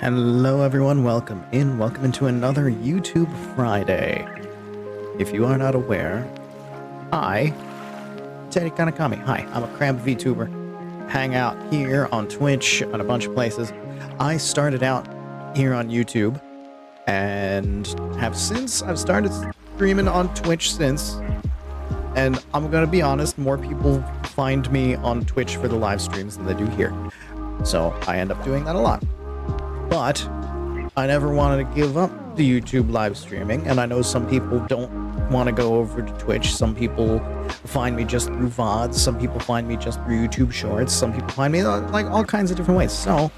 Hello everyone, welcome into another YouTube Friday. If you are not aware, I, Teddy Kanikami, hi, I'm a crab Vtuber, hang out here on Twitch, on a bunch of places. I started out here on YouTube, and I've started streaming on Twitch since, and I'm gonna be honest, more people find me on Twitch for the live streams than they do here. So I end up doing that a lot. But I never wanted to give up the YouTube live streaming, and I know some people don't want to go over to Twitch. Some people find me just through VODs, some people find me just through YouTube Shorts, some people find me like all kinds of different ways. So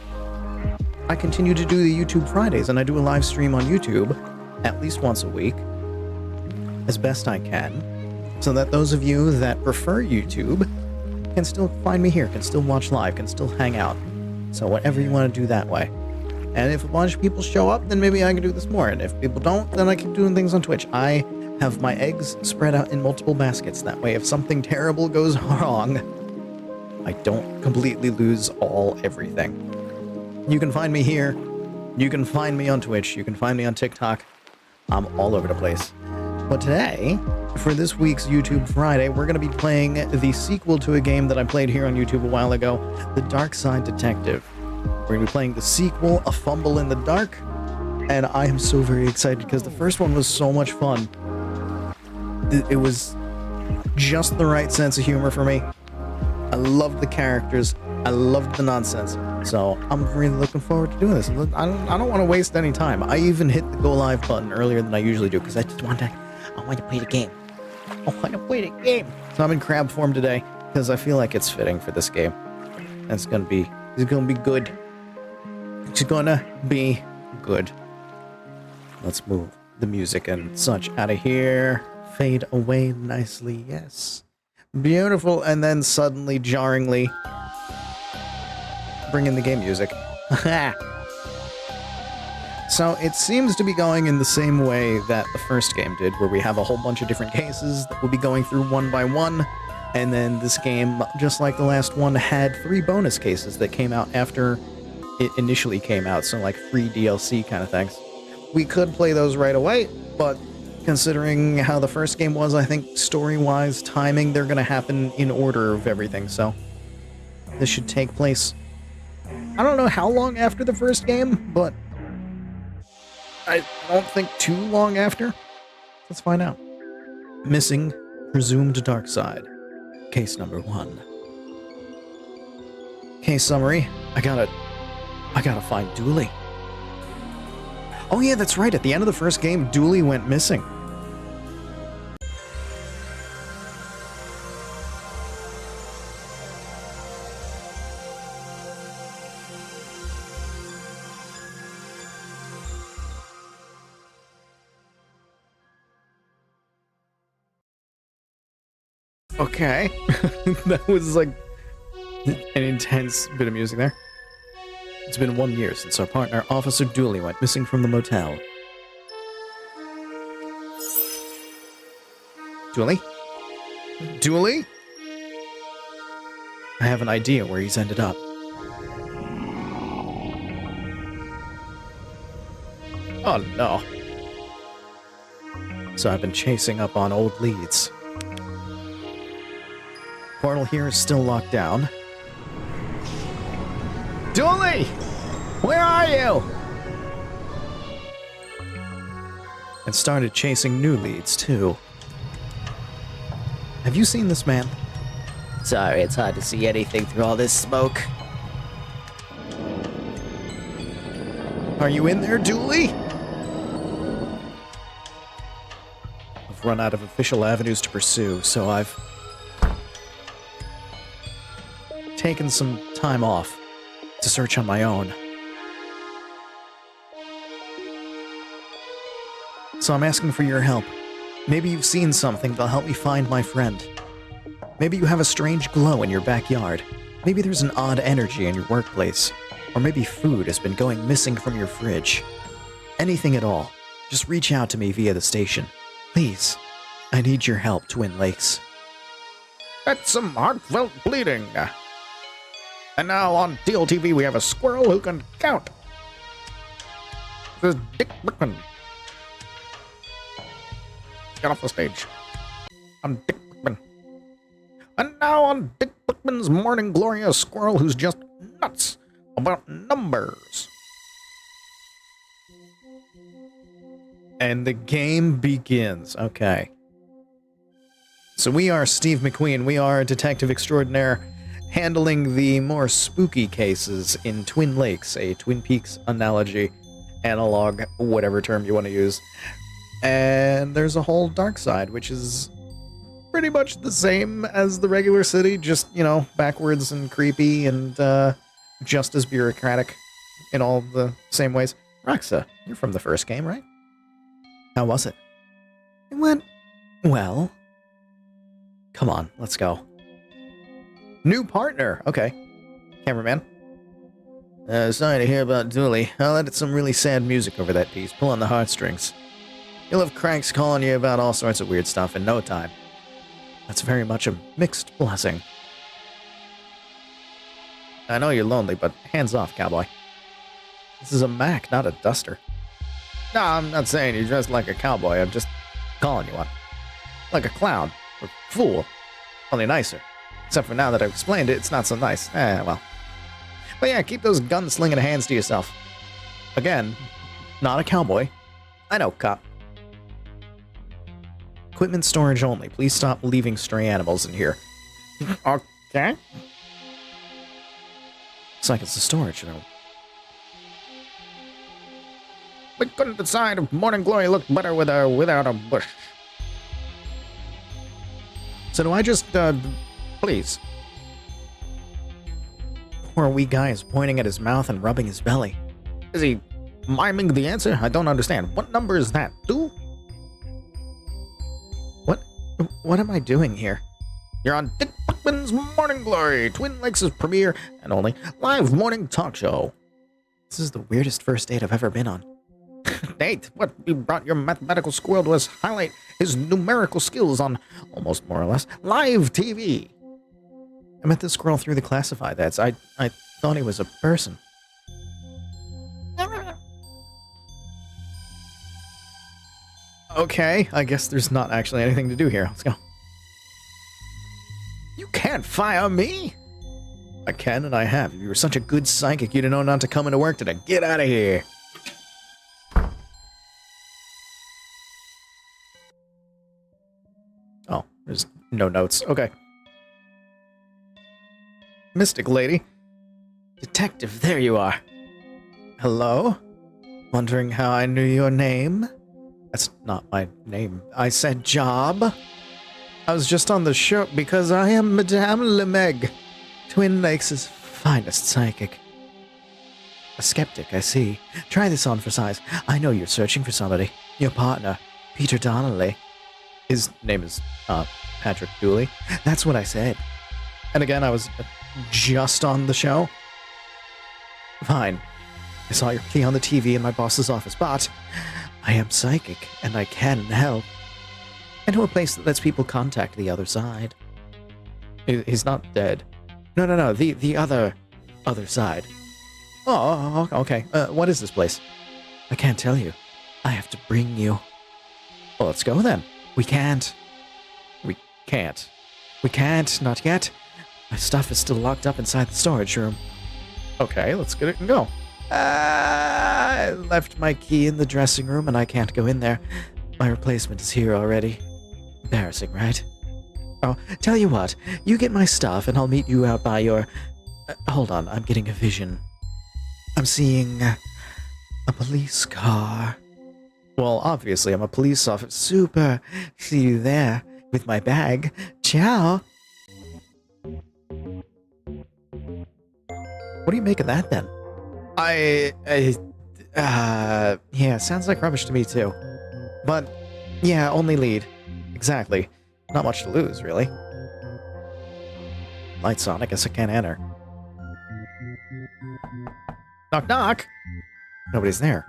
I continue to do the YouTube Fridays, and I do a live stream on YouTube at least once a week, as best I can, so that those of you that prefer YouTube can still find me here, can still watch live, can still hang out. So whatever you want to do that way. And if a bunch of people show up, then maybe I can do this more. And if people don't, then I keep doing things on Twitch. I have my eggs spread out in multiple baskets. That way, if something terrible goes wrong, I don't completely lose everything. You can find me here. You can find me on Twitch. You can find me on TikTok. I'm all over the place. But today, for this week's YouTube Friday, we're going to be playing the sequel to a game that I played here on YouTube a while ago, the Darkside Detective. We're going to be playing the sequel, A Fumble in the Dark, and I am so very excited because the first one was so much fun. It was just the right sense of humor for me. I loved the characters. I loved the nonsense. So I'm really looking forward to doing this. I don't want to waste any time. I even hit the go live button earlier than I usually do because I want to play the game. I want to play the game. So I'm in crab form today because I feel like it's fitting for this game. It's gonna be good. It's gonna be good. Let's move the music and such out of here. Fade away nicely, yes. Beautiful, and then suddenly, jarringly, bring in the game music. So it seems to be going in the same way that the first game did, where we have a whole bunch of different cases that we'll be going through one by one. And then this game, just like the last one, had 3 bonus cases that came out after it initially came out, so like free DLC kind of things. We could play those right away, but considering how the first game was, I think story-wise, timing, they're going to happen in order of everything, so this should take place. I don't know how long after the first game, but I don't think too long after. Let's find out. Missing, presumed Darkside. Case number 1. Case summary. I gotta find Dooley. Oh yeah, that's right. At the end of the first game, Dooley went missing. Okay. That was like an intense bit of music there. It's been 1 year since our partner, Officer Dooley, went missing from the motel. Dooley? Dooley? I have an idea where he's ended up. Oh no. So I've been chasing up on old leads. Portal here is still locked down. Dooley! Where are you? And started chasing new leads, too. Have you seen this man? Sorry, it's hard to see anything through all this smoke. Are you in there, Dooley? I've run out of official avenues to pursue, so I've taken some time off to search on my own. So I'm asking for your help. Maybe you've seen something that'll help me find my friend. Maybe you have a strange glow in your backyard. Maybe there's an odd energy in your workplace. Or maybe food has been going missing from your fridge. Anything at all. Just reach out to me via the station. Please. I need your help, Twin Lakes. That's some heartfelt bleeding. And now on DLTV we have a squirrel who can count. This is Dick Brickman. Get off the stage. I'm Dick Brickman. And now on Dick Brickman's Morning Glory, a squirrel who's just nuts about numbers. And the game begins. Okay. So we are Steve McQueen. We are a detective extraordinaire handling the more spooky cases in Twin Lakes, a Twin Peaks analogy, analog, whatever term you want to use. And there's a whole dark side, which is pretty much the same as the regular city, just, you know, backwards and creepy and just as bureaucratic in all the same ways. Roxa, you're from the first game, right? How was it? It went well. Come on, let's go. New partner. Okay. Cameraman. Sorry to hear about Dooley. I'll edit some really sad music over that piece. Pull on the heartstrings. You'll have cranks calling you about all sorts of weird stuff in no time. That's very much a mixed blessing. I know you're lonely, but hands off, cowboy. This is a Mac, not a duster. No, I'm not saying you're dressed like a cowboy. I'm just calling you one. Like a clown. Or fool. Only nicer. Except for now that I've explained it, it's not so nice. Well. But yeah, keep those gun-slinging hands to yourself. Again, not a cowboy. I know, cop. Equipment storage only. Please stop leaving stray animals in here. Okay. It's like it's a storage room. We couldn't decide if Morning Glory looked better with or without a bush. So do I just, please? Poor wee guy is pointing at his mouth and rubbing his belly. Is he miming the answer? I don't understand. What number is that? 2? What am I doing here? You're on Dick Brickman's Morning Glory, Twin Lakes' premiere and only live morning talk show. This is the weirdest first date I've ever been on. Nate, what? You brought your mathematical squirrel to us highlight his numerical skills on, almost more or less, live TV. I meant to scroll through the classified ads. I thought he was a person. Okay, I guess there's not actually anything to do here. Let's go. You can't fire me! I can and I have. If you were such a good psychic, you'd know not to come into work today. Get out of here. Oh, there's no notes. Okay. Mystic lady. Detective, there you are. Hello? Wondering how I knew your name? That's not my name. I said job. I was just on the show because I am Madame Lemeg, Twin Lakes' finest psychic. A skeptic, I see. Try this on for size. I know you're searching for somebody. Your partner, Peter Donnelly. His name is, Patrick Dooley. That's what I said. And again, I was just on the show. Fine. I saw your plea on the TV in my boss's office, but I am psychic, and I can help. I know a place that lets people contact the other side. He's not dead. No, the other side. Oh, okay. What is this place? I can't tell you. I have to bring you. Well, let's go then. We can't. We can't. We can't, not yet. My stuff is still locked up inside the storage room. Okay, let's get it and go. I left my key in the dressing room and I can't go in there. My replacement is here already. Embarrassing, right? Oh, tell you what. You get my stuff and I'll meet you out by your... hold on, I'm getting a vision. I'm seeing a police car. Well, obviously I'm a police officer. Super. See you there with my bag. Ciao. What do you make of that then? Yeah, sounds like rubbish to me too. But, yeah, only lead. Exactly. Not much to lose, really. Lights on, I guess I can't enter. Knock, knock! Nobody's there.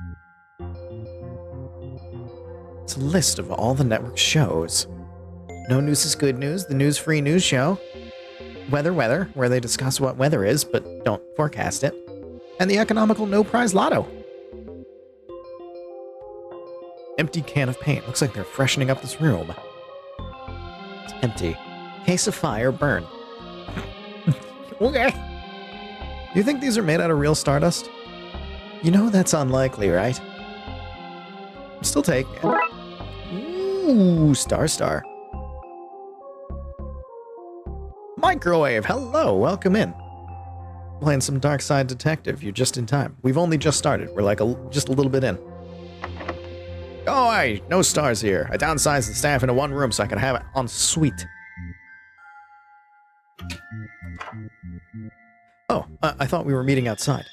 It's a list of all the network shows. No News is Good News, the news-free news show. Weather, where they discuss what weather is, but don't forecast it. And the economical no-prize lotto. Empty can of paint. Looks like they're freshening up this room. It's empty. Case of fire, burn. Okay. You think these are made out of real stardust? You know that's unlikely, right? I'm still taking it. Ooh, star. Microwave, hello, welcome in. Playing some Darkside Detective, you're just in time. We've only just started, we're like just a little bit in. Go away, no stars here. I downsized the staff into one room so I can have it en suite. Oh, I thought we were meeting outside.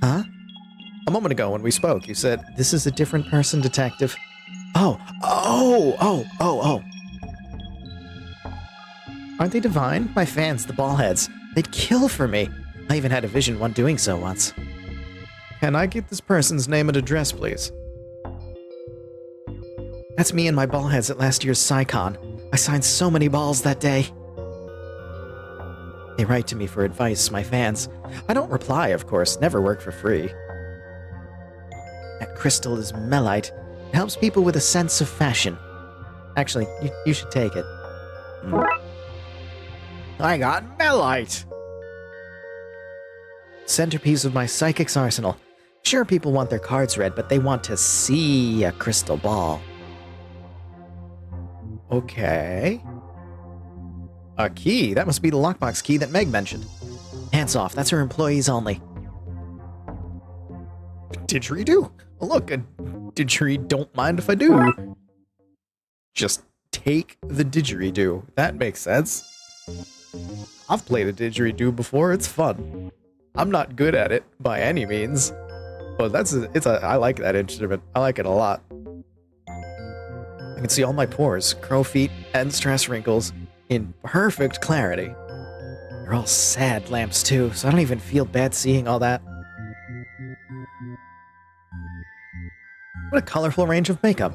Huh? A moment ago when we spoke, you said, this is a different person, detective. Oh. Aren't they divine? My fans, the ballheads. They'd kill for me. I even had a vision one doing so once. Can I get this person's name and address, please? That's me and my ballheads at last year's SciCon. I signed so many balls that day. They write to me for advice, my fans. I don't reply, of course, never work for free. That crystal is melite. It helps people with a sense of fashion. Actually, you should take it. I got melite. Centerpiece of my psychic's arsenal. Sure, people want their cards read, but they want to see a crystal ball. Okay. A key? That must be the lockbox key that Meg mentioned. Hands off, that's her employees only. Didgeridoo. Look, a didgeridoo don't mind if I do. Just take the didgeridoo. That makes sense. I've played a didgeridoo before, it's fun. I'm not good at it by any means, but I like that instrument. I like it a lot. I can see all my pores, crow feet, and stress wrinkles in perfect clarity. They're all sad lamps too, so I don't even feel bad seeing all that. What a colorful range of makeup.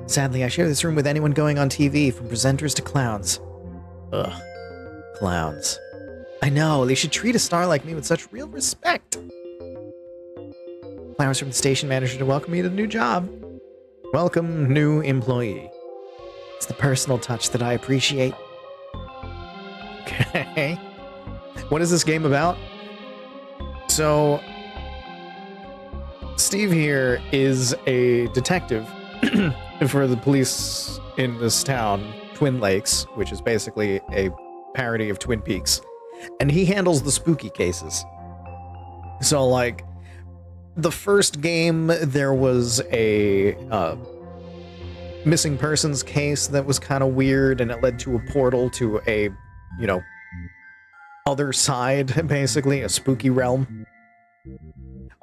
Sadly, I share this room with anyone going on TV, from presenters to clowns. Ugh. Clowns. I know, they should treat a star like me with such real respect. Flowers from the station manager to welcome me to the new job. Welcome, new employee. It's the personal touch that I appreciate. Okay. What is this game about? So, Steve here is a detective for the police in this town, Twin Lakes, which is basically a parody of Twin Peaks. And he handles the spooky cases. So, like, the first game, there was a missing persons case that was kind of weird, and it led to a portal to a, other side, basically, a spooky realm.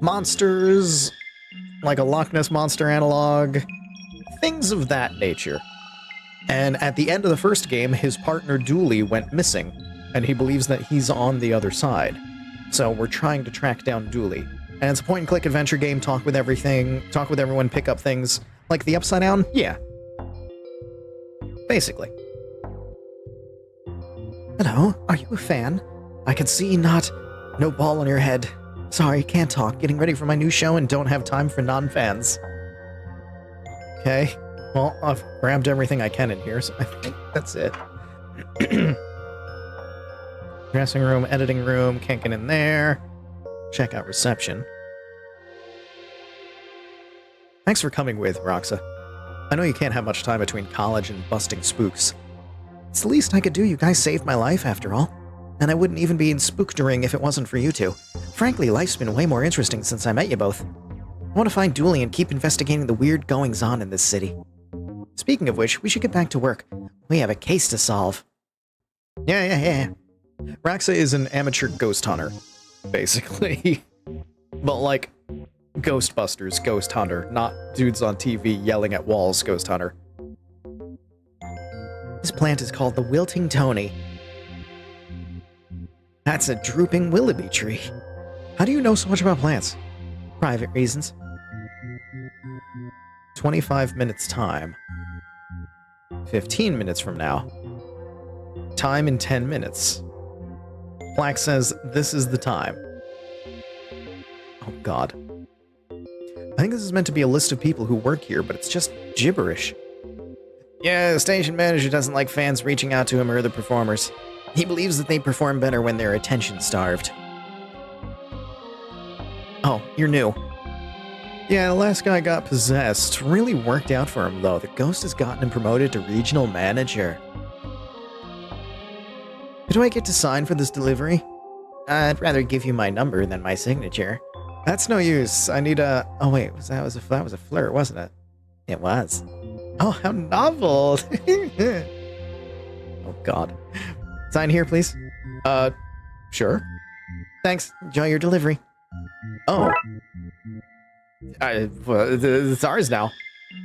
Monsters, like a Loch Ness Monster analog, things of that nature. And at the end of the first game, his partner Dooley went missing, and he believes that he's on the other side. So we're trying to track down Dooley. And it's a point-and-click adventure game, talk with everyone, pick up things. Like the Upside Down? Yeah. Basically. Hello, are you a fan? I can see no ball on your head. Sorry, can't talk. Getting ready for my new show and don't have time for non-fans. Okay. Well, I've grabbed everything I can in here, so I think that's it. Dressing room, editing room, can't get in there. Check out reception. Thanks for coming with, Roxa. I know you can't have much time between college and busting spooks. It's the least I could do. You guys saved my life, after all. And I wouldn't even be in Spookdering if it wasn't for you two. Frankly, life's been way more interesting since I met you both. I want to find Dooley and keep investigating the weird goings-on in this city. Speaking of which, we should get back to work. We have a case to solve. Yeah. Roxa is an amateur ghost hunter, basically. But like, Ghostbusters ghost hunter, not dudes on TV yelling at walls ghost hunter. This plant is called the Wilting Tony. That's a drooping willoughby tree. How do you know so much about plants? Private reasons. 25 minutes time. 15 minutes from now. Time in 10 minutes. Plaque says this is the time. Oh god. I think this is meant to be a list of people who work here, but it's just gibberish. Yeah, the station manager doesn't like fans reaching out to him or other performers. He believes that they perform better when they're attention-starved. Oh, you're new. Yeah, the last guy got possessed. Really worked out for him, though. The ghost has gotten him promoted to regional manager. Do I get to sign for this delivery? I'd rather give you my number than my signature. That's no use. I need a... Oh, wait. That was a flirt, wasn't it? It was. Oh, how novel. Oh, God. Sign here, please. Sure. Thanks. Enjoy your delivery. Oh. It's ours now.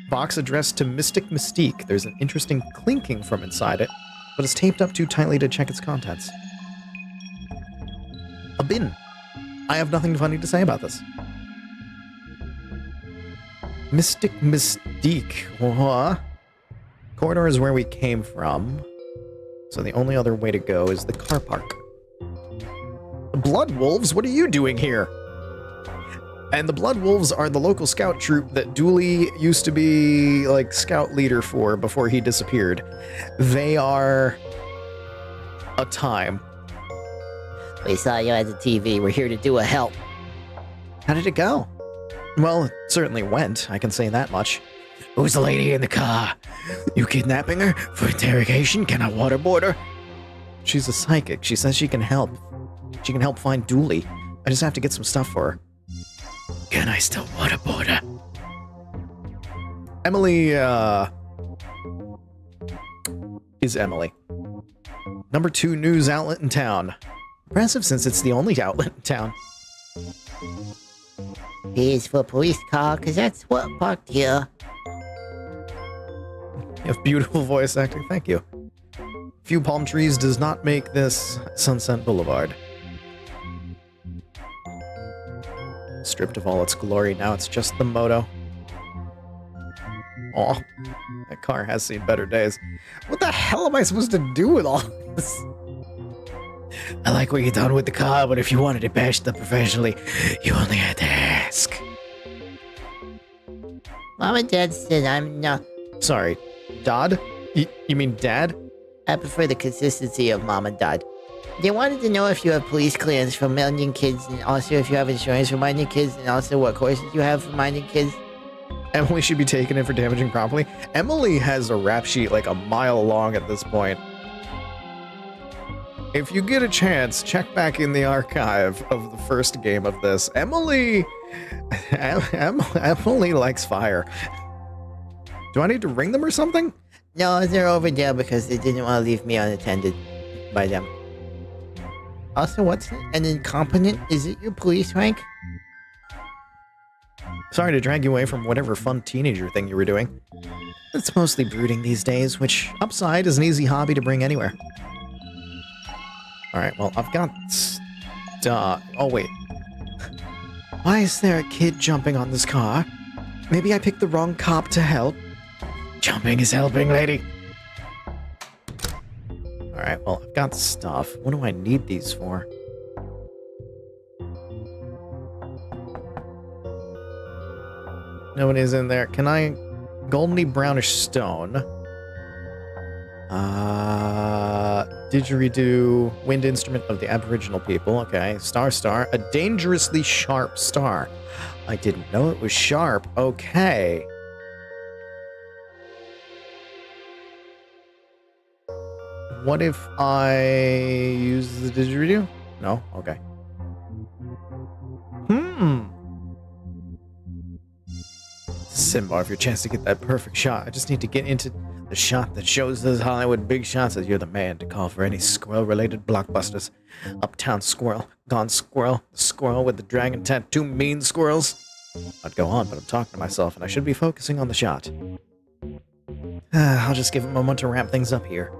Box addressed to Mystic Mystique. There's an interesting clinking from inside it, but it's taped up too tightly to check its contents. A bin. I have nothing funny to say about this. Mystic Mystique. What? Corridor is where we came from, so the only other way to go is the car park. The Blood Wolves? What are you doing here? And the Blood Wolves are the local scout troop that Dooley used to be, like, scout leader for before he disappeared. They are a time. We saw you at the TV. We're here to do a help. How did it go? Well, it certainly went, I can say that much. Who's the lady in the car? You kidnapping her for interrogation? Can I waterboard her? She's a psychic. She says she can help. She can help find Dooley. I just have to get some stuff for her. Can I still waterboard her? Emily, is Emily. Number 2 news outlet in town. Impressive since it's the only outlet in town. Here's for police car, cause that's what parked here. You have beautiful voice acting, thank you. Few palm trees does not make this Sunset Boulevard. Stripped of all its glory, now it's just the moto. Aw, that car has seen better days. What the hell am I supposed to do with all this? I like what you done with the car, but if you wanted it bashed up professionally, you only had to ask. Mom and Dad said I'm not... Sorry, Dodd? You mean Dad? I prefer the consistency of Mom and Dad. They wanted to know if you have police clearance for minding kids, and also if you have insurance for minding kids, and also what courses you have for minding kids. Emily should be taken in for damaging property. Emily has a rap sheet like a mile long at this point. If you get a chance, check back in the archive of the first game of this. Emily likes fire. Do I need to ring them or something? No, they're over there because they didn't want to leave me unattended by them. Also, what's an incompetent? Is it your police rank? Sorry to drag you away from whatever fun teenager thing you were doing. It's mostly brooding these days, which, upside, is an easy hobby to bring anywhere. Alright, well, I've got... oh, wait. Why is there a kid jumping on this car? Maybe I picked the wrong cop to help? Jumping is helping, lady. Alright, well, I've got stuff. What do I need these for? Nobody's in there. Can I... Goldeny brownish stone. Didgeridoo. Wind instrument of the Aboriginal people. Okay. Star. A dangerously sharp star. I didn't know it was sharp. Okay. What if I use the didgeridoo? No? Okay. Simbar, for your chance to get that perfect shot. I just need to get into the shot that shows those Hollywood big shots that you're the man to call for any squirrel-related blockbusters. Uptown Squirrel, Gone Squirrel, the squirrel with the dragon tattoo, Mean Squirrels. I'd go on, but I'm talking to myself, and I should be focusing on the shot. I'll just give him a moment to ramp things up here.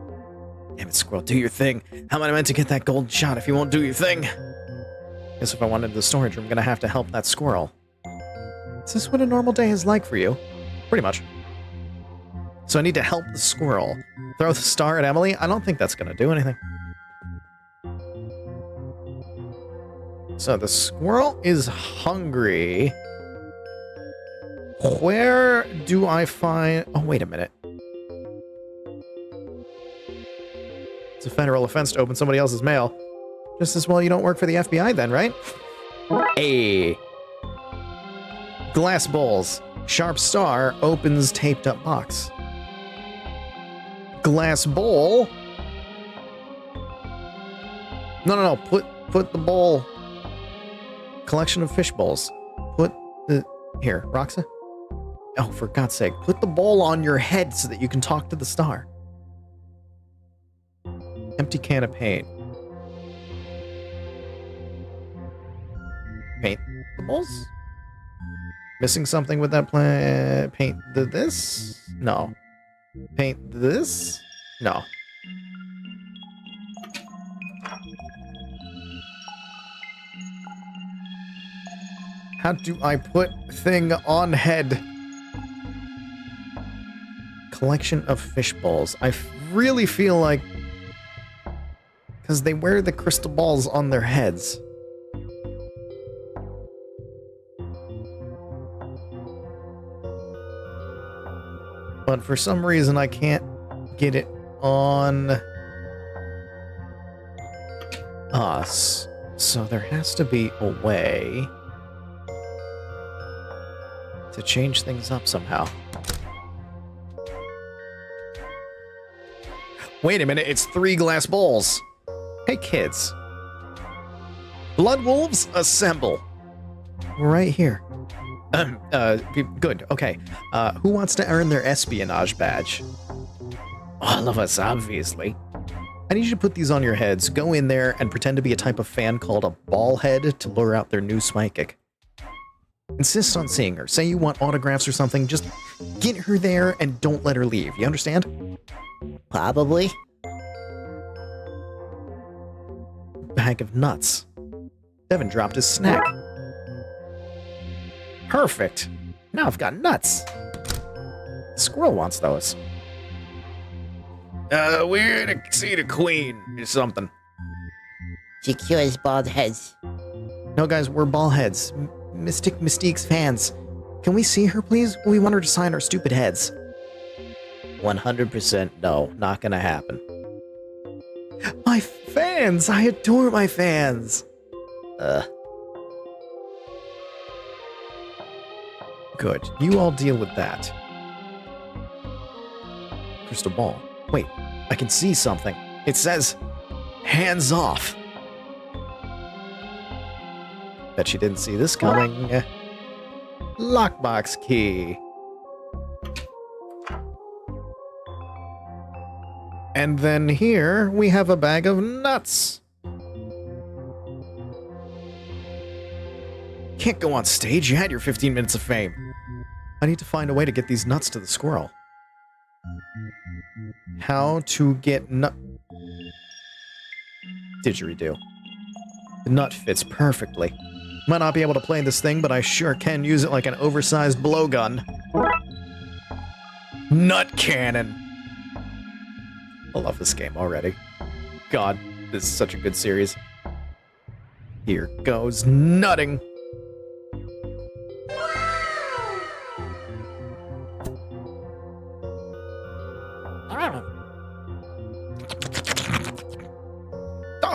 Damn it, Squirrel, do your thing. How am I meant to get that golden shot if you won't do your thing? Guess if I wanted the storage room, I'm gonna have to help that squirrel. Is this what a normal day is like for you? Pretty much. So I need to help the squirrel. Throw the star at Emily? I don't think that's gonna do anything. So the squirrel is hungry. Where do I find... Oh, wait a minute. It's a federal offense to open somebody else's mail. Just as well you don't work for the FBI then, right? Hey. Glass bowls. Sharp star opens taped up box. Glass bowl? No. Put the bowl... Collection of fish bowls. Put the... Here, Roxa? Oh, for God's sake. Put the bowl on your head so that you can talk to the star. Empty can of paint. Paint the bowls? Missing something with that plan? Paint this? No. Paint this? No. How do I put thing on head? Collection of fish bowls. I really feel like... Because they wear the crystal balls on their heads. But for some reason I can't get it on us. So there has to be a way to change things up somehow. Wait a minute, it's 3 glass bowls. Hey kids. Blood wolves assemble. Right here. Good, okay. Who wants to earn their espionage badge? All of us, obviously. I need you to put these on your heads, go in there, and pretend to be a type of fan called a ball head to lure out their new psychic. Insist on seeing her. Say you want autographs or something, just get her there and don't let her leave. You understand? Probably. Bag of nuts. Devin dropped his snack. Perfect. Now I've got nuts. The squirrel wants those. We're to see the queen or something. Secures bald heads. No, guys, we're ball heads. Mystique's fans. Can we see her, please? We want her to sign our stupid heads. 100% no, not gonna happen. My fans! I adore my fans! Good. You all deal with that. Crystal ball. Wait, I can see something. It says, hands off. Bet she didn't see this coming. Lockbox key. And then here we have a bag of nuts. Can't go on stage. You had your 15 minutes of fame. I need to find a way to get these nuts to the squirrel. How to get nut... Didgeridoo. The nut fits perfectly. Might not be able to play this thing, but I sure can use it like an oversized blowgun. Nut cannon. I love this game already. God, this is such a good series. Here goes nutting.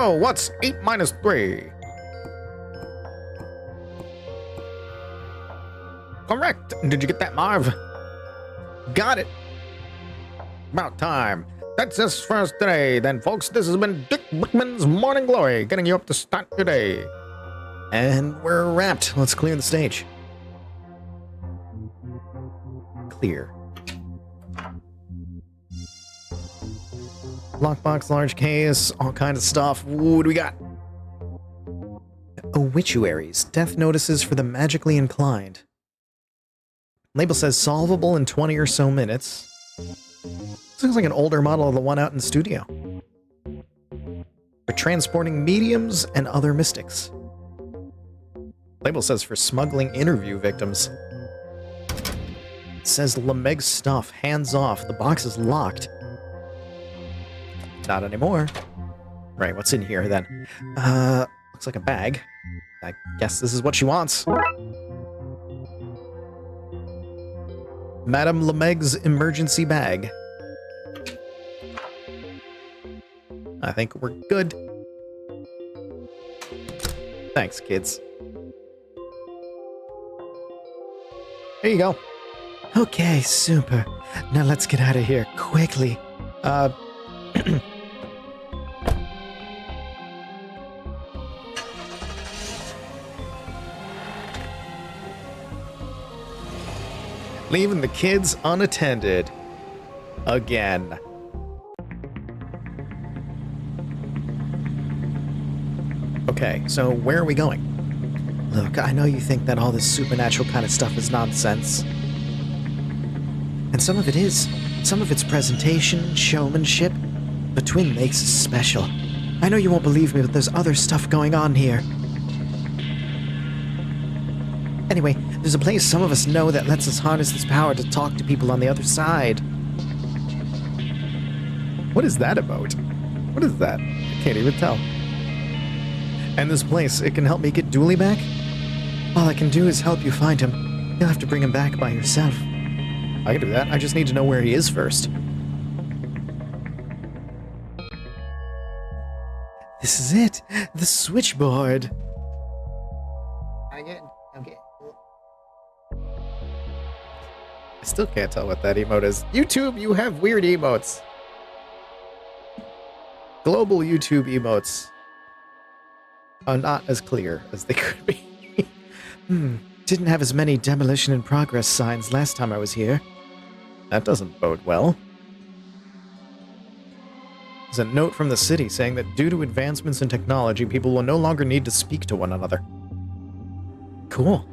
Oh, what's 8 minus 3? Correct. Did you get that, Marv? Got it. About time. That's us for us today. Then, folks, this has been Dick Brickman's Morning Glory, getting you up to start your day. And we're wrapped. Let's clear the stage. Clear. Lockbox, large case, all kinds of stuff. What do we got? Obituaries. Death notices for the magically inclined. Label says solvable in 20 or so minutes. This looks like an older model of the one out in the studio. For transporting mediums and other mystics. Label says for smuggling interview victims. It says Lemeg's stuff, hands off. The box is locked. Not anymore. Right, what's in here then? Looks like a bag. I guess this is what she wants. Madame Lemeg's emergency bag. I think we're good. Thanks, kids. Here you go. Okay, super. Now let's get out of here quickly. Leaving the kids unattended. Again. Okay, so where are we going? Look, I know you think that all this supernatural kind of stuff is nonsense. And some of it is. Some of it's presentation, showmanship. But Twin Lakes is special. I know you won't believe me, but there's other stuff going on here. Anyway, there's a place some of us know that lets us harness this power to talk to people on the other side. What is that about? What is that? I can't even tell. And this place, it can help me get Dooley back? All I can do is help you find him. You'll have to bring him back by yourself. I can do that. I just need to know where he is first. This is it. The switchboard. Okay. I still can't tell what that emote is. YouTube, you have weird emotes. Global YouTube emotes are not as clear as they could be. Didn't have as many demolition in progress signs last time I was here. That doesn't bode well. There's a note from the city saying that due to advancements in technology, people will no longer need to speak to one another. Cool.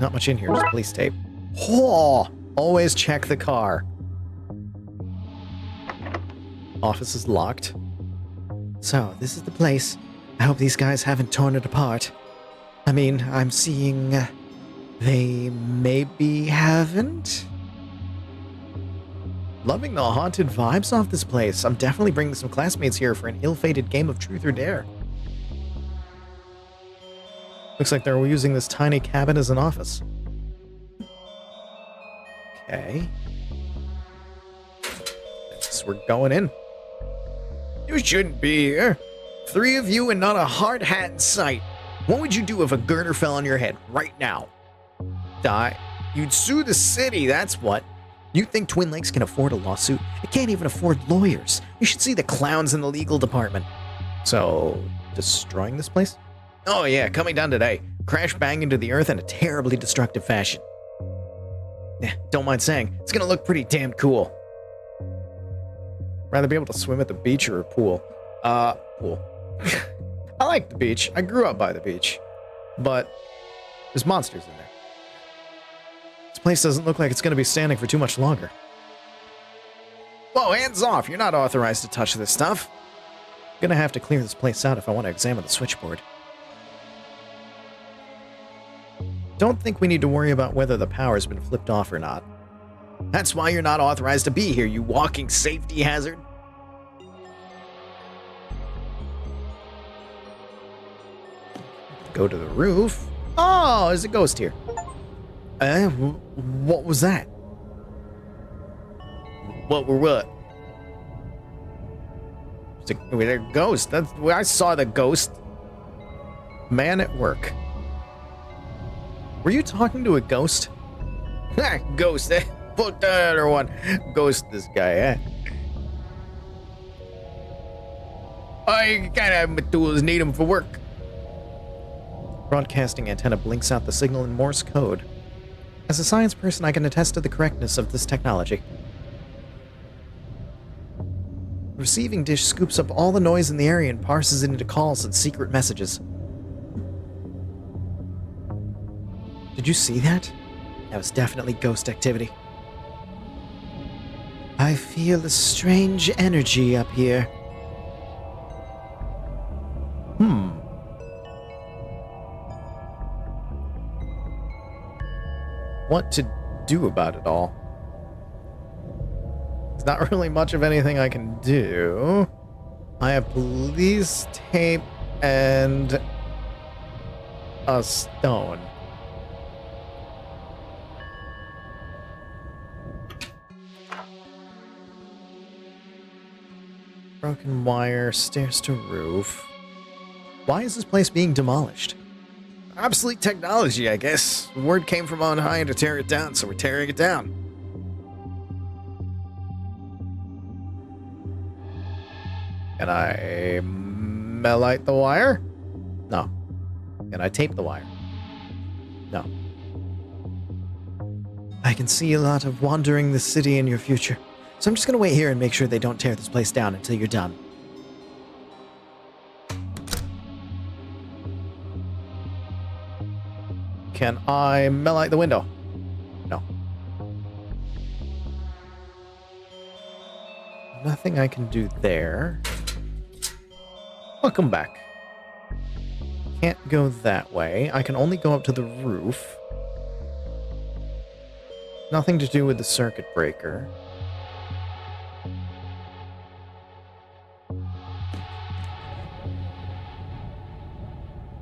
Not much in here, just police tape. Oh, always check the car. Office is locked. So, this is the place. I hope these guys haven't torn it apart. I mean, I'm seeing... they maybe haven't? Loving the haunted vibes off this place. I'm definitely bringing some classmates here for an ill-fated game of truth or dare. Looks like they're using this tiny cabin as an office. Okay. Guess we're going in. You shouldn't be here. 3 of you and not a hard hat in sight. What would you do if a girder fell on your head right now? Die. You'd sue the city, that's what. You think Twin Lakes can afford a lawsuit? It can't even afford lawyers. You should see the clowns in the legal department. So, destroying this place? Oh yeah, coming down today. Crash bang into the earth in a terribly destructive fashion. Yeah, don't mind saying, it's gonna look pretty damn cool. Rather be able to swim at the beach or a pool. Pool. I like the beach. I grew up by the beach. But there's monsters in there. This place doesn't look like it's gonna be standing for too much longer. Whoa, hands off! You're not authorized to touch this stuff. I'm gonna have to clear this place out if I want to examine the switchboard. Don't think we need to worry about whether the power's been flipped off or not. That's why you're not authorized to be here, you walking safety hazard. Go to the roof. Oh, there's a ghost here. What was that? What were what? It's a ghost. That's where I saw the ghost. Man at work. Were you talking to a ghost? Ghost, eh? Put the other one. Ghost this guy, eh? I can't have my tools, need them for work. Broadcasting antenna blinks out the signal in Morse code. As a science person, I can attest to the correctness of this technology. The receiving dish scoops up all the noise in the area and parses it into calls and secret messages. Did you see that? That was definitely ghost activity. I feel a strange energy up here. What to do about it all? There's not really much of anything I can do. I have police tape and a stone. Broken wire, stairs to roof. Why is this place being demolished? Obsolete technology, I guess. Word came from on high to tear it down, so we're tearing it down. Can I melite the wire? No. Can I tape the wire? No. I can see a lot of wandering the city in your future, so I'm just gonna wait here and make sure they don't tear this place down until you're done. Can I melite the window? No. Nothing I can do there. I'll come back. Can't go that way. I can only go up to the roof. Nothing to do with the circuit breaker.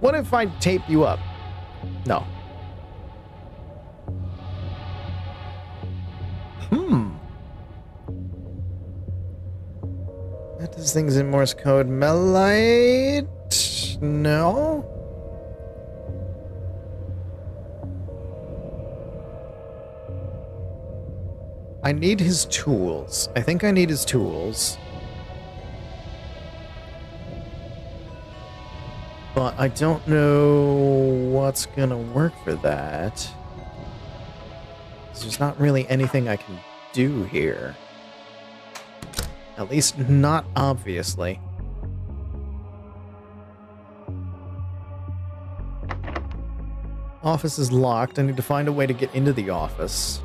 What if I tape you up? No. That does things in Morse code. Melite? No. I need his tools. I think I need his tools. But I don't know what's gonna work for that. There's not really anything I can do here. At least not obviously. Office is locked. I need to find a way to get into the office.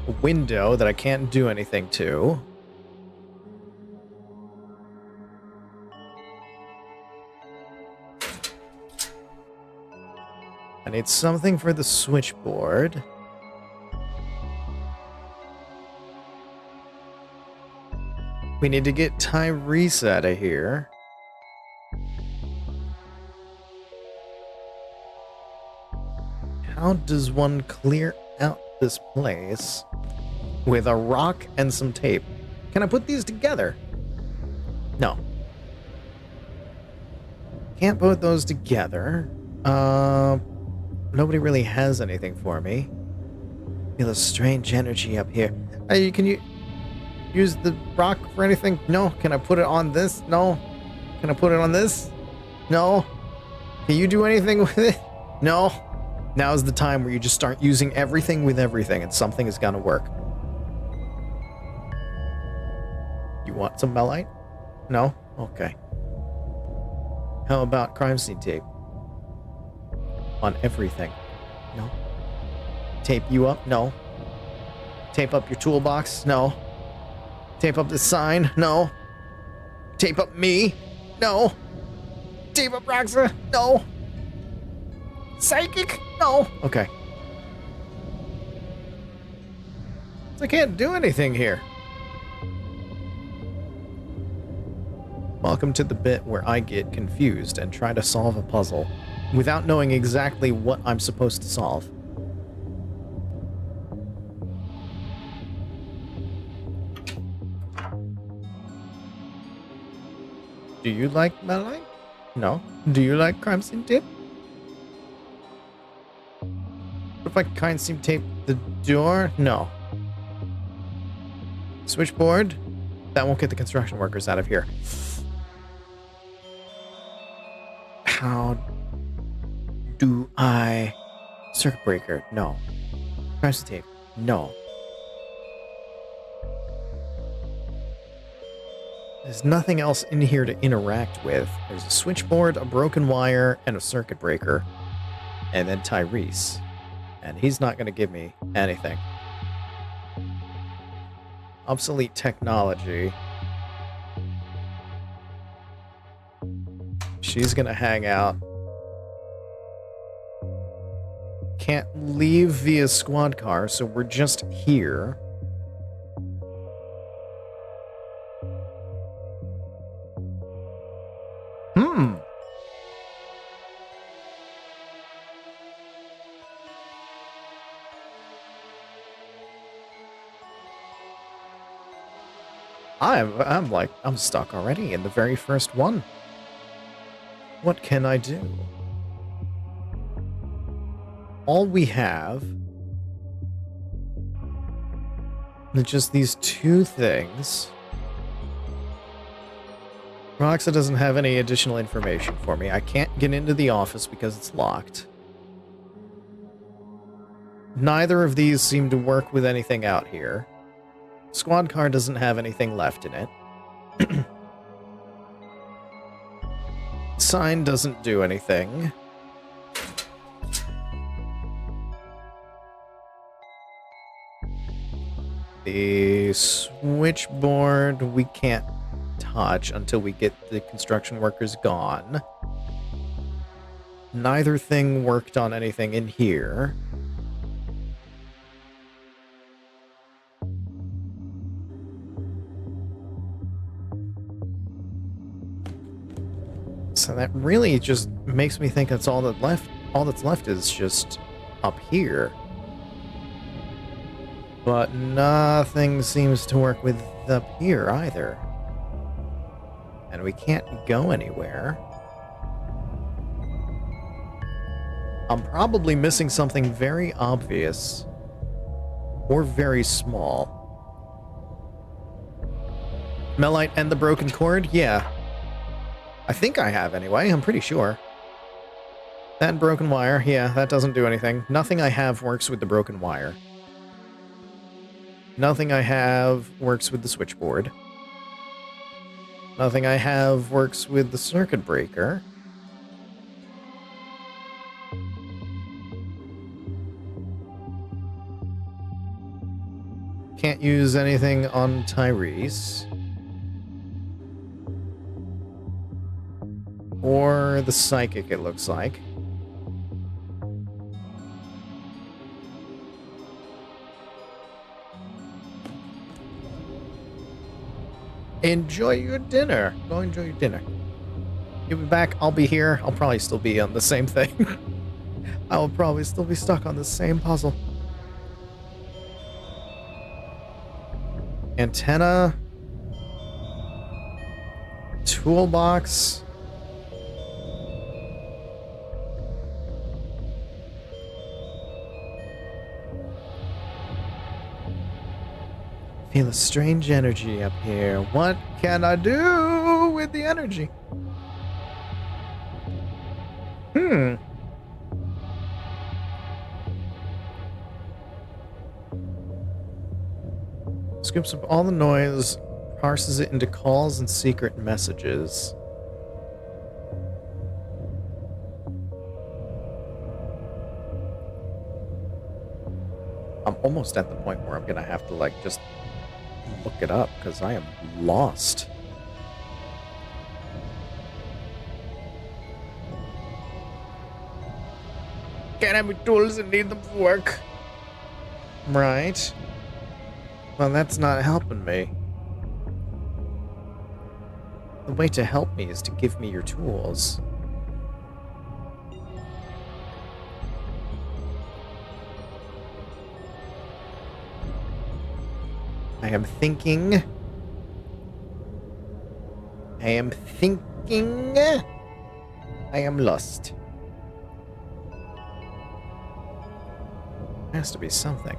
A window that I can't do anything to. I need something for the switchboard. We need to get Tyrese out of here. How does one clear out this place with a rock and some tape? Can I put these together? No. Can't put those together. Nobody really has anything for me. Feel a strange energy up here. Can you use the rock for anything? No. Can I put it on this? No. Can I put it on this? No. Can you do anything with it? No. Now's the time where you just start using everything with everything and something is gonna work. You want some melite? No? Okay. How about crime scene tape? On everything? No. Tape you up? No. Tape up your toolbox? No. Tape up the sign? No. Tape up me? No. Tape up Roxa? No. Psychic? No. Okay. So I can't do anything here. Welcome to the bit where I get confused and try to solve a puzzle without knowing exactly what I'm supposed to solve. Do you like melite? No. Do you like crime scene tape? What if I crime scene tape the door? No. Switchboard? That won't get the construction workers out of here. How do I... Circuit breaker? No. Crime scene tape? No. There's nothing else in here to interact with. There's a switchboard, a broken wire, and a circuit breaker. And then Tyrese. And he's not going to give me anything. Obsolete technology. She's going to hang out. Can't leave via squad car, so we're just here. I'm stuck already in the very first one. What can I do? All we have is just these two things. Roxa doesn't have any additional information for me. I can't get into the office because it's locked. Neither of these seem to work with anything out here. Squad car doesn't have anything left in it. Sign doesn't do anything. The switchboard we can't touch until we get the construction workers gone. Neither thing worked on anything in here. So that really just makes me think that's all that's left is just up here. But nothing seems to work with up here either. And we can't go anywhere. I'm probably missing something very obvious. Or very small. Melite and the broken cord? Yeah. I think I have anyway, I'm pretty sure. That broken wire, yeah, that doesn't do anything. Nothing I have works with the broken wire. Nothing I have works with the switchboard. Nothing I have works with the circuit breaker. Can't use anything on Tyrese. Or the psychic, it looks like. Enjoy your dinner. Go enjoy your dinner. You'll be back. I'll be here. I'll probably still be on the same thing. I will probably still be stuck on the same puzzle. Antenna. Toolbox. Feel a strange energy up here. What can I do with the energy? Scoops up all the noise, parses it into calls and secret messages. I'm almost at the point where I'm gonna have to, like, just look it up, because I am lost. Can't have my tools and need them for work. Right. Well, that's not helping me. The way to help me is to give me your tools. I am thinking. I am thinking. I am lost. Has to be something.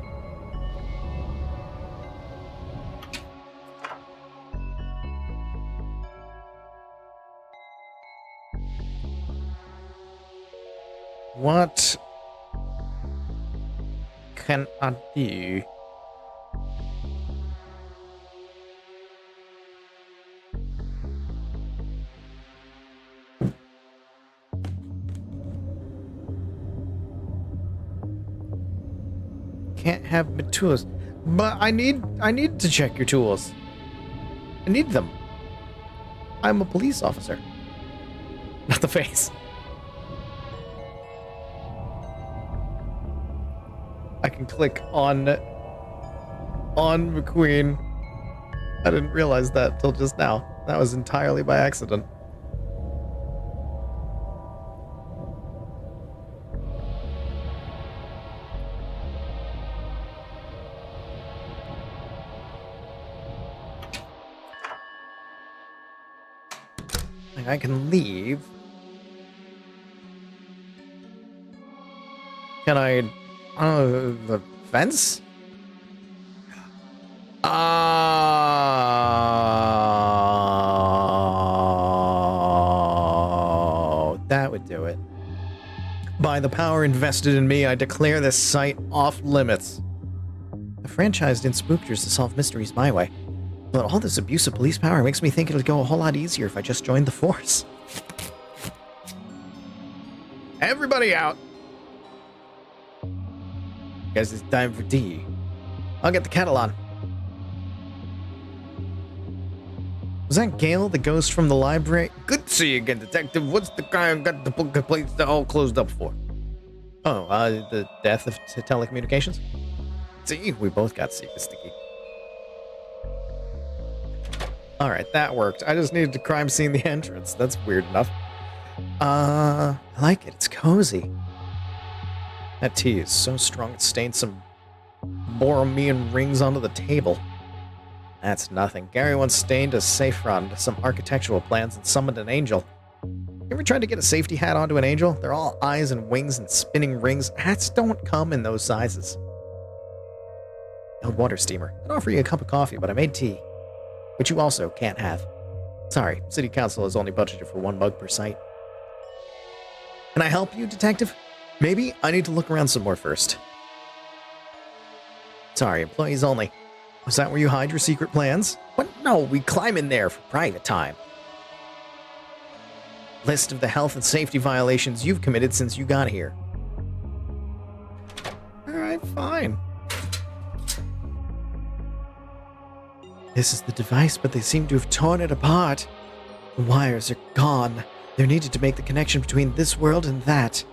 What can I do? Can't have my tools. But I need to check your tools. I need them. I'm a police officer. Not the face. I can click on McQueen. I didn't realize that till just now. That was entirely by accident. Like, I can leave. Can I... the fence? Oh, that would do it. By the power invested in me, I declare this site off limits. The franchise didn't spooksters to solve mysteries my way. But all this abuse of police power makes me think it'll go a whole lot easier if I just joined the force. Everybody out! Guess it's time for tea. I'll get the kettle on. Was that Gale, the ghost from the library? Good to see you again, Detective. What's the guy who got the place all closed up for? Oh, the death of telecommunications? See, we both got secret sticky. Alright, that worked. I just needed to crime scene the entrance. That's weird enough. I like it. It's cozy. That tea is so strong it stained some Borromean rings onto the table. That's nothing. Gary once stained a saffron, some architectural plans, and summoned an angel. You ever tried to get a safety hat onto an angel? They're all eyes and wings and spinning rings. Hats don't come in those sizes. A water steamer. I'd offer you a cup of coffee, but I made tea. Which you also can't have. Sorry, City Council has only budgeted for 1 mug per site. Can I help you, Detective? Maybe I need to look around some more first. Sorry, employees only. Was that where you hide your secret plans? What? No, we climb in there for private time. List of the health and safety violations you've committed since you got here. Alright, fine. This is the device, but they seem to have torn it apart. The wires are gone. They're needed to make the connection between this world and that.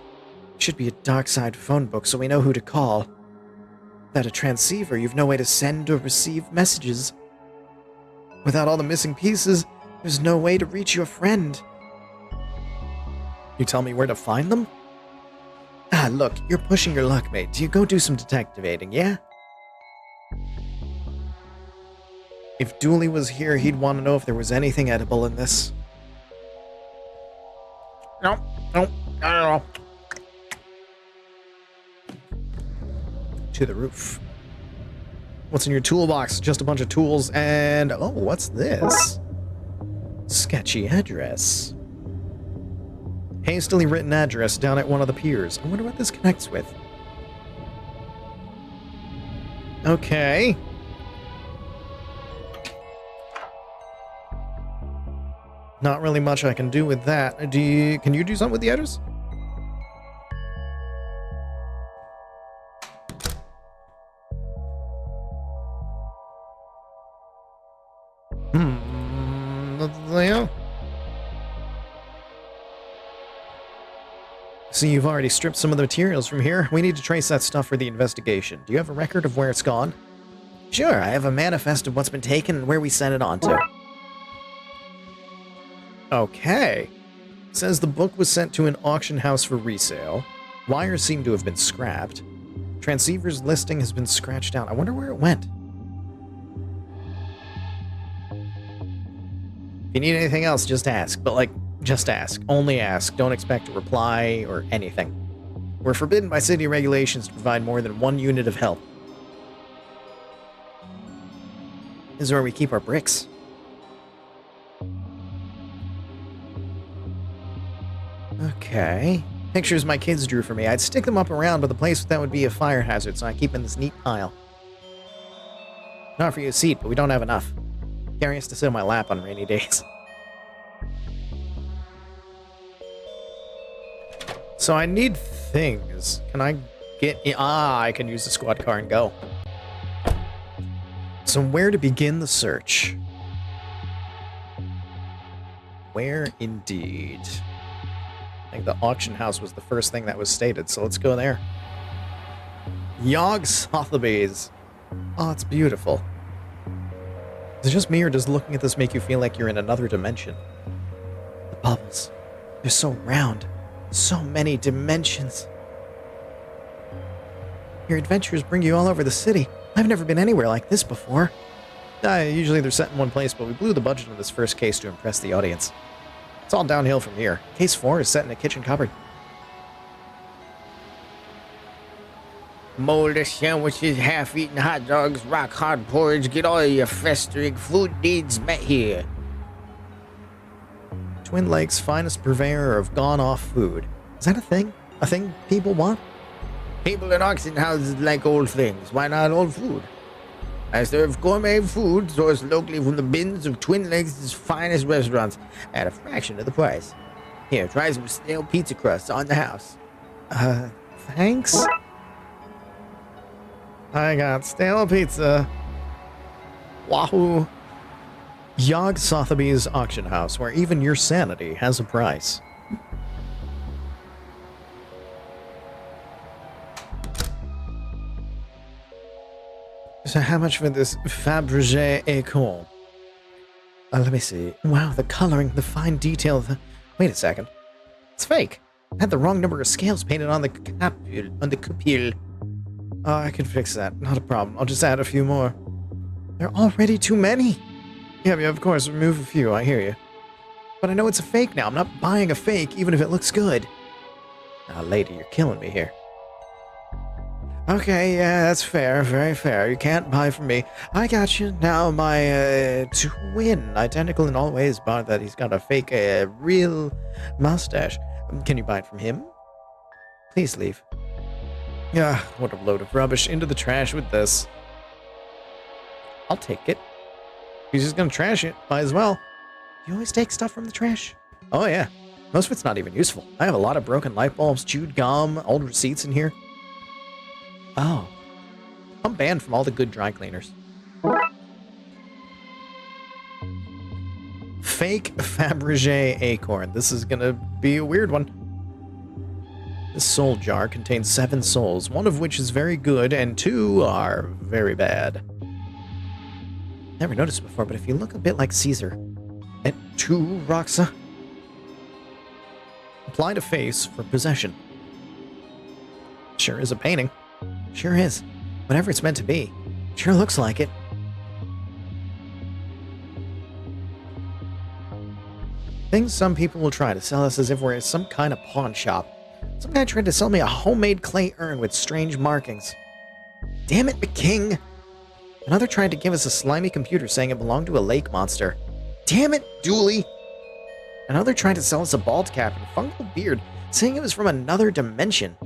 Should be a Darkside phone book so we know who to call. Without a transceiver, you've no way to send or receive messages. Without all the missing pieces, there's no way to reach your friend. You tell me where to find them? Ah, look, you're pushing your luck, mate. You go do some detectivating, yeah? If Dooley was here, he'd want to know if there was anything edible in this. No, not at all. To the roof. What's in your toolbox? Just a bunch of tools and... Oh, what's this? Sketchy address. Hastily written address down at one of the piers. I wonder what this connects with. Okay. Not really much I can do with that. Can you do something with the address? Yeah. See, you've already stripped some of the materials from here. We need to trace that stuff for the investigation. Do you have a record of where it's gone? Sure, I have a manifest of what's been taken and where we sent it on to. Okay. It says the book was sent to an auction house for resale. Wires seem to have been scrapped. Transceiver's listing has been scratched out. I wonder where it went. If you need anything else, just ask. But, like, just ask. Only ask. Don't expect a reply or anything. We're forbidden by city regulations to provide more than 1 unit of help. This is where we keep our bricks. Okay. Pictures my kids drew for me. I'd stick them up around, but the place that would be a fire hazard, so I keep in this neat pile. Not for you a seat, but we don't have enough. Gary has to sit on my lap on rainy days. So I need things. Can I get... I can use the squad car and go. So where to begin the search? Where indeed? I think the auction house was the first thing that was stated, so let's go there. Yog Sotheby's. Oh, it's beautiful. Is it just me, or does looking at this make you feel like you're in another dimension? The bubbles. They're so round. So many dimensions. Your adventures bring you all over the city. I've never been anywhere like this before. Usually they're set in one place, but we blew the budget on this first case to impress the audience. It's all downhill from here. Case 4 is set in a kitchen cupboard. Molded sandwiches, half-eaten hot dogs, rock-hard porridge. Get all your festering food needs met here. Twin Lakes' finest purveyor of gone-off food. Is that a thing? A thing people want? People in auction houses like old things. Why not old food? I serve gourmet food sourced locally from the bins of Twin Lakes' finest restaurants at a fraction of the price. Here, try some stale pizza crusts on the house. Thanks? I got stale pizza. Wahoo. Yog Sotheby's auction house, where even your sanity has a price. So how much for this Fabergé Acorn? Let me see. Wow, the coloring, the fine detail. Wait a second. It's fake. I had the wrong number of scales painted on the cupule. Oh, I can fix that. Not a problem. I'll just add a few more. There are already too many. Yeah, of course, remove a few. I hear you. But I know it's a fake now. I'm not buying a fake, even if it looks good. Now, lady, you're killing me here. Okay, yeah, that's fair. Very fair. You can't buy from me. I got you. Now, my twin, identical in all ways, bar that he's got a fake, real mustache. Can you buy it from him? Please leave. Yeah, what a load of rubbish. Into the trash with this. I'll take it. He's just gonna trash it. Might as well. You always take stuff from the trash? Oh, yeah. Most of it's not even useful. I have a lot of broken light bulbs, chewed gum, old receipts in here. Oh. I'm banned from all the good dry cleaners. Fake Fabergé Acorn. This is gonna be a weird one. This soul jar contains 7 souls, one of which is very good, and 2 are very bad. Never noticed before, but if you look a bit like Caesar. Et tu, Roxa? Apply to face for possession. Sure is a painting. Sure is. Whatever it's meant to be. Sure looks like it. Things some people will try to sell us as if we're some kind of pawn shop. Some guy tried to sell me a homemade clay urn with strange markings. Damn it, McKing! Another tried to give us a slimy computer saying it belonged to a lake monster. Damn it, Dooley! Another tried to sell us a bald cap and fungal beard, saying it was from another dimension.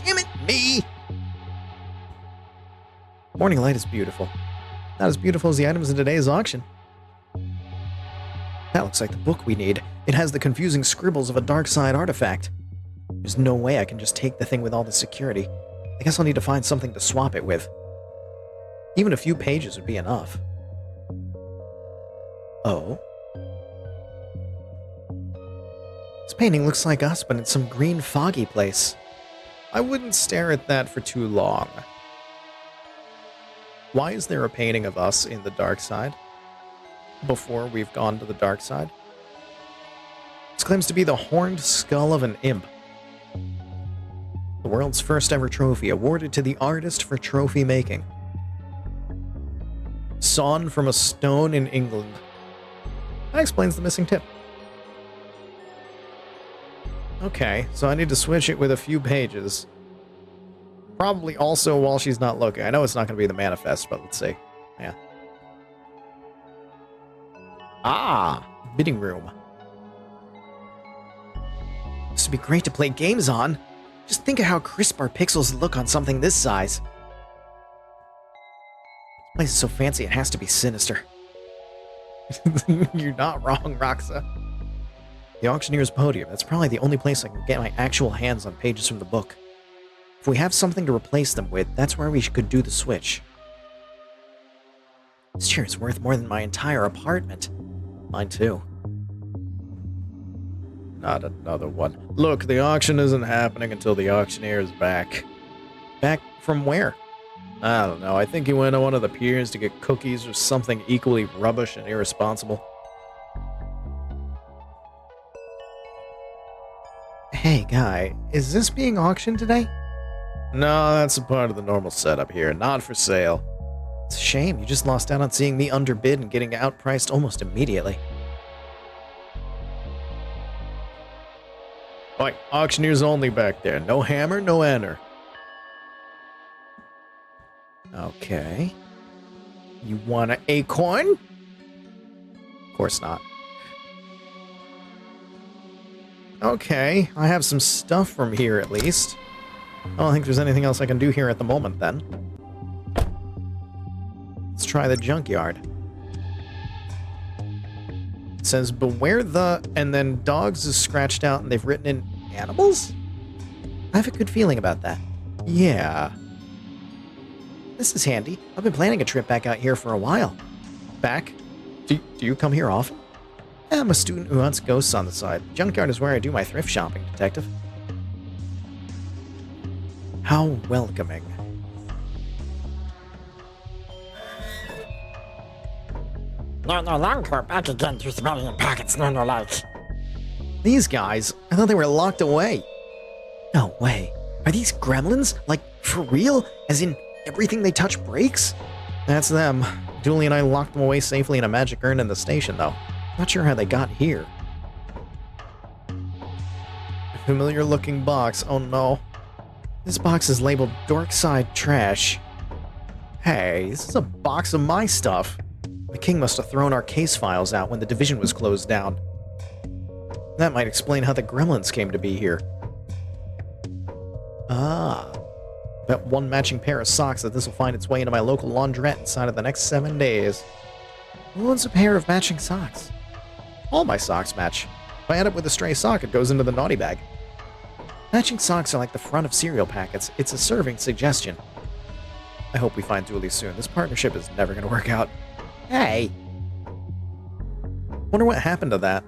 Damn it, me! Morning light is beautiful. Not as beautiful as the items in today's auction. That looks like the book we need. It has the confusing scribbles of a Darkside artifact. There's no way I can just take the thing with all the security. I guess I'll need to find something to swap it with. Even a few pages would be enough. Oh? This painting looks like us, but in some green foggy place. I wouldn't stare at that for too long. Why is there a painting of us in the dark side? Before we've gone to the dark side? This claims to be the horned skull of an imp. The world's first ever trophy, awarded to the artist for trophy making. Sawn from a stone in England. That explains the missing tip. Okay, so I need to switch it with a few pages. Probably also while she's not looking. I know it's not going to be the manifest, but let's see. Yeah. Ah, bidding room. This would be great to play games on. Just think of how crisp our pixels look on something this size. This place is so fancy, it has to be sinister. You're not wrong, Roxa. The auctioneer's podium. That's probably the only place I can get my actual hands on pages from the book. If we have something to replace them with, that's where we could do the switch. This chair is worth more than my entire apartment. Mine too. Not another one. Look, the auction isn't happening until the auctioneer is back. Back from where? I don't know. I think he went to one of the piers to get cookies or something equally rubbish and irresponsible. Hey, guy, is this being auctioned today? No, that's a part of the normal setup here. Not for sale. It's a shame. You just lost out on seeing me underbid and getting outpriced almost immediately. Like, auctioneers only back there. No hammer, no enter. Okay. You want an acorn? Of course not. Okay, I have some stuff from here at least. I don't think there's anything else I can do here at the moment then. Let's try the junkyard. It says, beware the... and then dogs is scratched out and they've written in animals? I have a good feeling about that. Yeah. This is handy. I've been planning a trip back out here for a while. Back? Do you come here often? I'm a student who hunts ghosts on the side. Junkyard is where I do my thrift shopping, detective. How welcoming. No longer back again to smelling in pockets, no like. These guys? I thought they were locked away. No way. Are these gremlins? Like, for real? As in, everything they touch breaks? That's them. Julie and I locked them away safely in a magic urn in the station, though. Not sure how they got here. A familiar-looking box. Oh, no. This box is labeled Darkside Trash. Hey, this is a box of my stuff. The king must have thrown our case files out when the division was closed down. That might explain how the gremlins came to be here. Ah. Bet one matching pair of socks that this will find its way into my local laundrette inside of the next 7 days. Who wants a pair of matching socks? All my socks match. If I end up with a stray sock, it goes into the naughty bag. Matching socks are like the front of cereal packets. It's a serving suggestion. I hope we find Julie soon. This partnership is never going to work out. Hey! Wonder what happened to that.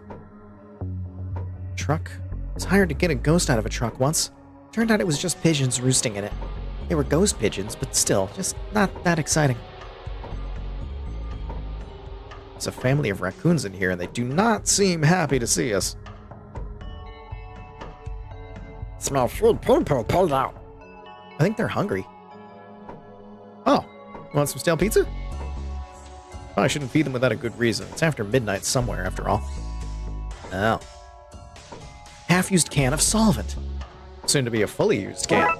Truck? I was hired to get a ghost out of a truck once. Turned out it was just pigeons roosting in it. They were ghost pigeons, but still, just not that exciting. There's a family of raccoons in here, and they do not seem happy to see us. Smell food people pulled out. I think they're hungry. Oh, you want some stale pizza? Oh, I shouldn't feed them without a good reason. It's after midnight somewhere, after all. Oh. Half-used can of solvent. Soon to be a fully used can.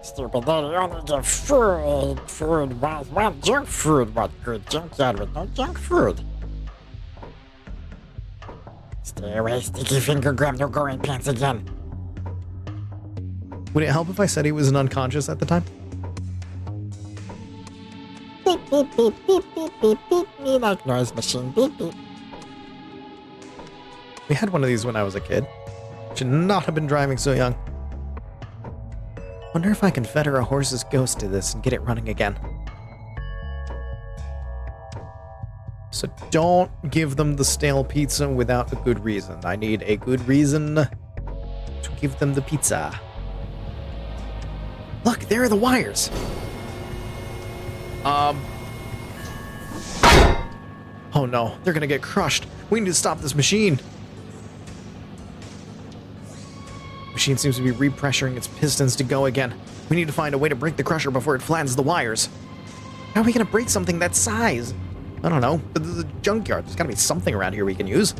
Stupid daddy only get food, why junk food? What good junkyard with no junk food? Stay away, sticky finger, grab no going pants again. Would it help if I said he was unconscious at the time? Beep, beep, beep, beep, beep, beep, beep, me like noise machine, beep, beep. We had one of these when I was a kid. Should not have been driving so young. Wonder if I can fetter a horse's ghost to this and get it running again. So don't give them the stale pizza without a good reason. I need a good reason to give them the pizza. Look, there are the wires. Oh no, they're gonna get crushed. We need to stop this machine. Machine seems to be repressuring its pistons to go again. We need to find a way to break the crusher before it flattens the wires. How are we gonna break something that size? I don't know, but there's a junkyard. There's gotta be something around here we can use.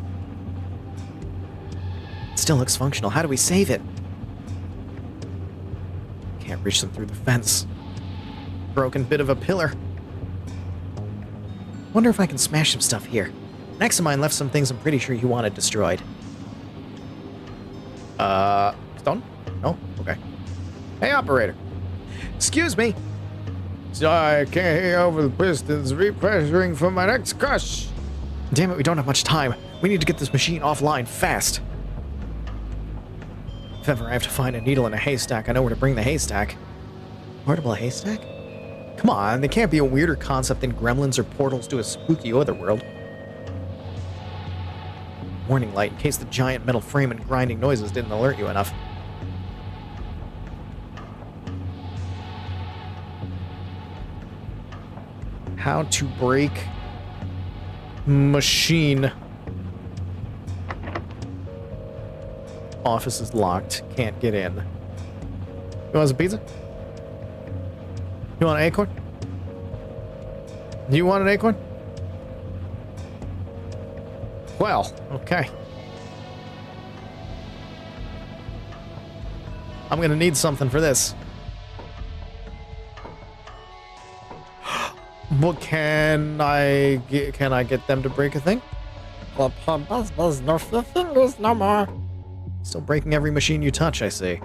It still looks functional. How do we save it? Can't reach them through the fence. Broken bit of a pillar. Wonder if I can smash some stuff here. An ex of mine left some things I'm pretty sure he wanted destroyed. Stone? No? Okay. Hey, operator. Excuse me. Sorry, I can't hear over the pistons repressuring from my next crush. Damn it, we don't have much time. We need to get this machine offline fast. If ever I have to find a needle in a haystack, I know where to bring the haystack. Portable haystack? Come on, there can't be a weirder concept than gremlins or portals to a spooky otherworld. Warning light in case the giant metal frame and grinding noises didn't alert you enough. How to break machine. Office is locked. Can't get in. You want some pizza? You want an acorn? You want an acorn? Well, okay. I'm going to need something for this. What can I get? Can I get them to break a thing? There's no few fingers no more. Still breaking every machine you touch, I see.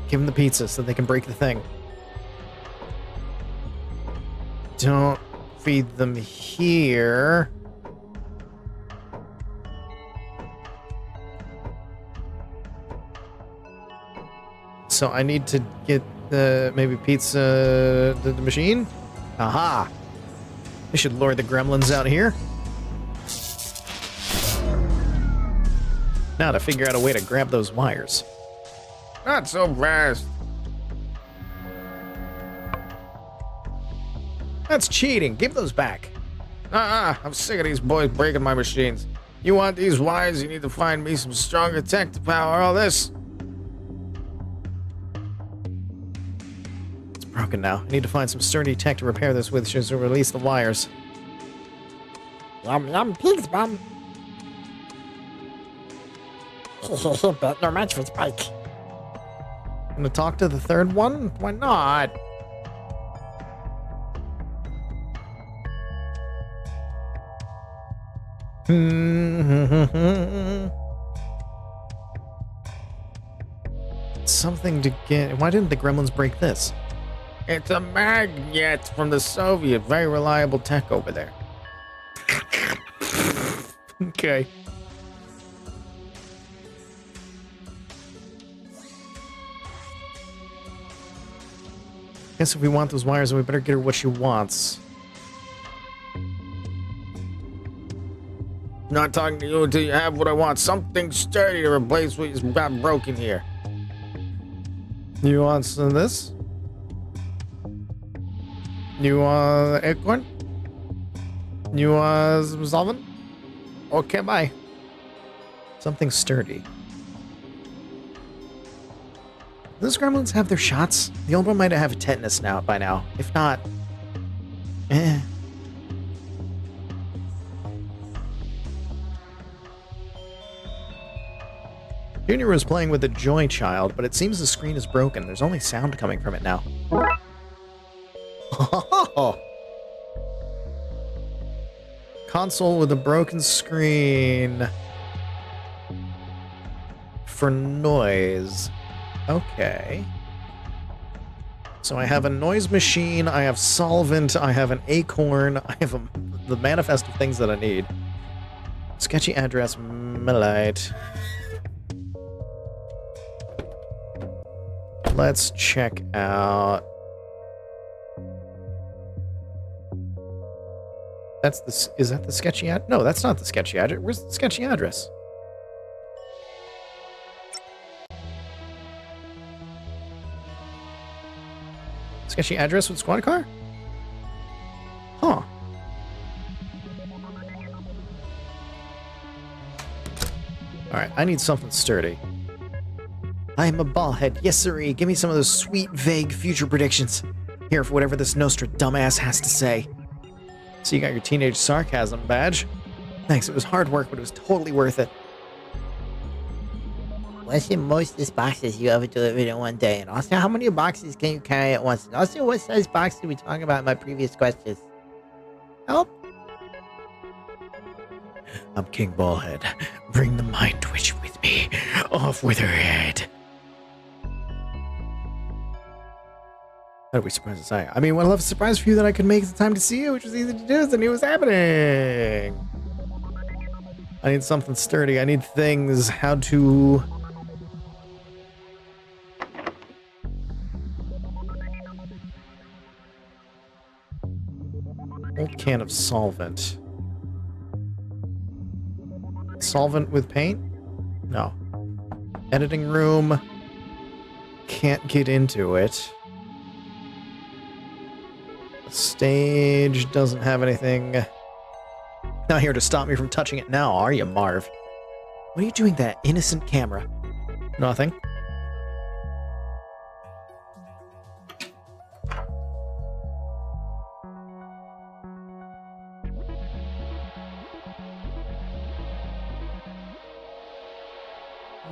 Give them the pizza so they can break the thing. Don't feed them here. So I need to get the maybe pizza the machine. Aha! I should lure the gremlins out here. Now to figure out a way to grab those wires. Not so fast. That's cheating. Give those back. I'm sick of these boys breaking my machines. You want these wires, you need to find me some stronger tech to power all this. It's broken now. I need to find some sturdy tech to repair this with to release the wires. Yum yum pig's bum. Bet no match for Spike. I'm gonna talk to the third one? Why not? Something to get. Why didn't the gremlins break this? It's a magnet from the Soviet. Very reliable tech over there. Okay. Guess if we want those wires, we better get her what she wants. Not talking to you until you have what I want. Something sturdy to replace what you've got broken here. You want some of this? You want acorn? You want some solvent? Okay, bye. Something sturdy. Do those gremlins have their shots? The old one might have tetanus now by now. If not, eh. Junior was playing with the Joy Child, but it seems the screen is broken. There's only sound coming from it now. Console with a broken screen. For noise. Okay. So I have a noise machine, I have solvent, I have an acorn, I have the manifest of things that I need. Sketchy address, Millite. Let's check out. That's the. Is that the sketchy ad? No, that's not the sketchy address. Where's the sketchy address? Sketchy address with squad car? Huh. Alright, I need something sturdy. I'm a ballhead. Yes, sirree. Give me some of those sweet, vague future predictions. Here for whatever this Nostra dumbass has to say. So you got your teenage sarcasm badge. Thanks, it was hard work, but it was totally worth it. What's the mostest boxes you ever delivered in one day? And also, how many boxes can you carry at once? And also, what size box did we talk about in my previous questions? Help? I'm King Ballhead. Bring the mind twitch with me. Off with her head. How do we surprise us? I mean, well, I'll have a surprise for you that I could make the time to see you, which was easy to do, so I knew it was happening. I need something sturdy. I need things. How to... Old can of solvent. Solvent with paint? No. Editing room. Can't get into it. Stage doesn't have anything. Not here to stop me from touching it now, are you, Marv? What are you doing with that innocent camera? Nothing.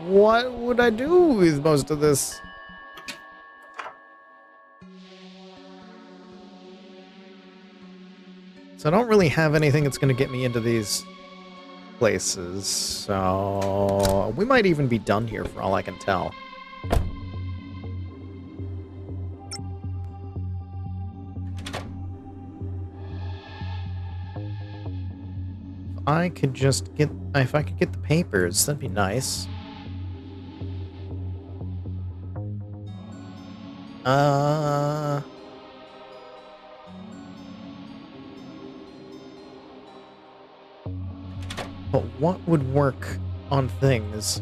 what would I do with most of this? So I don't really have anything that's going to get me into these places, so we might even be done here for all I can tell. If I could get the papers, that'd be nice. But what would work on things?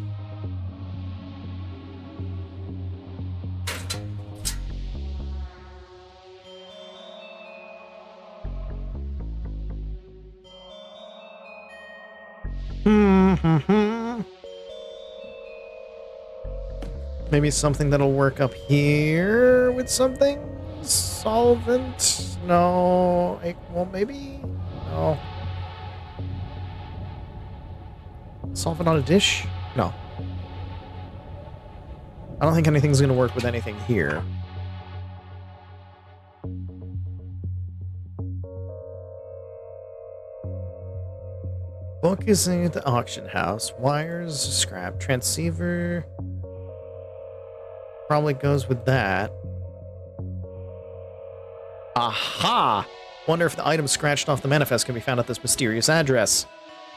Maybe something that'll work up here with something? Solvent? No. Well, maybe? No. Solvent on a dish? No. I don't think anything's going to work with anything here. Focusing at the auction house. Wires, scrap, transceiver. Probably goes with that. Aha! Wonder if the item scratched off the manifest can be found at this mysterious address.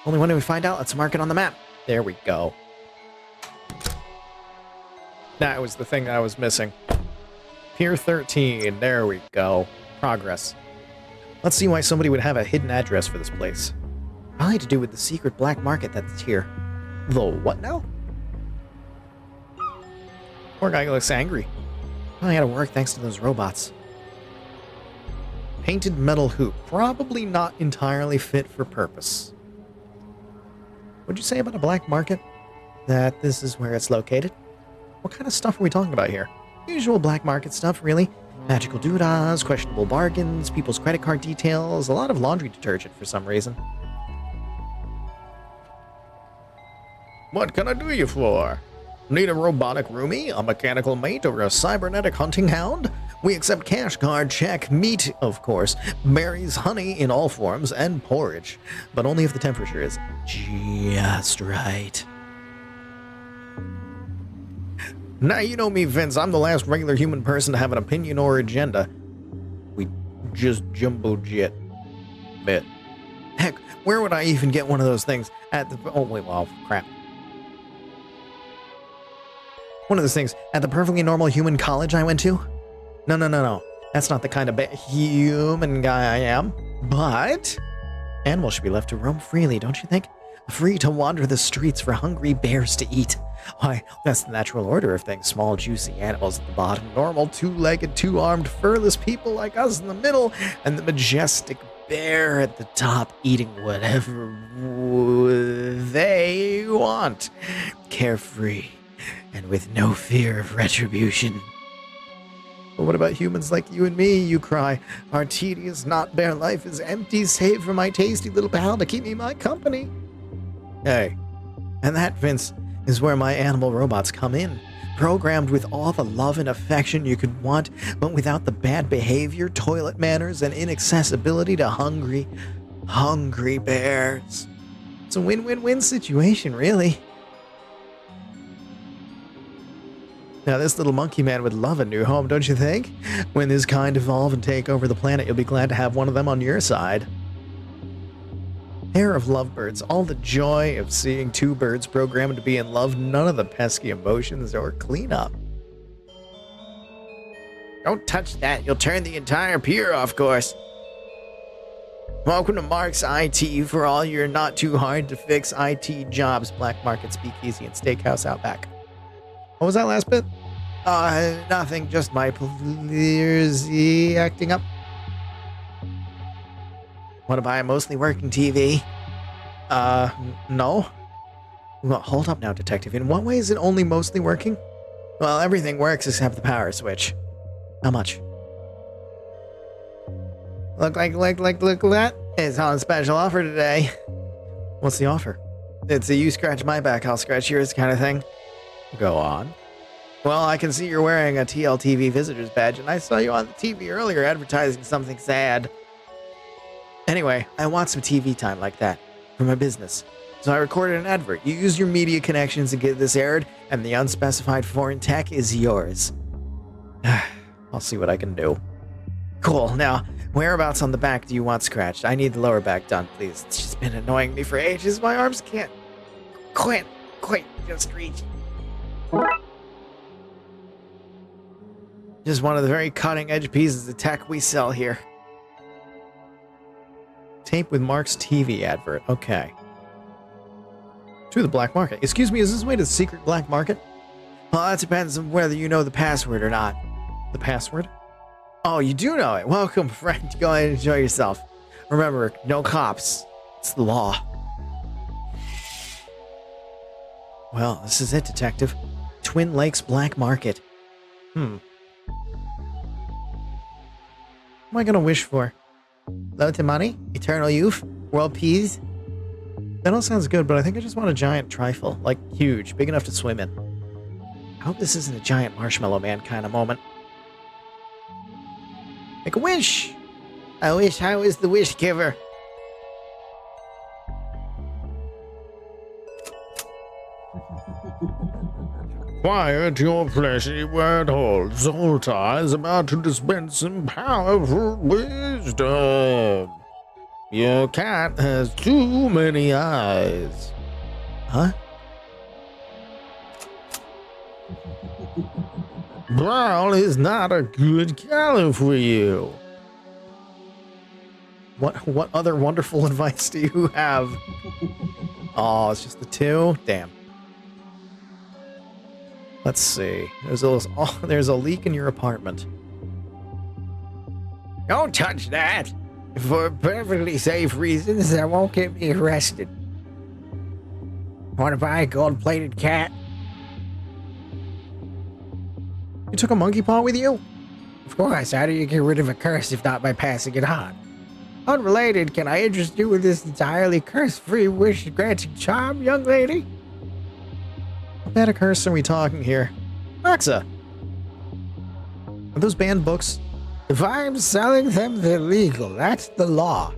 Only when do we find out? Let's mark it on the map. There we go. That was the thing I was missing. Pier 13. There we go. Progress. Let's see why somebody would have a hidden address for this place. Probably to do with the secret black market that's here. The what now? Poor guy looks angry. Probably had to work thanks to those robots. Painted metal hoop. Probably not entirely fit for purpose. What'd you say about a black market? That this is where it's located? What kind of stuff are we talking about here? Usual black market stuff, really. Magical doodahs, questionable bargains, people's credit card details, a lot of laundry detergent for some reason. What can I do you for? Need a robotic roomie, a mechanical mate, or a cybernetic hunting hound? We accept cash card, check, meat, of course, berries, honey in all forms, and porridge. But only if the temperature is just right. Now, you know me, Vince. I'm the last regular human person to have an opinion or agenda. We just jumbo jet. Bit. Heck, where would I even get one of those things? At the... Oh, wait, well, crap. One of those things at the perfectly normal human college I went to? No. That's not the kind of human guy I am. But animals should be left to roam freely, don't you think? Free to wander the streets for hungry bears to eat. Why, that's the natural order of things. Small, juicy animals at the bottom, normal, two-legged, two-armed, furless people like us in the middle, and the majestic bear at the top eating whatever they want. Carefree. And with no fear of retribution. But what about humans like you and me, you cry? Our tedious, not bare life is empty save for my tasty little pal to keep me my company. Hey, and that, Vince, is where my animal robots come in. Programmed with all the love and affection you could want, but without the bad behavior, toilet manners, and inaccessibility to hungry bears. It's a win-win-win situation, really. Now, this little monkey man would love a new home, don't you think? When this kind evolve and take over the planet, you'll be glad to have one of them on your side. Pair of lovebirds, all the joy of seeing two birds programmed to be in love, none of the pesky emotions or cleanup. Don't touch that, you'll turn the entire pier off course. Welcome to Mark's IT for all your not too hard to fix IT jobs, black market speakeasy and steakhouse out back. What was that last bit? Nothing, just my plearsy acting up. Want to buy a mostly working TV? No. Well, hold up now, detective. In what way is it only mostly working? Well, everything works except the power switch. How much? Look at that. It's on special offer today. What's the offer? It's a you scratch my back, I'll scratch yours kind of thing. Go on. Well, I can see you're wearing a TLTV visitor's badge, and I saw you on the TV earlier advertising something sad. Anyway, I want some TV time like that for my business. So I recorded an advert. You use your media connections to get this aired, and the unspecified foreign tech is yours. I'll see what I can do. Cool. Now, whereabouts on the back do you want scratched? I need the lower back done, please. It's just been annoying me for ages. My arms can't quite just reach. Just one of the very cutting-edge pieces of tech we sell here. Tape with Mark's TV advert. Okay. To the black market. Excuse me, is this way to the secret black market? Well, that depends on whether you know the password or not. The password? Oh, you do know it. Welcome, friend. Go ahead and enjoy yourself. Remember, no cops. It's the law. Well, this is it, Detective. Twin Lakes Black Market. What am I gonna wish for? Loads of money? Eternal youth? World peace? That all sounds good, but I think I just want a giant trifle. Like, huge, big enough to swim in. I hope this isn't a giant marshmallow man kind of moment. Make a wish! I wish I was the wish giver. Quiet your fleshy word hole. Zoltar is about to dispense some powerful wisdom. Your cat has too many eyes. Huh? Brown is not a good color for you. What other wonderful advice do you have? Oh, it's just the two? Damn. Let's see. There's a leak in your apartment. Don't touch that. For perfectly safe reasons that won't get me arrested. Want to buy a gold-plated cat? You took a monkey paw with you? Of course. How do you get rid of a curse if not by passing it on? Unrelated, can I interest you in this entirely curse-free wish-granting charm, young lady? What bad a curse are we talking here? Roxa! Are those banned books? If I'm selling them, they're legal. That's the law.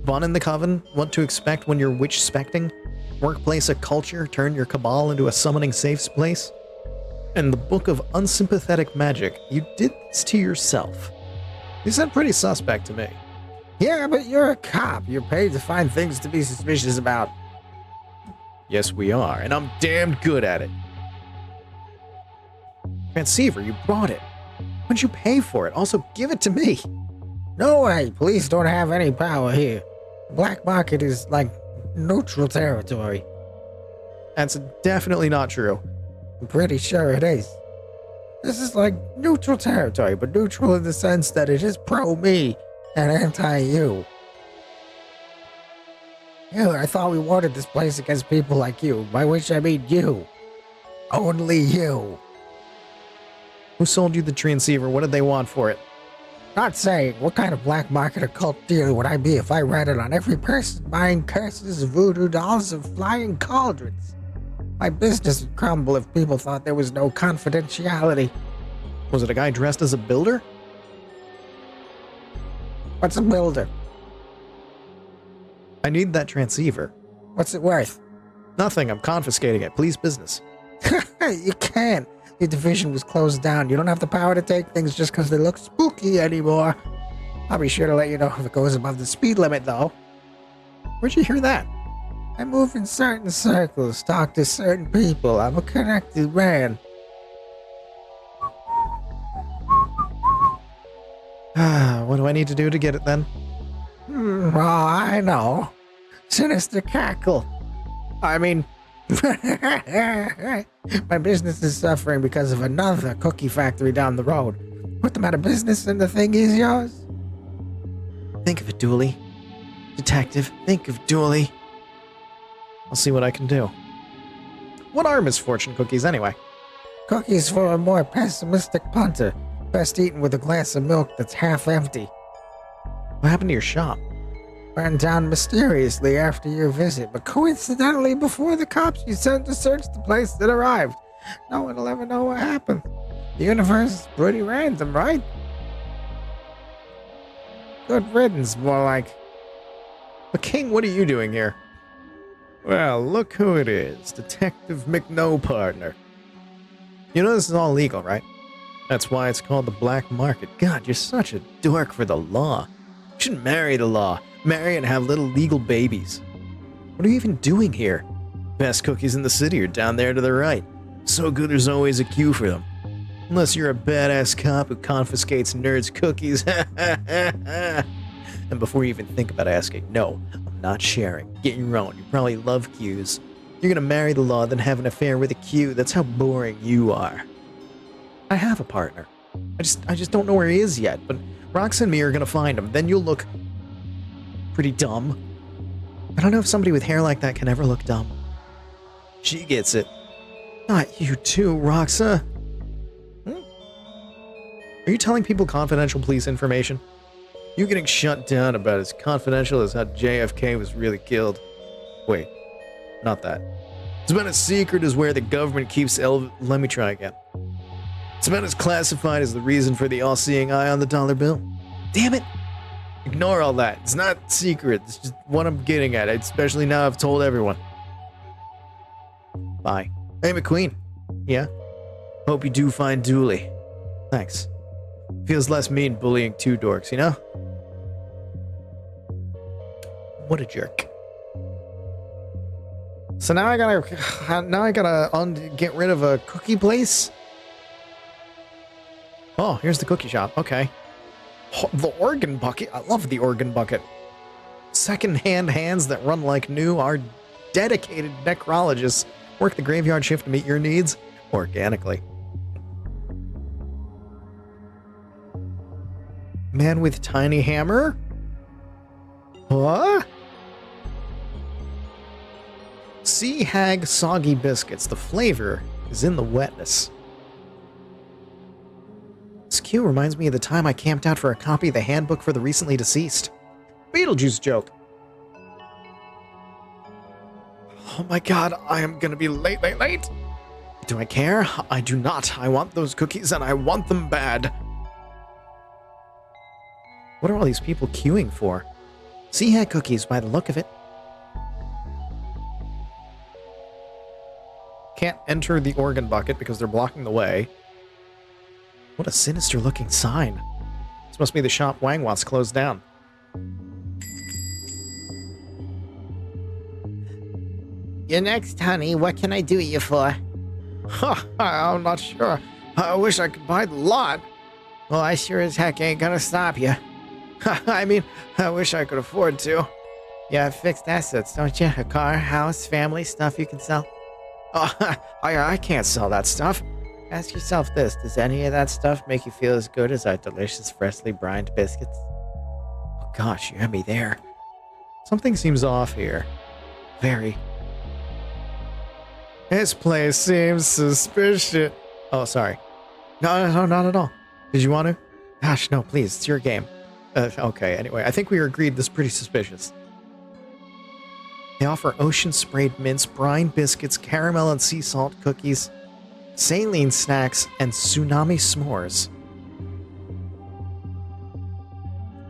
Von in the Coven? What to expect when you're witch-specting? Workplace a culture? Turn your cabal into a summoning safe place? And the Book of Unsympathetic Magic. You did this to yourself. You sound pretty suspect to me. Yeah, but you're a cop. You're paid to find things to be suspicious about. Yes, we are, and I'm damned good at it. Transceiver, you brought it. What'd you pay for it? Also, give it to me. No way. Police don't have any power here. Black market is like neutral territory. That's definitely not true. I'm pretty sure it is. This is like neutral territory, but neutral in the sense that it is pro-me and anti-you. Yeah, I thought we wanted this place against people like you, by which I mean you. Only you. Who sold you the transceiver? What did they want for it? Not saying. What kind of black market occult dealer would I be if I ran it on every person buying curses, voodoo dolls, and flying cauldrons? My business would crumble if people thought there was no confidentiality. Was it a guy dressed as a builder? What's a builder? I need that transceiver. What's it worth? Nothing. I'm confiscating it. Please business. You can't. Your division was closed down. You don't have the power to take things just because they look spooky anymore. I'll be sure to let you know if it goes above the speed limit, though. Where'd you hear that? I move in certain circles, talk to certain people. I'm a connected man. What do I need to do to get it then? Oh, I know. Sinister cackle. I mean, my business is suffering because of another cookie factory down the road. Put them out of business and the thing is yours? think of it, Dooley. Detective, think of Dooley. I'll see what I can do. What are misfortune cookies, anyway? Cookies for a more pessimistic punter. Best eaten with a glass of milk that's half empty. What happened to your shop? Burned down mysteriously after your visit, but coincidentally before the cops you sent to search the place that arrived. no one will ever know what happened. The universe is pretty random, right? Good riddance, more like. But King, what are you doing here? Well, look who it is. Detective McNo partner. You know this is all legal, right? That's why it's called the black market. God, you're such a dork for the law. You should marry the law. Marry and have little legal babies. What are you even doing here? Best cookies in the city are down there to the right. So good there's always a queue for them. Unless you're a badass cop who confiscates nerds' cookies. And before you even think about asking, no, I'm not sharing. Get your own. You probably love queues. You're gonna marry the law, then have an affair with a queue. That's how boring you are. I have a partner. I just don't know where he is yet, but Rox and me are gonna find him. Then you'll look pretty dumb. I don't know if somebody with hair like that can ever look dumb. She gets it. Not you too, Roxa. Are you telling people confidential police information? You're getting shut down about as confidential as how JFK was really killed. Wait, not that. It's about as secret as where the government keeps let me try again. It's about as classified as the reason for the all-seeing eye on the dollar bill. Damn it! Ignore all that. It's not secret. It's just what I'm getting at, especially now I've told everyone. Bye. Hey, McQueen. Yeah? Hope you do find Dooley. Thanks. Feels less mean bullying two dorks, you know? What a jerk. So now I gotta get rid of a cookie place? Oh, here's the cookie shop. Okay. Oh, the organ bucket. I love the organ bucket. Second-hand hands that run like new. Our dedicated necrologists work the graveyard shift to meet your needs organically. Man with tiny hammer? What? Sea Hag soggy biscuits. The flavor is in the wetness. This cue reminds me of the time I camped out for a copy of the handbook for the recently deceased. Beetlejuice joke. Oh my god, I am gonna be late. Do I care? I do not. I want those cookies and I want them bad. What are all these people queuing for? Sea Hag cookies by the look of it. Can't enter the organ bucket because they're blocking the way. What a sinister looking sign. This must be the shop Wang wants closed down. You're next, honey. What can I do you for? I'm not sure. I wish I could buy the lot. Well, I sure as heck ain't gonna stop you. I mean, I wish I could afford to. You have fixed assets, don't you? A car, house, family, stuff you can sell? Oh, I can't sell that stuff. Ask yourself this, does any of that stuff make you feel as good as our delicious freshly brined biscuits? Oh gosh, you had me there. Something seems off here. Very. This place seems suspicious. Oh, sorry. No, not at all. Did you want to? Gosh, no, please. It's your game. Okay, anyway, I think we agreed this is pretty suspicious. They offer ocean-sprayed mints, brine biscuits, caramel and sea salt cookies, saline snacks, and tsunami s'mores.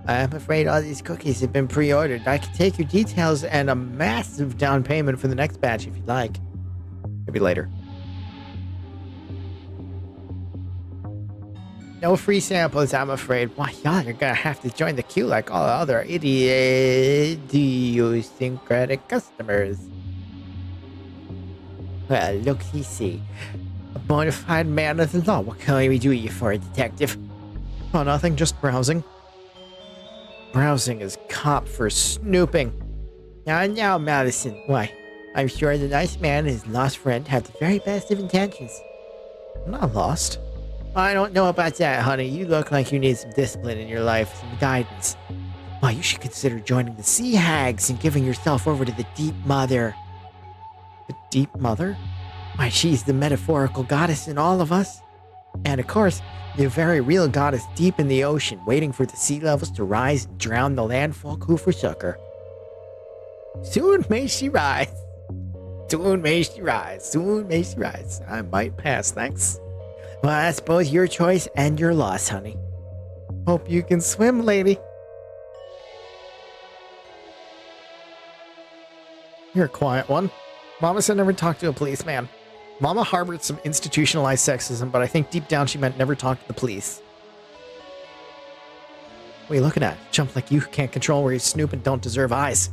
I'm afraid all these cookies have been pre-ordered. I can take your details and a massive down payment for the next batch if you'd like. Maybe later. No free samples, I'm afraid. Why, y'all are gonna have to join the queue like all other idiosyncratic customers. Well, look-see. A bona fide man of the law. What can we do you for, detective? Oh, nothing, just browsing. Browsing is cop for snooping. Now, Madison. Why, I'm sure the nice man and his lost friend have the very best of intentions. I'm not lost. I don't know about that, honey. You look like you need some discipline in your life, some guidance. Why, you should consider joining the Sea Hags and giving yourself over to the Deep Mother. The Deep Mother? Why, she's the metaphorical goddess in all of us. And of course, the very real goddess deep in the ocean, waiting for the sea levels to rise and drown the landfolk who forsook her. Soon may she rise. Soon may she rise. Soon may she rise. I might pass, thanks. Well, that's both your choice and your loss, honey. Hope you can swim, lady. You're a quiet one. Mama said never talk to a policeman. Mama harbored some institutionalized sexism, but I think deep down she meant never talk to the police. What are you looking at? Chump like you who can't control where you snoop and don't deserve eyes.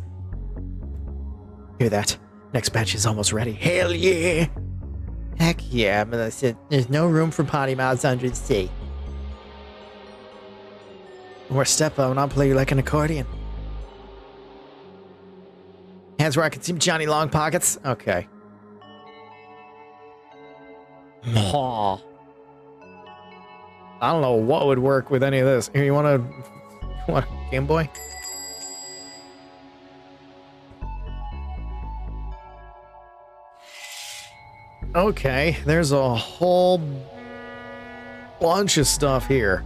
Hear that? Next batch is almost ready. Hell yeah! Heck yeah, Melissa. There's no room for potty mouths under the sea. Or step up and I'll play you like an accordion. Hands where I can see Johnny Long Pockets. Okay. I don't know what would work with any of this. Here, you want a Game Boy? Okay, there's a whole bunch of stuff here.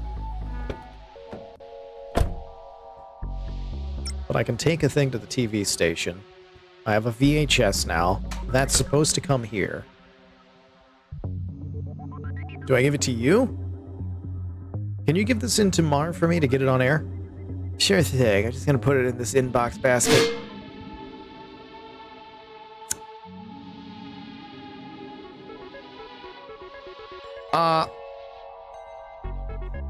But I can take a thing to the TV station. I have a VHS now. That's supposed to come here. Do I give it to you? Can you give this in to Marv for me to get it on air? Sure thing. I'm just gonna put it in this inbox basket.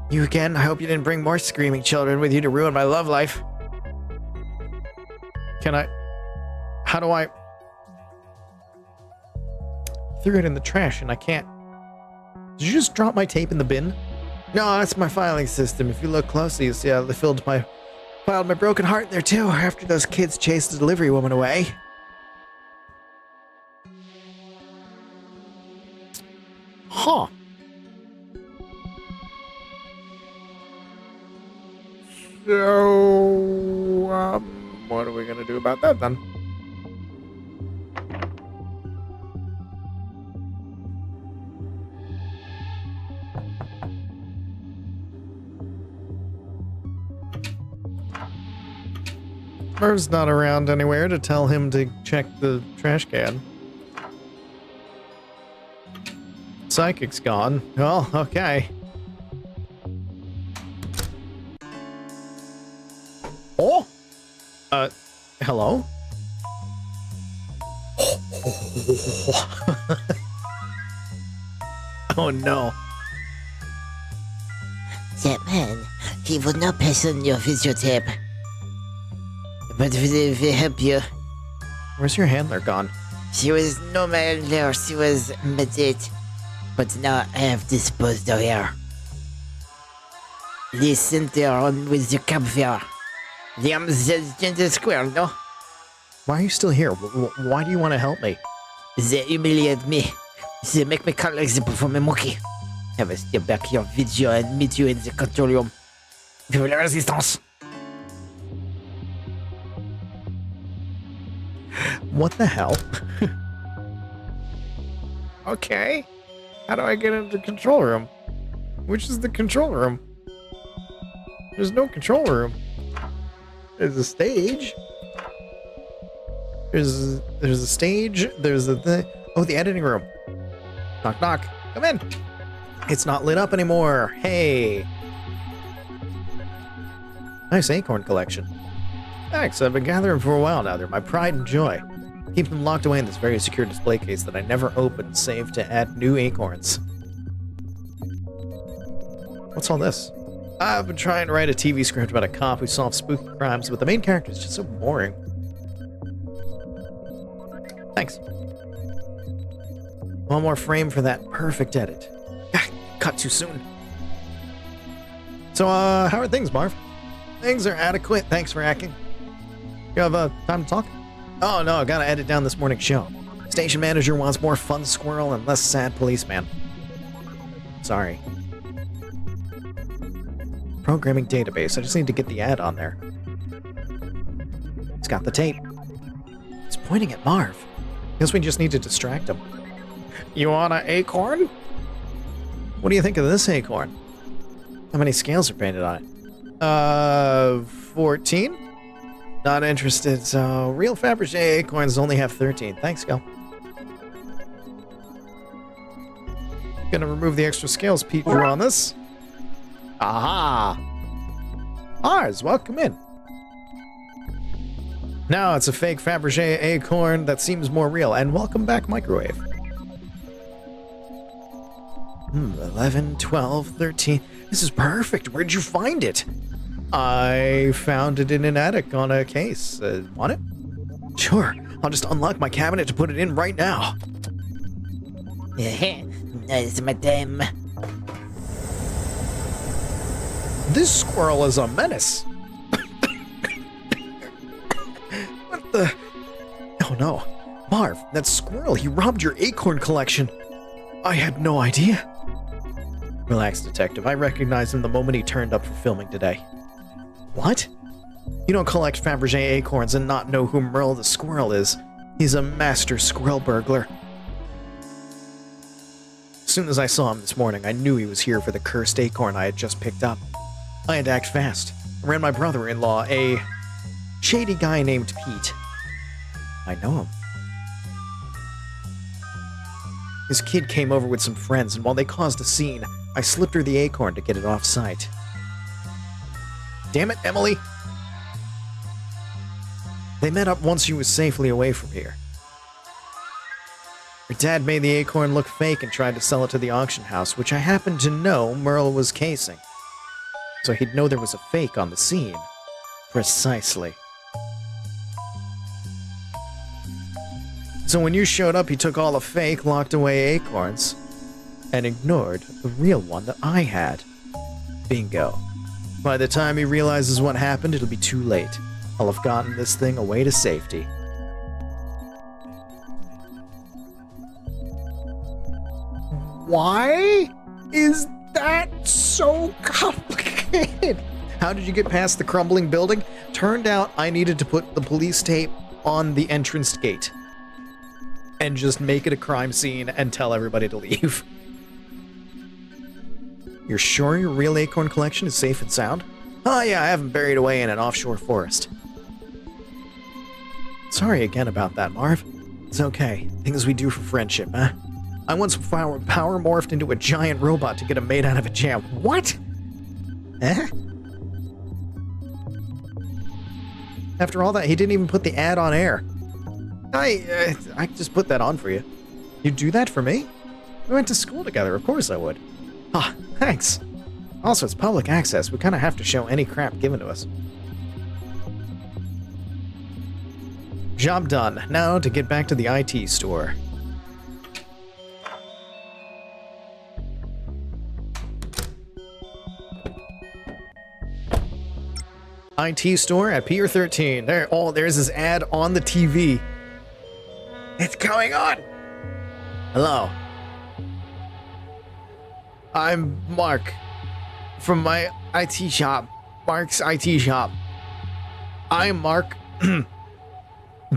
You again? I hope you didn't bring more screaming children with you to ruin my love life. Can I... How do I... Threw it in the trash and I can't... Did you just drop my tape in the bin? No, that's my filing system. If you look closely, you'll see I filed my broken heart in there too after those kids chased the delivery woman away. Huh. So, what are we gonna do about that then? Merv's not around anywhere to tell him to check the trash can. Psychic's gone. Well, okay. Oh! Hello? Oh no. That man, he would not pass on your videotape. But we help you. Where's your handler gone? She was no man there, she was medit. But now I have disposed of her. Listen to her on with the campfire. The in the square, no? Why are you still here? Why do you want to help me? They humiliate me. They make me cut like the for my monkey. I will step back your video and meet you in the control room. Vive la résistance! What the hell? Okay. How do I get into the control room? Which is the control room? There's no control room. There's a stage. There's a stage. There's the oh, the editing room. Knock knock. Come in. It's not lit up anymore. Hey. Nice acorn collection. Thanks. I've been gathering for a while now. They're my pride and joy. Keep them locked away in this very secure display case that I never open, save to add new acorns. What's all this? I've been trying to write a TV script about a cop who solves spooky crimes, but the main character is just so boring. Thanks. One more frame for that perfect edit. Ah, cut too soon. So, how are things, Marv? Things are adequate. Thanks for hacking. You have time to talk? Oh no, I gotta edit down this morning's show. Station manager wants more fun squirrel and less sad policeman. Sorry. Programming database. I just need to get the ad on there. He's got the tape. He's pointing at Marv. Guess we just need to distract him. You want an acorn? What do you think of this acorn? How many scales are painted on it? 14? Not interested, so real Fabergé acorns only have 13. Thanks, Gal. Gonna remove the extra scales Pete drew on this. Aha! Ours, welcome in. Now it's a fake Fabergé acorn that seems more real. And welcome back, Microwave. 11, 12, 13. This is perfect. Where'd you find it? I found it in an attic on a case. Want it? Sure. I'll just unlock my cabinet to put it in right now. Nice, madame. This squirrel is a menace. What the? Oh no. Marv, that squirrel, he robbed your acorn collection. I had no idea. Relax, Detective. I recognized him the moment he turned up for filming today. What? You don't collect Fabergé acorns and not know who Merle the squirrel is. He's a master squirrel burglar. As soon as I saw him this morning, I knew he was here for the cursed acorn I had just picked up. I had to act fast. I ran my brother-in-law, a shady guy named Pete. I know him. His kid came over with some friends, and while they caused a scene, I slipped her the acorn to get it off site. Damn it, Emily! They met up once she was safely away from here. Her dad made the acorn look fake and tried to sell it to the auction house, which I happened to know Merle was casing. So he'd know there was a fake on the scene. Precisely. So when you showed up, he took all the fake, locked away acorns, and ignored the real one that I had. Bingo. By the time he realizes what happened, it'll be too late. I'll have gotten this thing away to safety. Why is that so complicated? How did you get past the crumbling building? Turned out I needed to put the police tape on the entrance gate and just make it a crime scene and tell everybody to leave. You're sure your real acorn collection is safe and sound? Oh yeah, I have them buried away in an offshore forest. Sorry again about that, Marv. It's okay. Things we do for friendship, huh? I once power morphed into a giant robot to get him made out of a jam. What? Eh? After all that, he didn't even put the ad on air. I just put that on for you. You'd do that for me? We went to school together, of course I would. Ah, thanks. Also, it's public access. We kind of have to show any crap given to us. Job done. Now to get back to the IT store. IT store at Pier 13. There's this ad on the TV. It's going on. Hello. I'm Mark from my IT shop. Mark's IT shop. I'm Mark. Do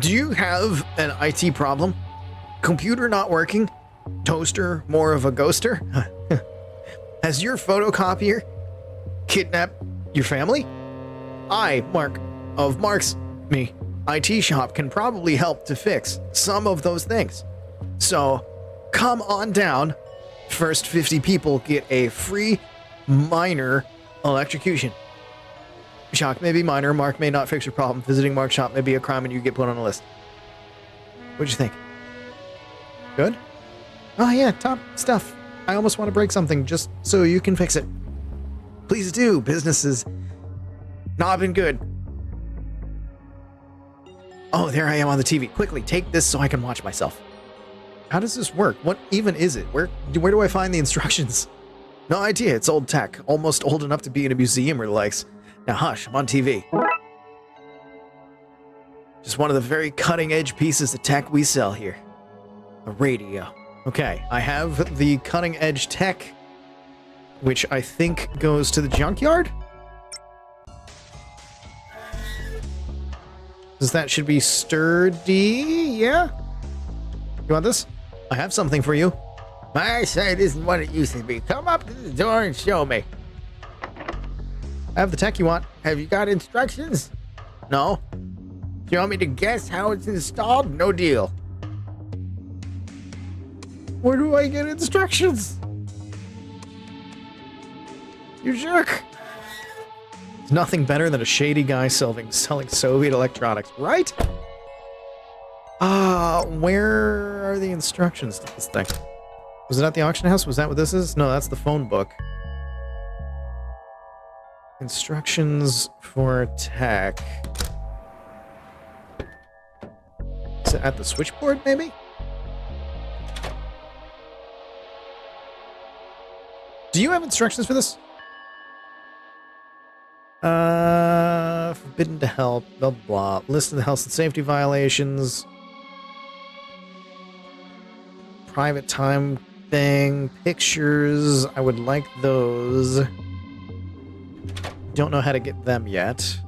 you have an IT problem? Computer not working? Toaster more of a ghoster? Has your photocopier kidnapped your family? I, Mark, of Mark's IT shop can probably help to fix some of those things. So, come on down. First 50 people get a free minor electrocution. Shock may be minor. Mark may not fix your problem. Visiting Mark's shop may be a crime and you get put on a list. What'd you think? Good? Oh yeah, top stuff. I almost want to break something just so you can fix it. Please do. Business has not been good. Oh, there I am on the TV. Quickly, take this so I can watch myself. How does this work? What even is it? Where do I find the instructions? No idea. It's old tech. Almost old enough to be in a museum or the likes. Now hush, I'm on TV. Just one of the very cutting-edge pieces of tech we sell here. A radio. Okay, I have the cutting-edge tech, which I think goes to the junkyard? Because that should be sturdy, yeah? You want this? I have something for you. My site isn't what it used to be. Come up to the door and show me. I have the tech you want. Have you got instructions? No. Do you want me to guess how it's installed? No deal. Where do I get instructions? You jerk! It's nothing better than a shady guy selling Soviet electronics, right? Where are the instructions to this thing? Was it at the auction house? Was that what this is? No, that's the phone book. Instructions for tech. Is it at the switchboard, maybe? Do you have instructions for this? Forbidden to help, blah, blah, blah. List of the health and safety violations. Private time thing. Pictures. I would like those. Don't know how to get them yet.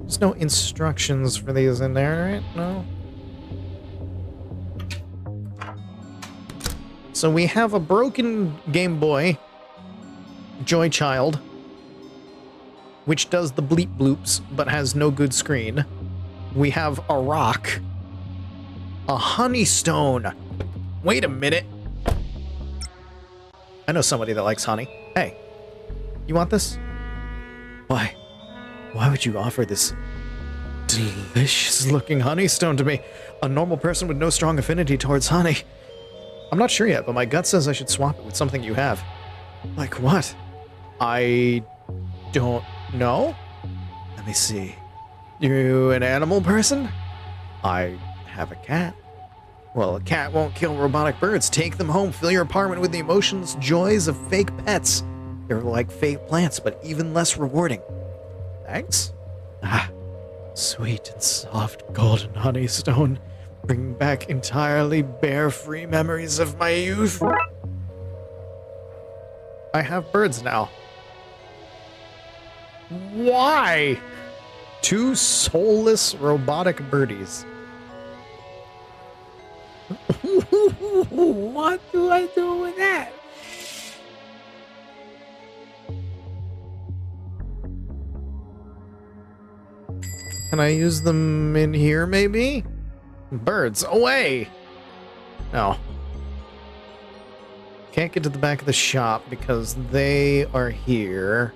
There's no instructions for these in there, right? No? So we have a broken Game Boy Joy Child, which does the bleep bloops, but has no good screen. We have a rock. A honey-stone. Wait a minute. I know somebody that likes honey. Hey, you want this? Why? Why would you offer this delicious-looking honey-stone to me? A normal person with no strong affinity towards honey. I'm not sure yet, but my gut says I should swap it with something you have. Like what? I don't know? Let me see. You an animal person? I have a cat. Well, a cat won't kill robotic birds. Take them home. Fill your apartment with the emotions, joys of fake pets. They're like fake plants, but even less rewarding. Thanks. Ah, sweet and soft golden honey-stone. Bring back entirely bear-free memories of my youth. I have birds now. Why? 2 soulless robotic birdies. What do I do with that? Can I use them in here, maybe? Birds, away! No. Can't get to the back of the shop because they are here.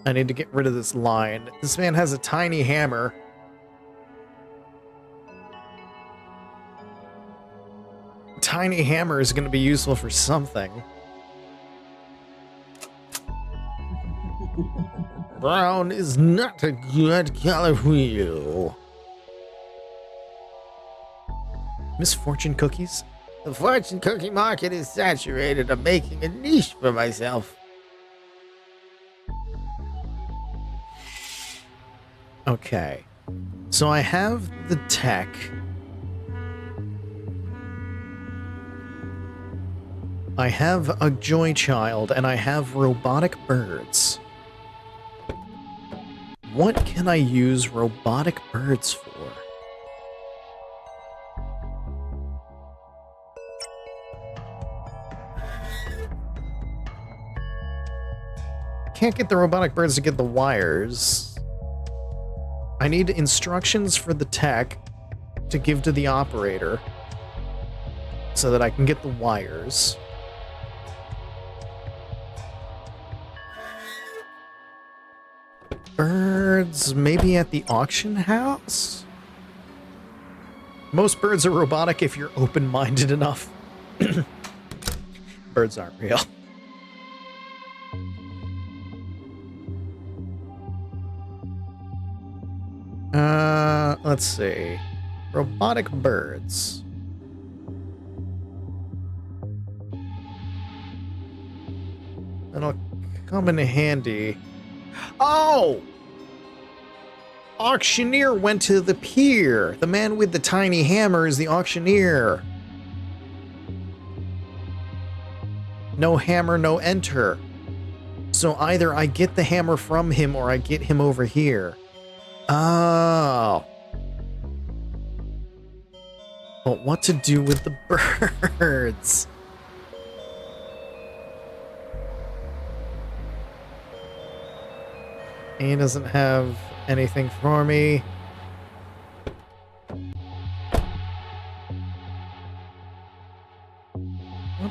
I need to get rid of this line. This man has a tiny hammer. Tiny hammer is going to be useful for something. Brown is not a good color for you. Misfortune cookies? The fortune cookie market is saturated. I'm making a niche for myself. Okay. So I have the tech. I have a joy child, and I have robotic birds. What can I use robotic birds for? Can't get the robotic birds to get the wires. I need instructions for the tech to give to the operator so that I can get the wires. Birds, maybe at the auction house? Most birds are robotic if you're open-minded enough. Birds aren't real. Let's see. Robotic birds. That'll come in handy. Oh! Auctioneer went to the pier. The man with the tiny hammer is the auctioneer. No hammer, no enter. So either I get the hammer from him or I get him over here. Oh. But what to do with the birds? He doesn't have anything for me.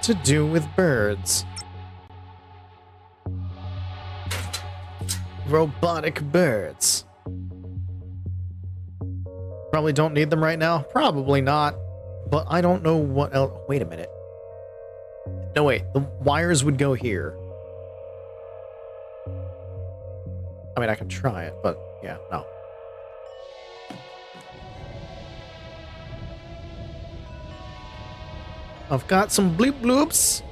to do with birds. Robotic birds. Probably don't need them right now. Probably not. But I don't know what else. Wait a minute. No, wait. The wires would go here. I mean, I can try it, but yeah, no. I've got some bloop bloops.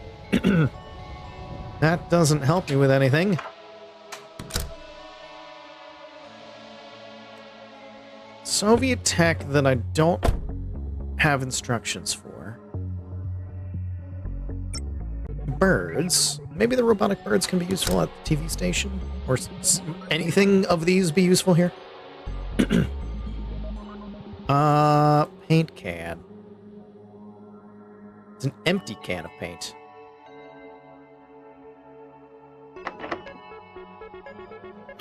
That doesn't help me with anything. Soviet tech that I don't have instructions for. Birds. Maybe the robotic birds can be useful at the TV station? Or anything of these be useful here? Paint can. It's an empty can of paint.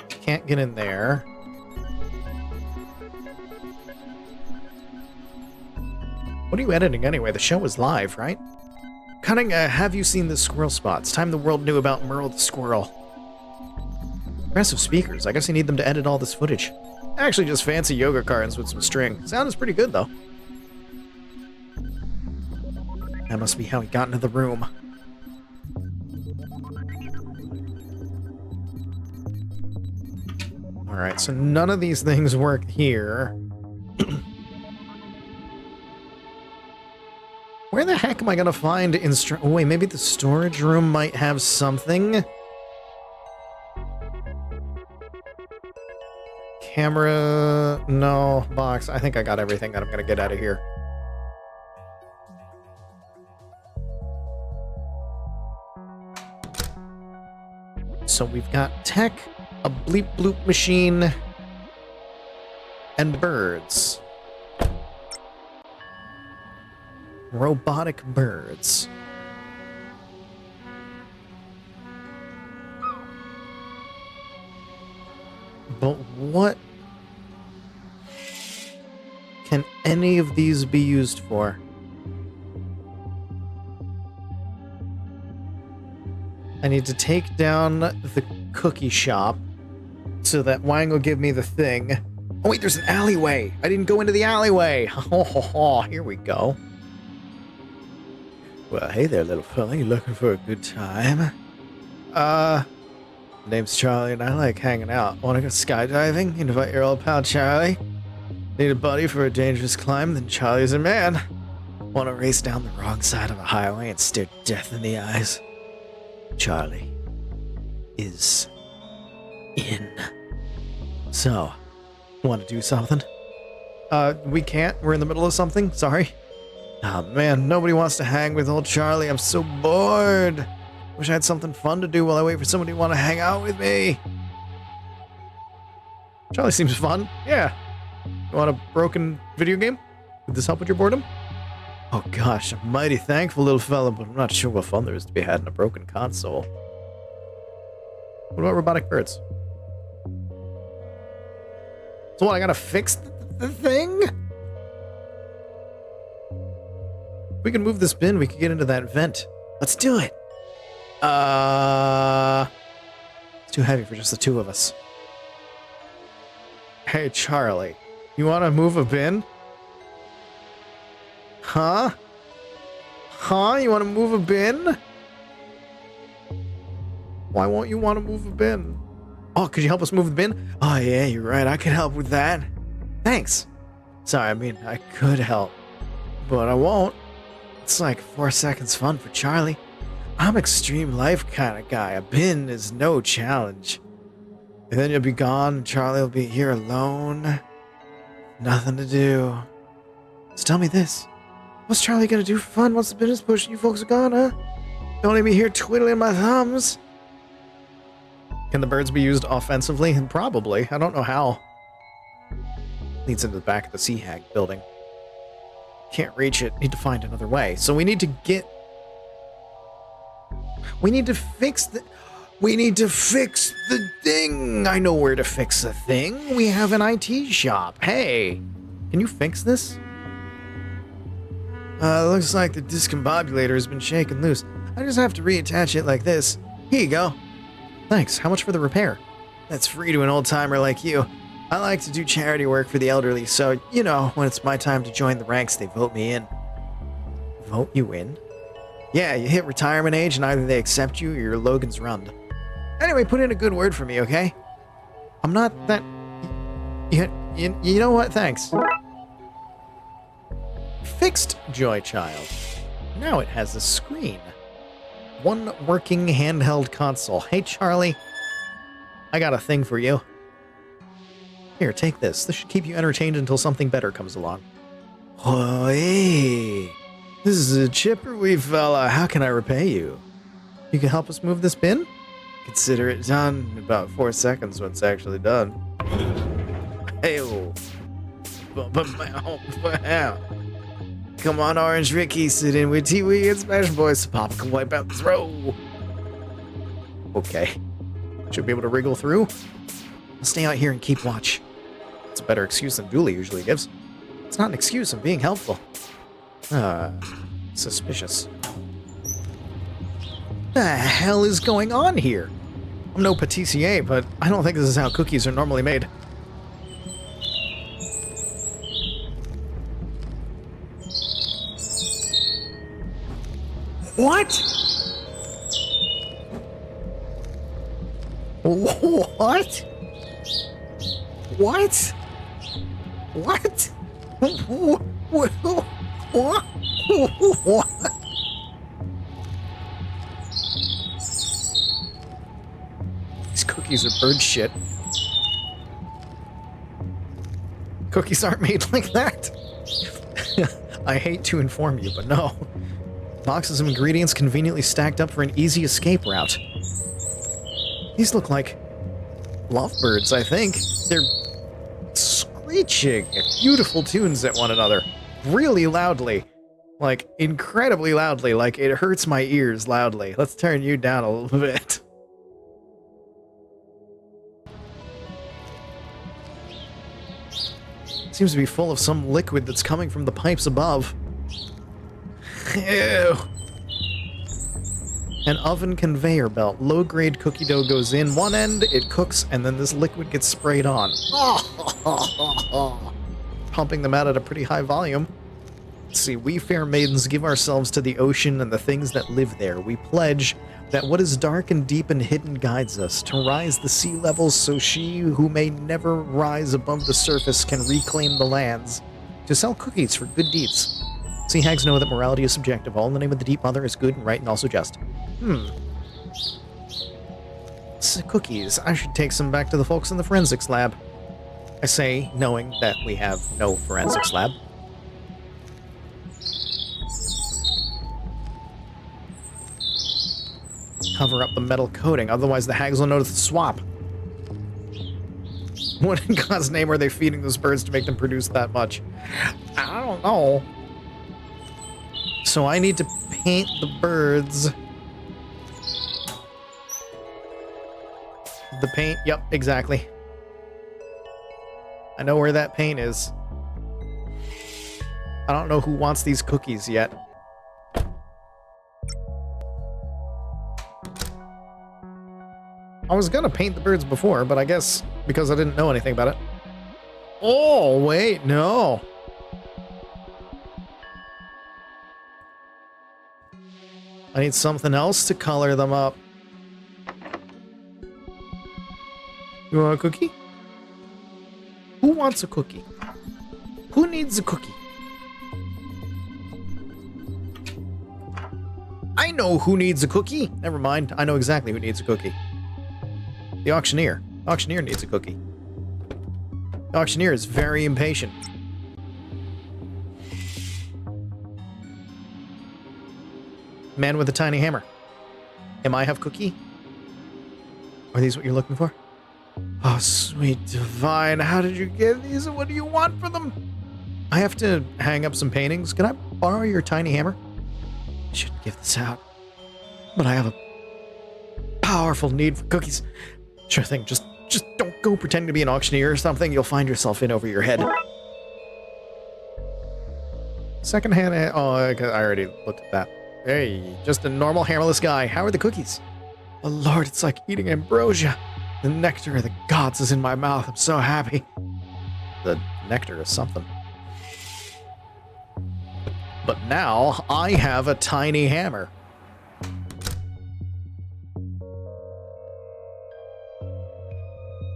Can't get in there. What are you editing anyway? The show is live, right? Cunning, have you seen the squirrel spots? Time the world knew about Merle the squirrel. Impressive speakers. I guess you need them to edit all this footage. Actually, just fancy yoga cartons with some string. Sound is pretty good, though. That must be how he got into the room. Alright, so none of these things work here. Where the heck am I gonna find oh, wait, maybe the storage room might have something? Camera... no. Box. I think I got everything that I'm gonna get out of here. So we've got tech, a bleep bloop machine, and birds. Robotic birds. But what can any of these be used for? I need to take down the cookie shop so that Wang will give me the thing. Oh wait, there's an alleyway! I didn't go into the alleyway! Here we go. Well, hey there, little fella. You looking for a good time? Name's Charlie, and I like hanging out. Want to go skydiving? Invite your old pal Charlie? Need a buddy for a dangerous climb? Then Charlie's a man. Want to race down the wrong side of a highway and stare death in the eyes? Charlie is in. So, want to do something? We can't. We're in the middle of something. Sorry. Oh man, nobody wants to hang with old Charlie. I'm so bored. Wish I had something fun to do while I wait for somebody to want to hang out with me. Charlie seems fun. Yeah. You want a broken video game? Would this help with your boredom? Oh gosh, I'm mighty thankful, little fella, but I'm not sure what fun there is to be had in a broken console. What about robotic birds? So what, I gotta fix the thing? If we can move this bin, we can get into that vent. Let's do it. It's too heavy for just the two of us. Hey, Charlie. You want to move a bin? Huh? Huh? You want to move a bin? Why won't you want to move a bin? Oh, could you help us move the bin? Oh, yeah, you're right. I can help with that. Thanks. Sorry, I mean, I could help. But I won't. It's like 4 seconds fun for Charlie. I'm extreme life kind of guy. A bin is no challenge. And then you'll be gone and Charlie will be here alone. Nothing to do. So tell me this. What's Charlie gonna do for fun once the bin is pushed and you folks are gone, huh? Don't leave me here twiddling my thumbs. Can the birds be used offensively? Probably. I don't know how. Leads into the back of the Sea Hag building. Can't reach it. Need to find another way. So we need to get... We need to fix the... We need to fix the thing! I know where to fix the thing. We have an IT shop. Hey! Can you fix this? Looks like the discombobulator has been shaken loose. I just have to reattach it like this. Here you go. Thanks. How much for the repair? That's free to an old-timer like you. I like to do charity work for the elderly, so, you know, when it's my time to join the ranks, they vote me in. Vote you in? Yeah, you hit retirement age and either they accept you or you're Logan's Run. Anyway, put in a good word for me, okay? I'm not that... You know what? Thanks. Fixed Joy Child. Now it has a screen. One working handheld console. Hey, Charlie. I got a thing for you. Here, take this. This should keep you entertained until something better comes along. Oh, hey. This is a chipper fella. How can I repay you? You can help us move this bin? Consider it done in about 4 seconds when it's actually done. Hey-oh. Come on, Orange Ricky, sit in with Tiwi and Smash Boys so Papa can wipe out this row. Okay. Should be able to wriggle through. I'll stay out here and keep watch. It's a better excuse than Dooley usually gives. It's not an excuse, I'm being helpful. Suspicious. The hell is going on here? I'm no patissier, but I don't think this is how cookies are normally made. What? What? What? What? What? These cookies are bird shit. Cookies aren't made like that. I hate to inform you, but no. Boxes of ingredients conveniently stacked up for an easy escape route. These look like lovebirds, I think. They're screeching beautiful tunes at one another. Really loudly. Like, incredibly loudly. Like, it hurts my ears loudly. Let's turn you down a little bit. Seems to be full of some liquid that's coming from the pipes above. Ew. An oven conveyor belt. Low-grade cookie dough goes in one end, it cooks, and then this liquid gets sprayed on. Pumping them out at a pretty high volume. Let's see, we fair maidens give ourselves to the ocean and the things that live there. We pledge that what is dark and deep and hidden guides us, to rise the sea levels so she who may never rise above the surface can reclaim the lands, to sell cookies for good deeds. Sea hags know that morality is subjective. All in the name of the Deep Mother is good and right and also just. So cookies. I should take some back to the folks in the forensics lab. I say, knowing that we have no forensics lab. Cover up the metal coating, otherwise the hags will notice the swap. What in God's name are they feeding those birds to make them produce that much? I don't know. So I need to paint the birds. The paint, yep, exactly. I know where that paint is. I don't know who wants these cookies yet. I was gonna paint the birds before, but I guess because I didn't know anything about it. Oh, wait, no. I need something else to color them up. You want a cookie? Who wants a cookie? Who needs a cookie? I know who needs a cookie. Never mind. I know exactly who needs a cookie. The auctioneer. The auctioneer needs a cookie. The auctioneer is very impatient. Man with a tiny hammer. Am I have cookie? Are these what you're looking for? Oh, sweet divine. How did you get these and what do you want for them? I have to hang up some paintings. Can I borrow your tiny hammer? I shouldn't give this out. But I have a powerful need for cookies. Sure thing. Just don't go pretending to be an auctioneer or something. You'll find yourself in over your head. Secondhand. Oh, I already looked at that. Hey, just a normal hammerless guy. How are the cookies? Oh, Lord, it's like eating ambrosia. The nectar of the gods is in my mouth. I'm so happy. The nectar is something. But now I have a tiny hammer.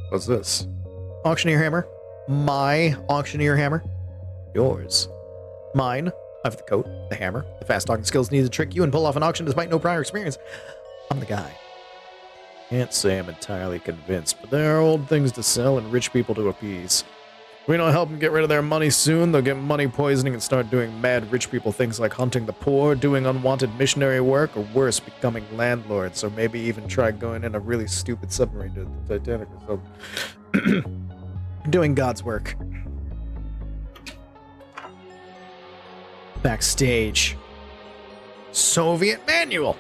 What's this? Auctioneer hammer. My auctioneer hammer. Yours. Mine. I have the coat, the hammer, the fast-talking skills needed to trick you and pull off an auction despite no prior experience. I'm the guy. Can't say I'm entirely convinced, but there are old things to sell and rich people to appease. If we don't help them get rid of their money soon, they'll get money poisoning and start doing mad rich people things like hunting the poor, doing unwanted missionary work, or worse, becoming landlords, or maybe even try going in a really stupid submarine to the Titanic or something. Doing God's work. Backstage. Soviet manual.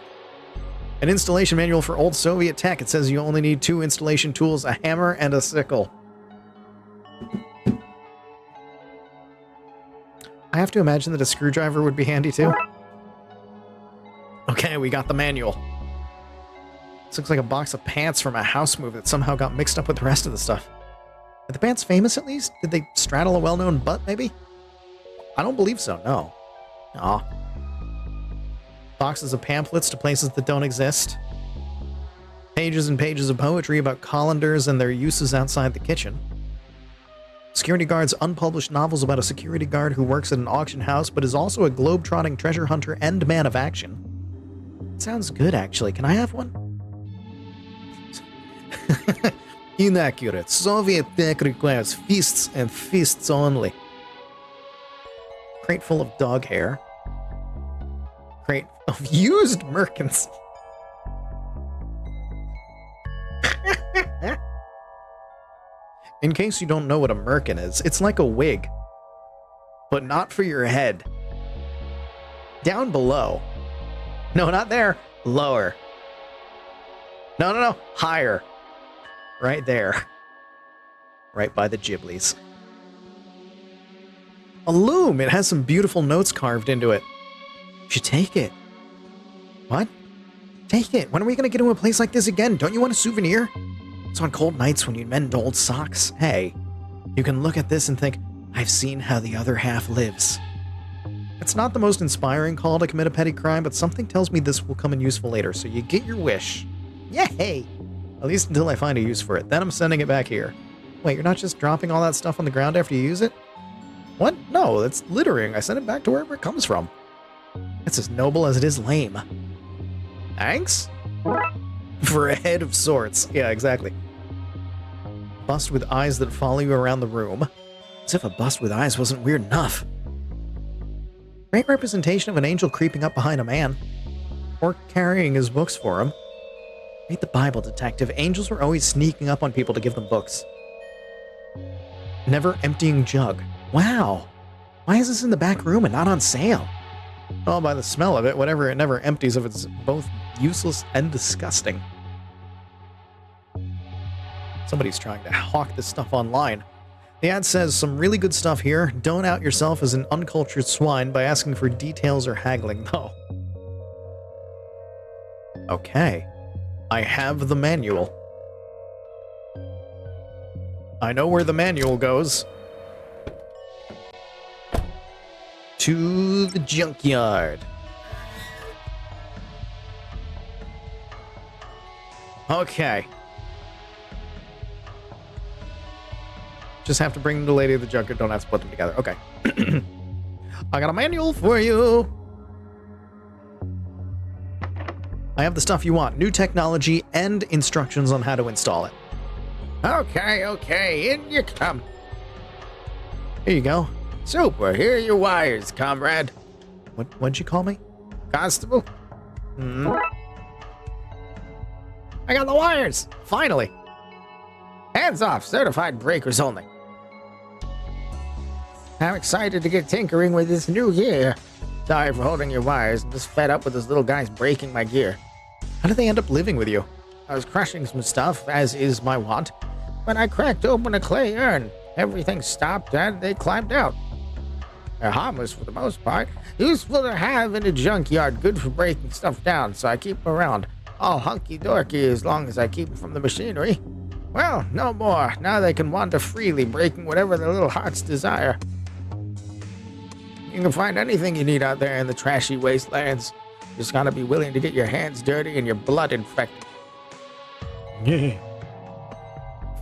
An installation manual for old Soviet tech. It says you only need 2 installation tools, a hammer and a sickle. I have to imagine that a screwdriver would be handy too. Okay, we got the manual. This looks like a box of pants from a house move that somehow got mixed up with the rest of the stuff. Are the pants famous at least? Did they straddle a well-known butt maybe? I don't believe so, no. Aw. Boxes of pamphlets to places that don't exist. Pages and pages of poetry about colanders and their uses outside the kitchen. Security guard's unpublished novels about a security guard who works at an auction house but is also a globe-trotting treasure hunter and man of action. Sounds good, actually. Can I have one? Inaccurate. Soviet tech requires fists and fists only. Crate full of dog hair. Crate of used merkins. In case you don't know what a merkin is, it's like a wig, but not for your head. Down below. No, not there. Lower. No. Higher. Right there. Right by the Ghiblies. A loom! It has some beautiful notes carved into it. You should take it. What? Take it. When are we going to get to a place like this again? Don't you want a souvenir? It's on cold nights when you mend old socks. Hey, you can look at this and think, I've seen how the other half lives. It's not the most inspiring call to commit a petty crime, but something tells me this will come in useful later, so you get your wish. Yay! At least until I find a use for it. Then I'm sending it back here. Wait, you're not just dropping all that stuff on the ground after you use it? What? No, that's littering. I sent it back to wherever it comes from. It's as noble as it is lame. Thanks? For a head of sorts. Yeah, exactly. Bust with eyes that follow you around the room. As if a bust with eyes wasn't weird enough. Great representation of an angel creeping up behind a man. Or carrying his books for him. Read the Bible, detective. Angels were always sneaking up on people to give them books. Never emptying jug. Wow. Why is this in the back room and not on sale? Well, by the smell of it, whatever it never empties of it's both useless and disgusting. Somebody's trying to hawk this stuff online. The ad says, some really good stuff here. Don't out yourself as an uncultured swine by asking for details or haggling, though. Okay. I have the manual. I know where the manual goes. To the junkyard. Okay. Just have to bring the lady of the junkyard. Don't have to put them together. Okay. I got a manual for you. I have the stuff you want. New technology and instructions on how to install it. Okay, in you come. Here you go. Super, here are your wires, comrade. What'd you call me? Constable? I got the wires! Finally! Hands off, certified breakers only. I'm excited to get tinkering with this new gear. Sorry for holding your wires. I'm just fed up with those little guys breaking my gear. How did they end up living with you? I was crushing some stuff, as is my wont. When I cracked open a clay urn, everything stopped and they climbed out. They're harmless for the most part. Useful to have in a junkyard, good for breaking stuff down, so I keep them around. All hunky-dorky as long as I keep them from the machinery. Well, no more. Now they can wander freely, breaking whatever their little hearts desire. You can find anything you need out there in the trashy wastelands. You just gotta be willing to get your hands dirty and your blood infected.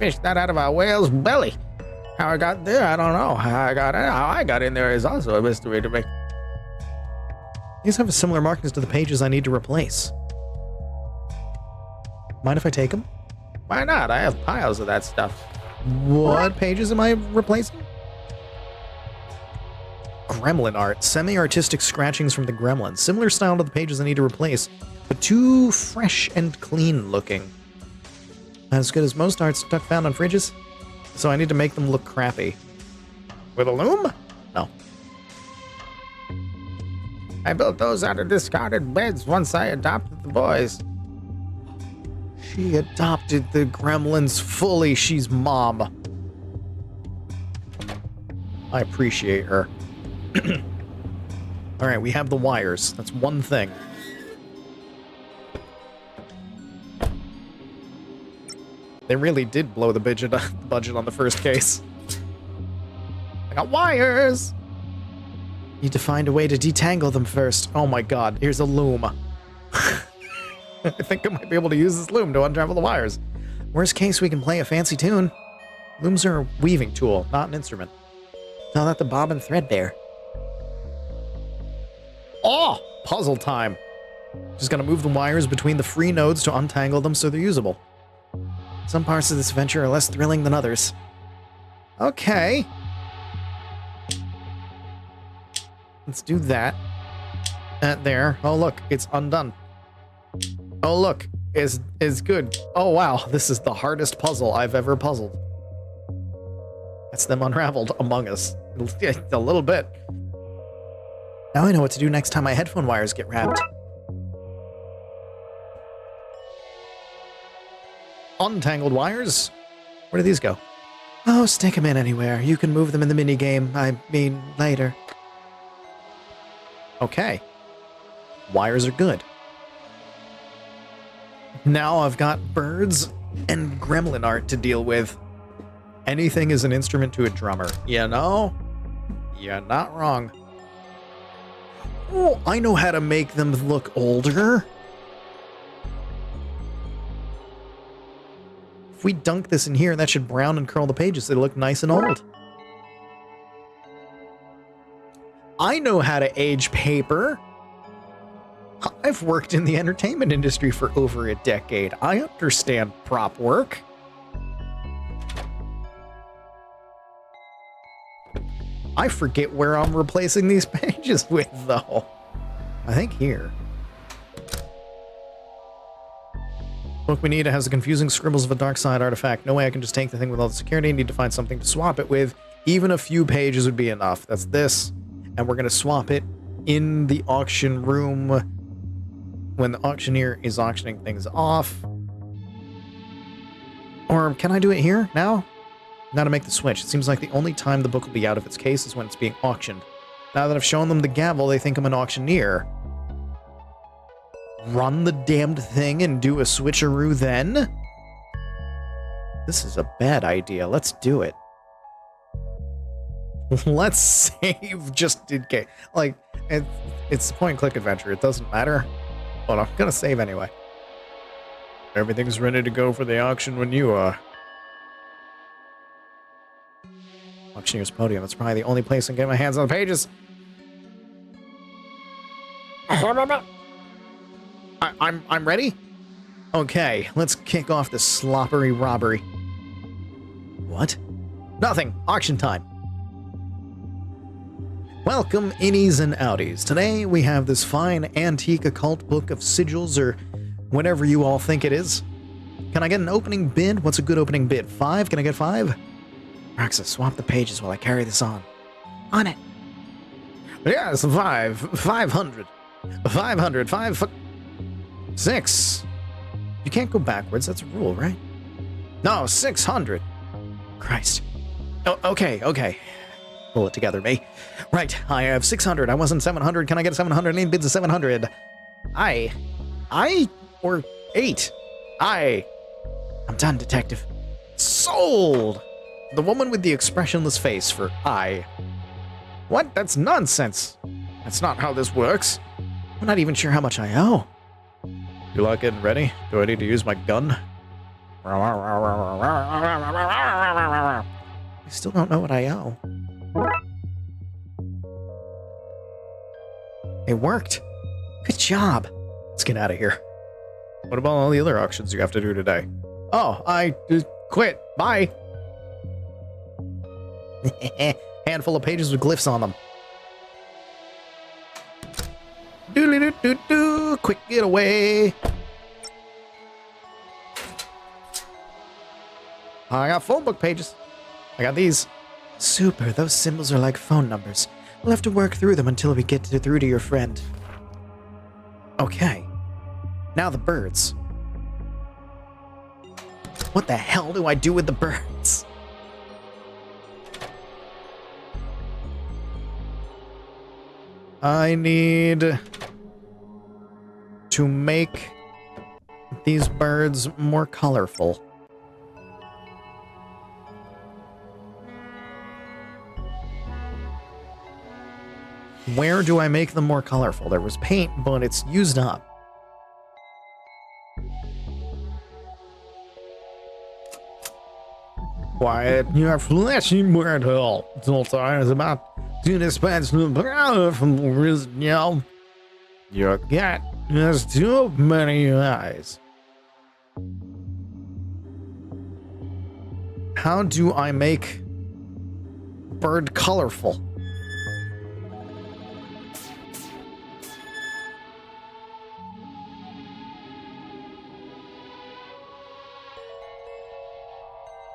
Fish that out of a whale's belly. How I got there, I don't know. How I got in there is also a mystery to me. These have similar markings to the pages I need to replace. Mind if I take them? Why not? I have piles of that stuff. What pages am I replacing? Gremlin art. Semi-artistic scratchings from the gremlins. Similar style to the pages I need to replace, but too fresh and clean looking. As good as most art stuff found on fridges, so I need to make them look crappy. With a loom? No. I built those out of discarded beds once I adopted the boys. She adopted the gremlins fully. She's mom. I appreciate her. Alright, we have the wires. That's one thing. They really did blow the budget on the first case. I got wires! Need to find a way to detangle them first. Oh my god, here's a loom. I think I might be able to use this loom to unravel the wires. Worst case, we can play a fancy tune. Looms are a weaving tool, not an instrument. Tell that to Bob and Threadbare. Oh! Puzzle time! Just gotta move the wires between the free nodes to untangle them so they're usable. Some parts of this adventure are less thrilling than others. Okay. Let's do that. There. Oh, look. It's undone. Oh, look. Is good. Oh, wow. This is the hardest puzzle I've ever puzzled. That's them unraveled among us. A little bit. Now I know what to do next time my headphone wires get wrapped. Untangled wires? Where do these go? Oh, stick them in anywhere. You can move them in the minigame. I mean, later. Okay. Wires are good. Now I've got birds and gremlin art to deal with. Anything is an instrument to a drummer. You know? You're not wrong. Oh, I know how to make them look older. If we dunk this in here, that should brown and curl the pages. They look nice and old. I know how to age paper. I've worked in the entertainment industry for over a decade. I understand prop work. I forget where I'm replacing these pages with, though. I think here. Book we need has the confusing scribbles of a Darkside artifact. No way I can just take the thing with all the security. I need to find something to swap it with. Even a few pages would be enough. That's this. And we're going to swap it in the auction room when the auctioneer is auctioning things off. Or can I do it here now? Now to make the switch. It seems like the only time the book will be out of its case is when it's being auctioned. Now that I've shown them the gavel, they think I'm an auctioneer. Run the damned thing and do a switcheroo then? This is a bad idea. Let's do it. Let's save just in case. Like, it's a point-and-click adventure. It doesn't matter. But I'm gonna save anyway. Everything's ready to go for the auction when you are. Auctioneer's Podium. That's probably the only place I can get my hands on the pages. I'm ready? Okay, let's kick off the sloppery robbery. What? Nothing. Auction time. Welcome, innies and outies. Today we have this fine antique occult book of sigils, or whatever you all think it is. Can I get an opening bid? What's a good opening bid? 5? Can I get 5? Roxa, swap the pages while I carry this on. On it. Yes, 5. 500. 500. 6. You can't go backwards. That's a rule, right? No, 600. Christ. Oh, okay. Pull it together, me. Right, I have 600. I wasn't 700. Can I get a 700? I need bids of 700. I or 8. I'm done, detective. Sold! The woman with the expressionless face for I. What? That's nonsense. That's not how this works. I'm not even sure how much I owe. You like getting ready? Do I need to use my gun? I still don't know what I owe. It worked. Good job. Let's get out of here. What about all the other auctions you have to do today? Oh, I quit. Bye. Handful of pages with glyphs on them. Doo-doo-doo-doo-doo. Quick getaway. I got phone book pages. I got these. Super, those symbols are like phone numbers. We'll have to work through them until we get through to your friend. Okay. Now the birds. What the hell do I do with the birds? I need to make these birds more colorful. Where do I make them more colorful? There was paint, but it's used up. Quiet, your fleshy mortal. Zoltar is about to dispense the power from wisdom. Your cat has too many eyes. How do I make bird colorful?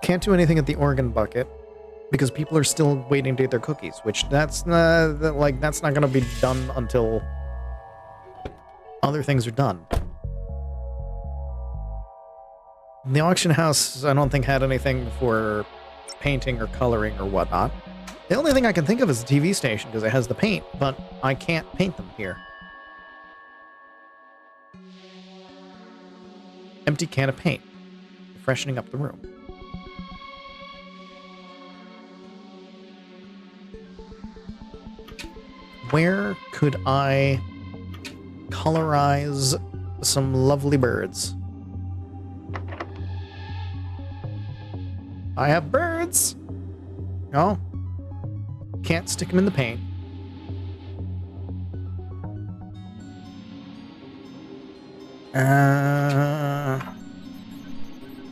Can't do anything at the organ bucket because people are still waiting to get their cookies, which that's not going to be done until other things are done. The auction house, I don't think, had anything for painting or coloring or whatnot. The only thing I can think of is the TV station because it has the paint, but I can't paint them here. Empty can of paint, freshening up the room. Where could I colorize some lovely birds? I have birds! No. Can't stick them in the paint.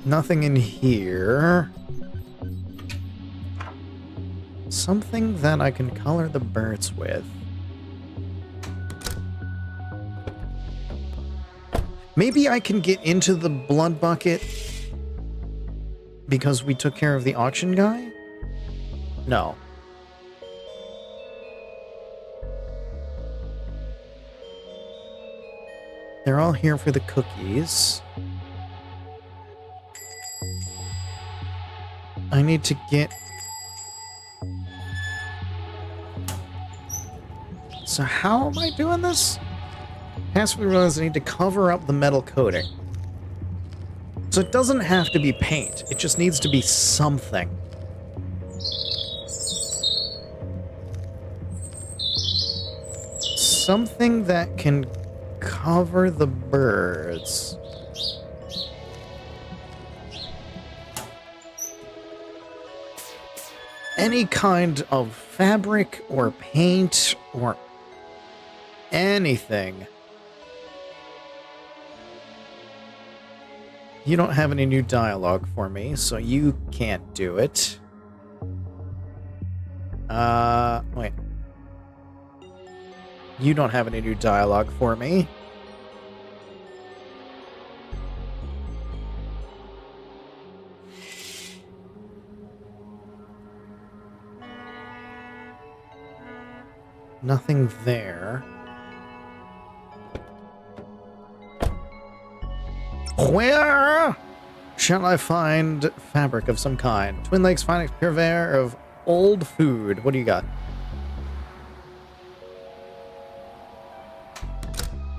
Nothing in here. Something that I can color the birds with. Maybe I can get into the blood bucket because we took care of the auction guy? No. They're all here for the cookies. I need to get... So how am I doing this? Has we realize I need to cover up the metal coating. So it doesn't have to be paint. It just needs to be something. Something that can cover the birds. Any kind of fabric or paint or anything. You don't have any new dialogue for me, so you can't do it. Wait. You don't have any new dialogue for me. Nothing there. Where shall I find fabric of some kind? Twin Lakes finest purveyor of old food. What do you got?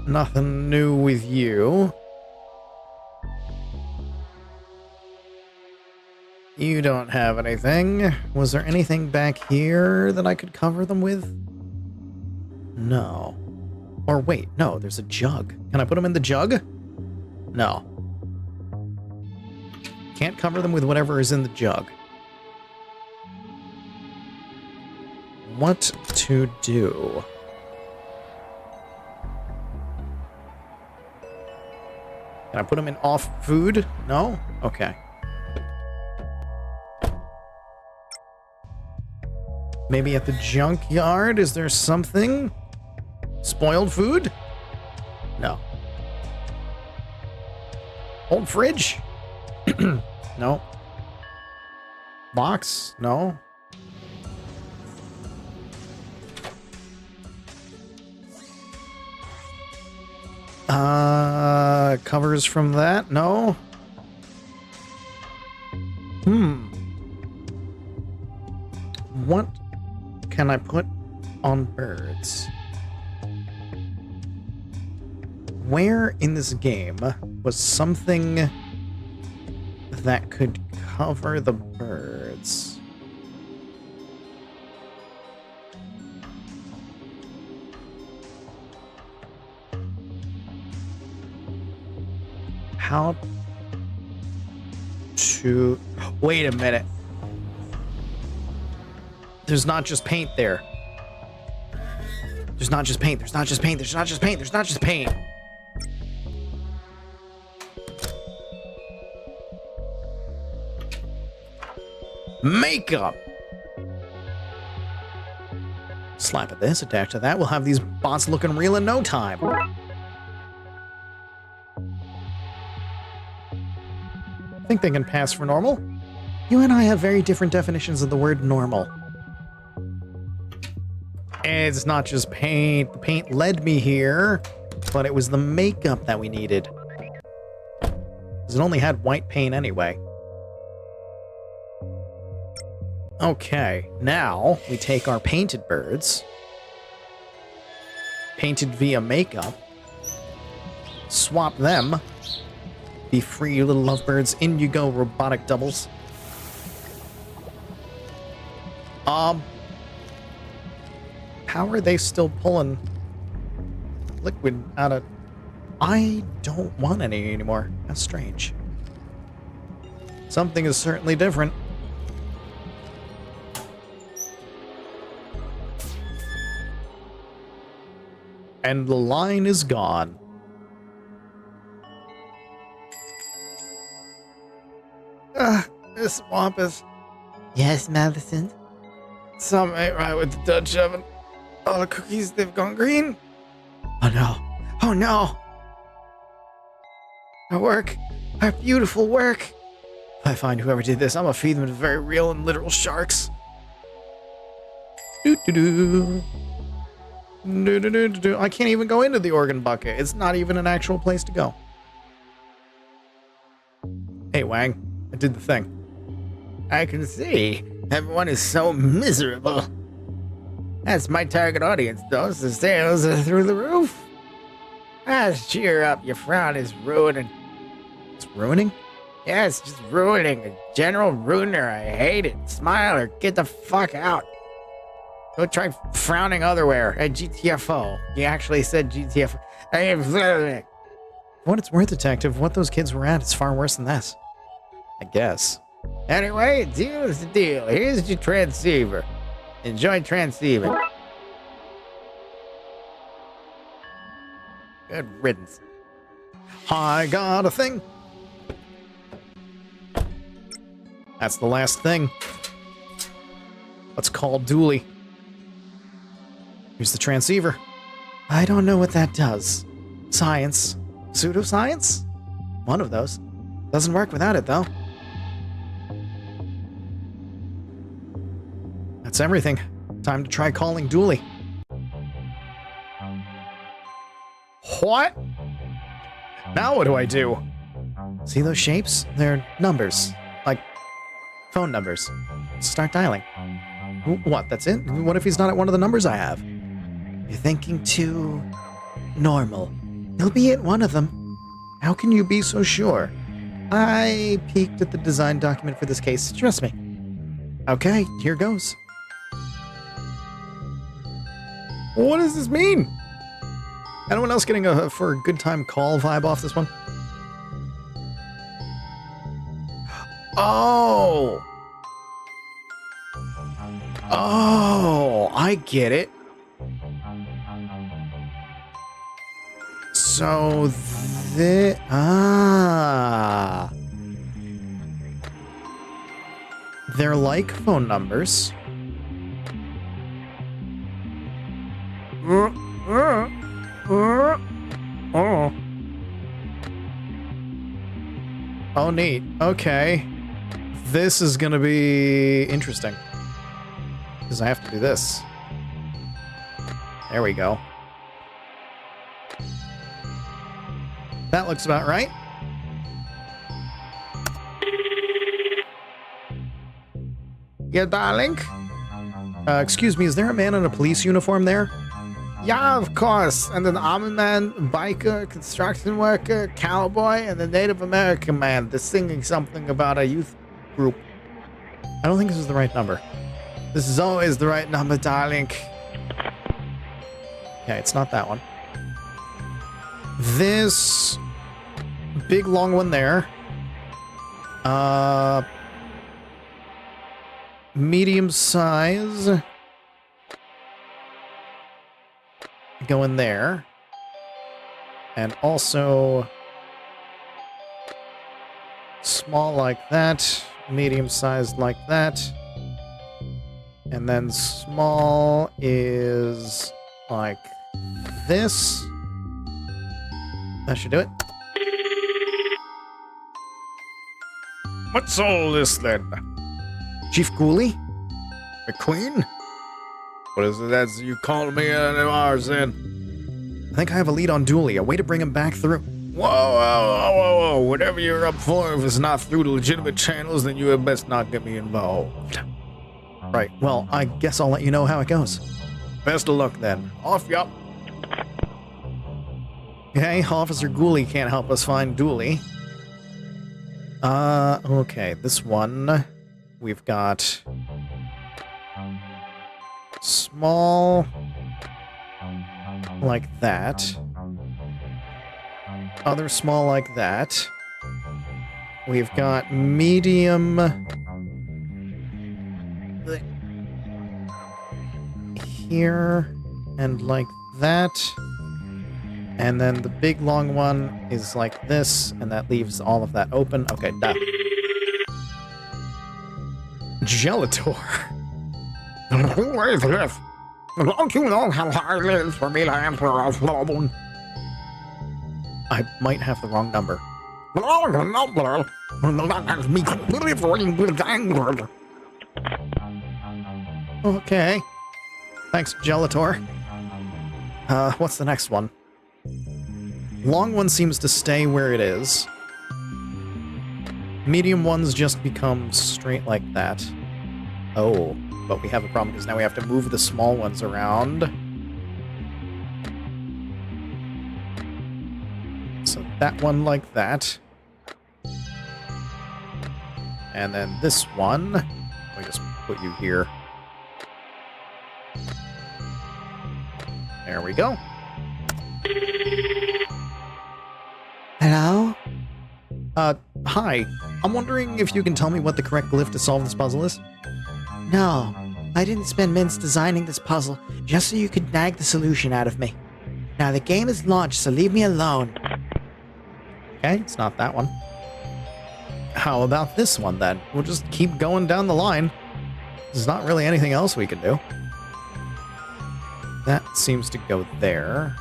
Nothing new with you. You don't have anything. Was there anything back here that I could cover them with? No. Or wait, no, there's a jug. Can I put them in the jug? No. Can't cover them with whatever is in the jug. What to do? Can I put them in off food? No? Okay. Maybe at the junkyard? Is there something? Spoiled food? No. Old fridge? No. Box? No. Covers from that? No. What can I put on birds? Where in this game was something that could cover the birds? How to... Wait a minute. There's not just paint there. There's not just paint. There's not just paint. There's not just paint. There's not just paint. Makeup. Slap at this, attach to that. We'll have these bots looking real in no time. Think they can pass for normal? You and I have very different definitions of the word normal. It's not just paint. The paint led me here, but it was the makeup that we needed. Because it only had white paint anyway. Okay, now we take our painted birds, painted via makeup, swap them. Be free, you little lovebirds. In you go, robotic doubles. How are they still pulling liquid out of... I don't want any anymore. That's strange. Something is certainly different. And the line is gone. This swamp is... Yes, Madison? Something ain't right with the Dutch oven. All the cookies, they've gone green. Oh no. Oh no! Our work. Our beautiful work. If I find whoever did this, I'm gonna feed them to very real and literal sharks. Doo-doo-doo. Doo-doo-doo-doo. I can't even go into the organ bucket. It's not even an actual place to go. Hey, Wang. I did the thing. I can see. Everyone is so miserable. That's my target audience, though. The sales are through the roof. Cheer up. Your frown is ruining. It's ruining? Yes, just ruining. A general ruiner. I hate it. Smile or get the fuck out. Go try frowning otherwhere at GTFO. You actually said GTFO. For what it's worth, Detective, what those kids were at is far worse than this. I guess. Anyway, a deal is a deal. Here's your transceiver. Enjoy transceiving. Good riddance. I got a thing. That's the last thing. Let's call Dooley. Here's the transceiver. I don't know what that does. Science. Pseudoscience? One of those. Doesn't work without it, though. That's everything. Time to try calling Dooley. What? Now what do I do? See those shapes? They're numbers. Like phone numbers. Start dialing. What, that's it? What if he's not at one of the numbers I have? You're thinking too normal. He'll be at one of them. How can you be so sure? I peeked at the design document for this case. Trust me. Okay, here goes. What does this mean? Anyone else getting a for a good time call vibe off this one? Oh! Oh, I get it. So they're like phone numbers. Oh, neat. Okay. This is gonna be interesting. Because I have to do this. There we go. That looks about right. Yeah, darling? Excuse me, is there a man in a police uniform there? Yeah, of course. And an army man, biker, construction worker, cowboy, and a Native American man. They're singing something about a youth group. I don't think this is the right number. This is always the right number, darling. Okay, it's not that one. This big long one there. Medium size. Go in there. And also small like that, medium sized like that. And then small is like this. That should do it. What's all this then? Chief Cooley? The Queen? What is it as you call me ours then? I think I have a lead on Dooley, a way to bring him back through. Whoa. Whatever you're up for, if it's not through the legitimate channels, then you had best not get me involved. Right, well, I guess I'll let you know how it goes. Best of luck then. Off ya. Okay, Officer Gooley can't help us find Dooley. Okay, this one, we've got small, like that. Other small like that. We've got medium here and like that. And then the big long one is like this, and that leaves all of that open. Okay, done. Gelator. Who is this? Don't you know how hard it is for me to answer a phone? I might have the wrong number. That's me delivering with anger. Okay. Thanks, Gelator. What's the next one? Long one seems to stay where it is. Medium ones just become straight like that. Oh, but we have a problem because now we have to move the small ones around. So that one like that. And then this one, let me just put you here. There we go. Hello? Hi. I'm wondering if you can tell me what the correct glyph to solve this puzzle is? No, I didn't spend minutes designing this puzzle just so you could nag the solution out of me. Now the game is launched, so leave me alone. Okay, it's not that one. How about this one, then? We'll just keep going down the line. There's not really anything else we can do. That seems to go there.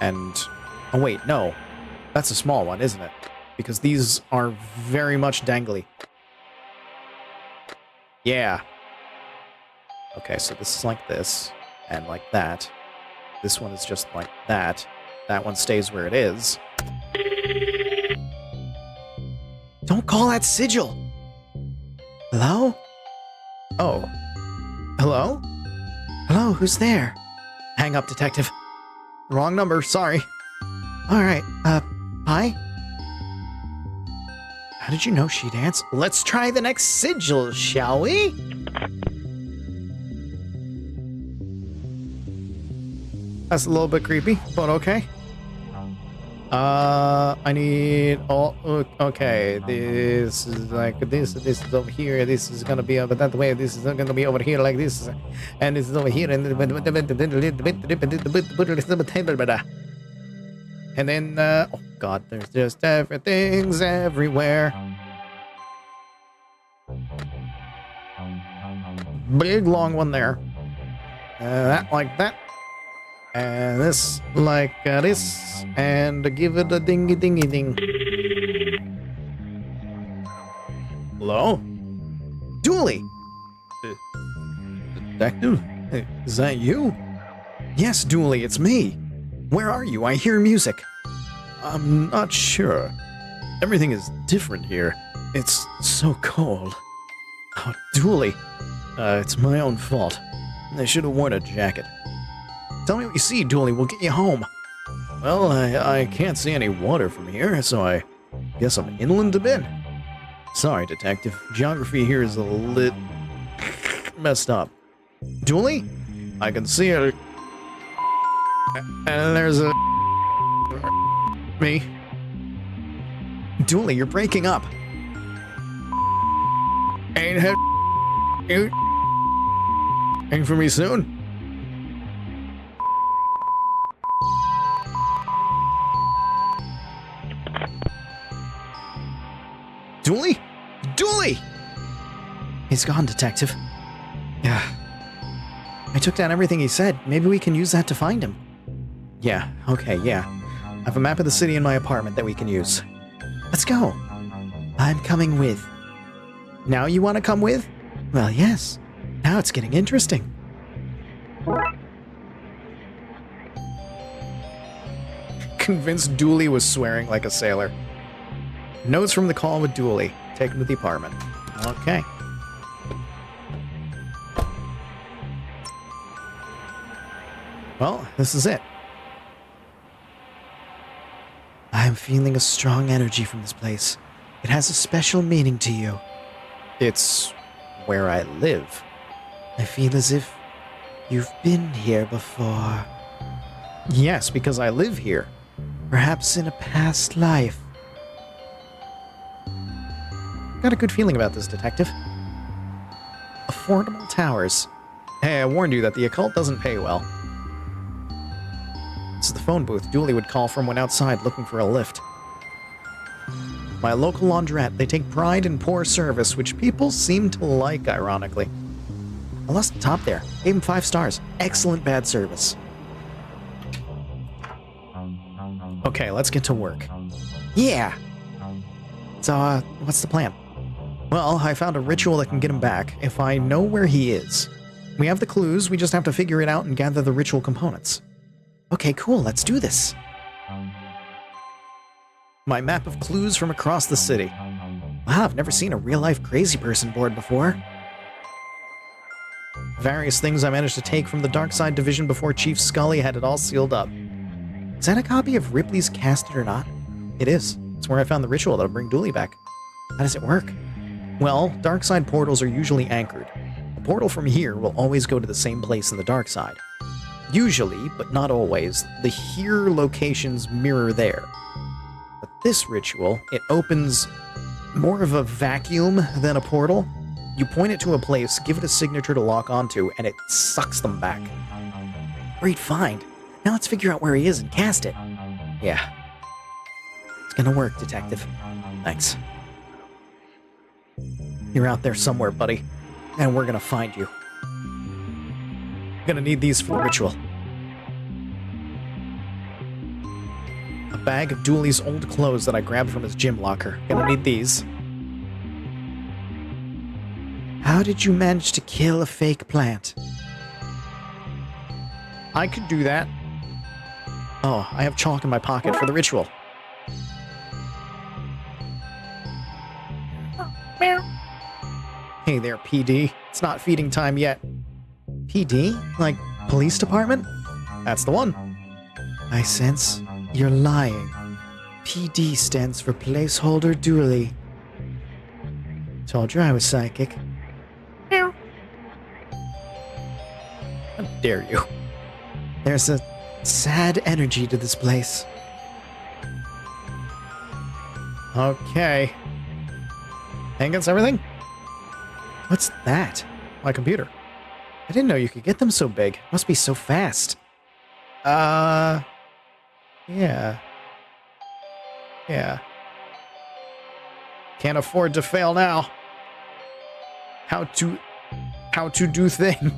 And... oh, wait, no. That's a small one, isn't it? Because these are very much dangly. Yeah. Okay, so this is like this, and like that. This one is just like that. That one stays where it is. Don't call that sigil! Hello? Oh. Hello? Hello, who's there? Hang up, detective. Wrong number, sorry. All right, hi? How did you know she'd answer? Let's try the next sigil, shall we? That's a little bit creepy, but okay. I need okay, this is like this is over here, this is gonna be over that way, this is gonna be over here like this, and this is over here, and then oh god, there's just everything's everywhere. Big long one there. That like that. And this like this, and give it a dingy dingy ding. Hello? Dooley! Detective? Hey, is that you? Yes, Dooley, it's me. Where are you? I hear music. I'm not sure. Everything is different here. It's so cold. Oh, Dooley. It's my own fault. I should have worn a jacket. Tell me what you see, Dooley. We'll get you home. Well, I can't see any water from here, so I guess I'm inland a bit. Sorry, detective. Geography here is a lit messed up. Dooley? I can see it. And there's a me. Dooley, you're breaking up. Ain't for me soon? Dooley? Dooley! He's gone, detective. Yeah. I took down everything he said. Maybe we can use that to find him. Yeah, okay, yeah. I have a map of the city in my apartment that we can use. Let's go. I'm coming with. Now you want to come with? Well, yes. Now it's getting interesting. Convinced Dooley was swearing like a sailor. Notes from the call with Dooley. Take him to the apartment. Okay. Well, this is it. I'm feeling a strong energy from this place. It has a special meaning to you. It's where I live. I feel as if you've been here before. Yes, because I live here. Perhaps in a past life. Got a good feeling about this, detective. Affordable towers. Hey, I warned you that the occult doesn't pay well. This is the phone booth Dooley would call from when outside looking for a lift. My local laundrette. They take pride in poor service, which people seem to like, ironically. I lost the top there. Gave him 5 stars. Excellent bad service. Okay, let's get to work. Yeah. So, what's the plan? Well, I found a ritual that can get him back if I know where he is. We have the clues, we just have to figure it out and gather the ritual components. Okay, cool, let's do this. My map of clues from across the city. Wow, I've never seen a real-life crazy person board before. Various things I managed to take from the Darkside division before Chief Scully had it all sealed up. Is that a copy of Ripley's Cast It or Not? It is. It's where I found the ritual that'll bring Dooley back. How does it work? Well, Darkside portals are usually anchored. A portal from here will always go to the same place in the Darkside. Usually, but not always, the here locations mirror there. But this ritual, it opens more of a vacuum than a portal. You point it to a place, give it a signature to lock onto, and it sucks them back. Great find. Now let's figure out where he is and cast it. Yeah. It's gonna work, detective. Thanks. You're out there somewhere, buddy. And we're gonna find you. Gonna need these for the ritual. A bag of Dooley's old clothes that I grabbed from his gym locker. Gonna need these. How did you manage to kill a fake plant? I could do that. Oh, I have chalk in my pocket for the ritual. Hey there, PD. It's not feeding time yet. PD? Like, police department? That's the one. I sense you're lying. PD stands for placeholder Dooley. Told you I was psychic. How dare you? There's a sad energy to this place. Okay. Think that's everything? What's that? My computer. I didn't know you could get them so big. Must be so fast. Yeah. Yeah. Can't afford to fail now. How to do thing.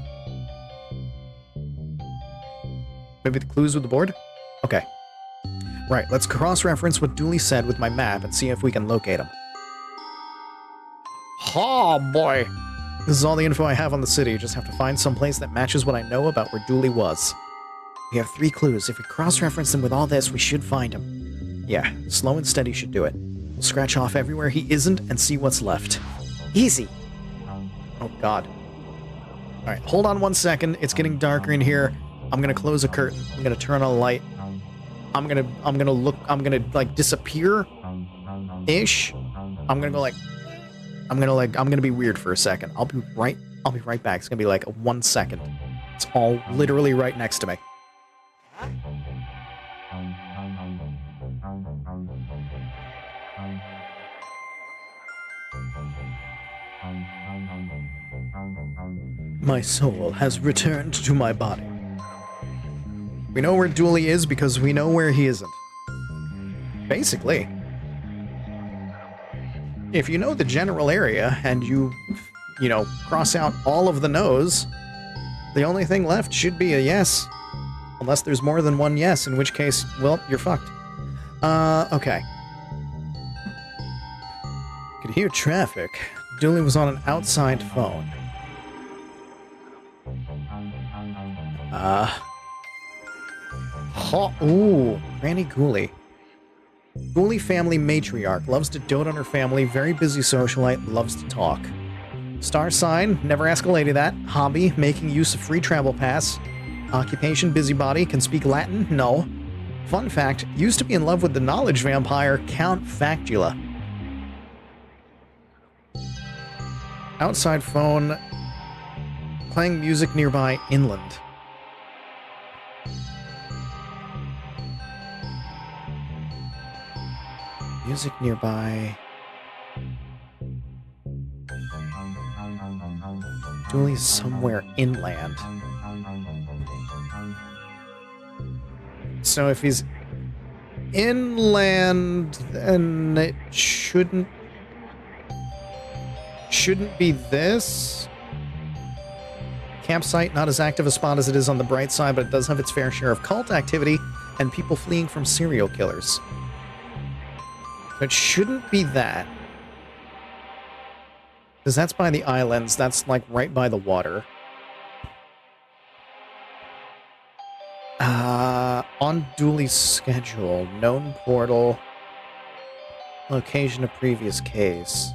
Maybe the clues with the board? Okay. Right, let's cross-reference what Dooley said with my map and see if we can locate him. Oh, boy. This is all the info I have on the city. Just have to find some place that matches what I know about where Dooley was. We have 3 clues. If we cross-reference them with all this, we should find him. Yeah, slow and steady should do it. We'll scratch off everywhere he isn't and see what's left. Easy. Oh, God. All right, hold on 1 second. It's getting darker in here. I'm gonna close a curtain. I'm gonna turn on a light. I'm gonna look. I'm gonna like disappear. Ish. I'm gonna be weird for a second. I'll be right back. It's gonna be like 1 second. It's all literally right next to me. My soul has returned to my body. We know where Dooley is because we know where he isn't. Basically. If you know the general area and you cross out all of the no's, the only thing left should be a yes. Unless there's more than one yes, in which case, well, you're fucked. Okay. Could hear traffic. Dooley was on an outside phone. Ooh, Granny Gooley. Gooley family matriarch, loves to dote on her family, very busy socialite, loves to talk. Star sign, never ask a lady that. Hobby, making use of free travel pass. Occupation, busybody, can speak Latin? No. Fun fact, used to be in love with the knowledge vampire, Count Factula. Outside phone, playing music nearby, inland. Music nearby. Dooley's somewhere inland. So if he's inland, then it shouldn't be this. Campsite, not as active a spot as it is on the bright side, but it does have its fair share of cult activity and people fleeing from serial killers. So it shouldn't be that. Because that's by the islands. That's like right by the water. On Dooley's schedule. Known portal. Location of previous case.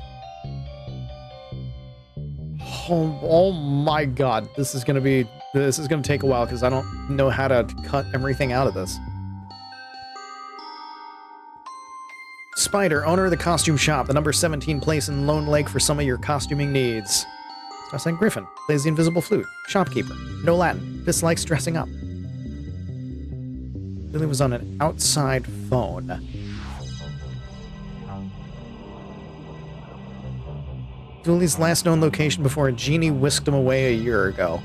Oh my god. This is gonna take a while because I don't know how to cut everything out of this. Spider, owner of the costume shop, the number 17 place in Lone Lake for some of your costuming needs. Starsign Griffin, plays the invisible flute. Shopkeeper, no Latin, dislikes dressing up. Dooley was on an outside phone. Dooley's last known location before a genie whisked him away a year ago.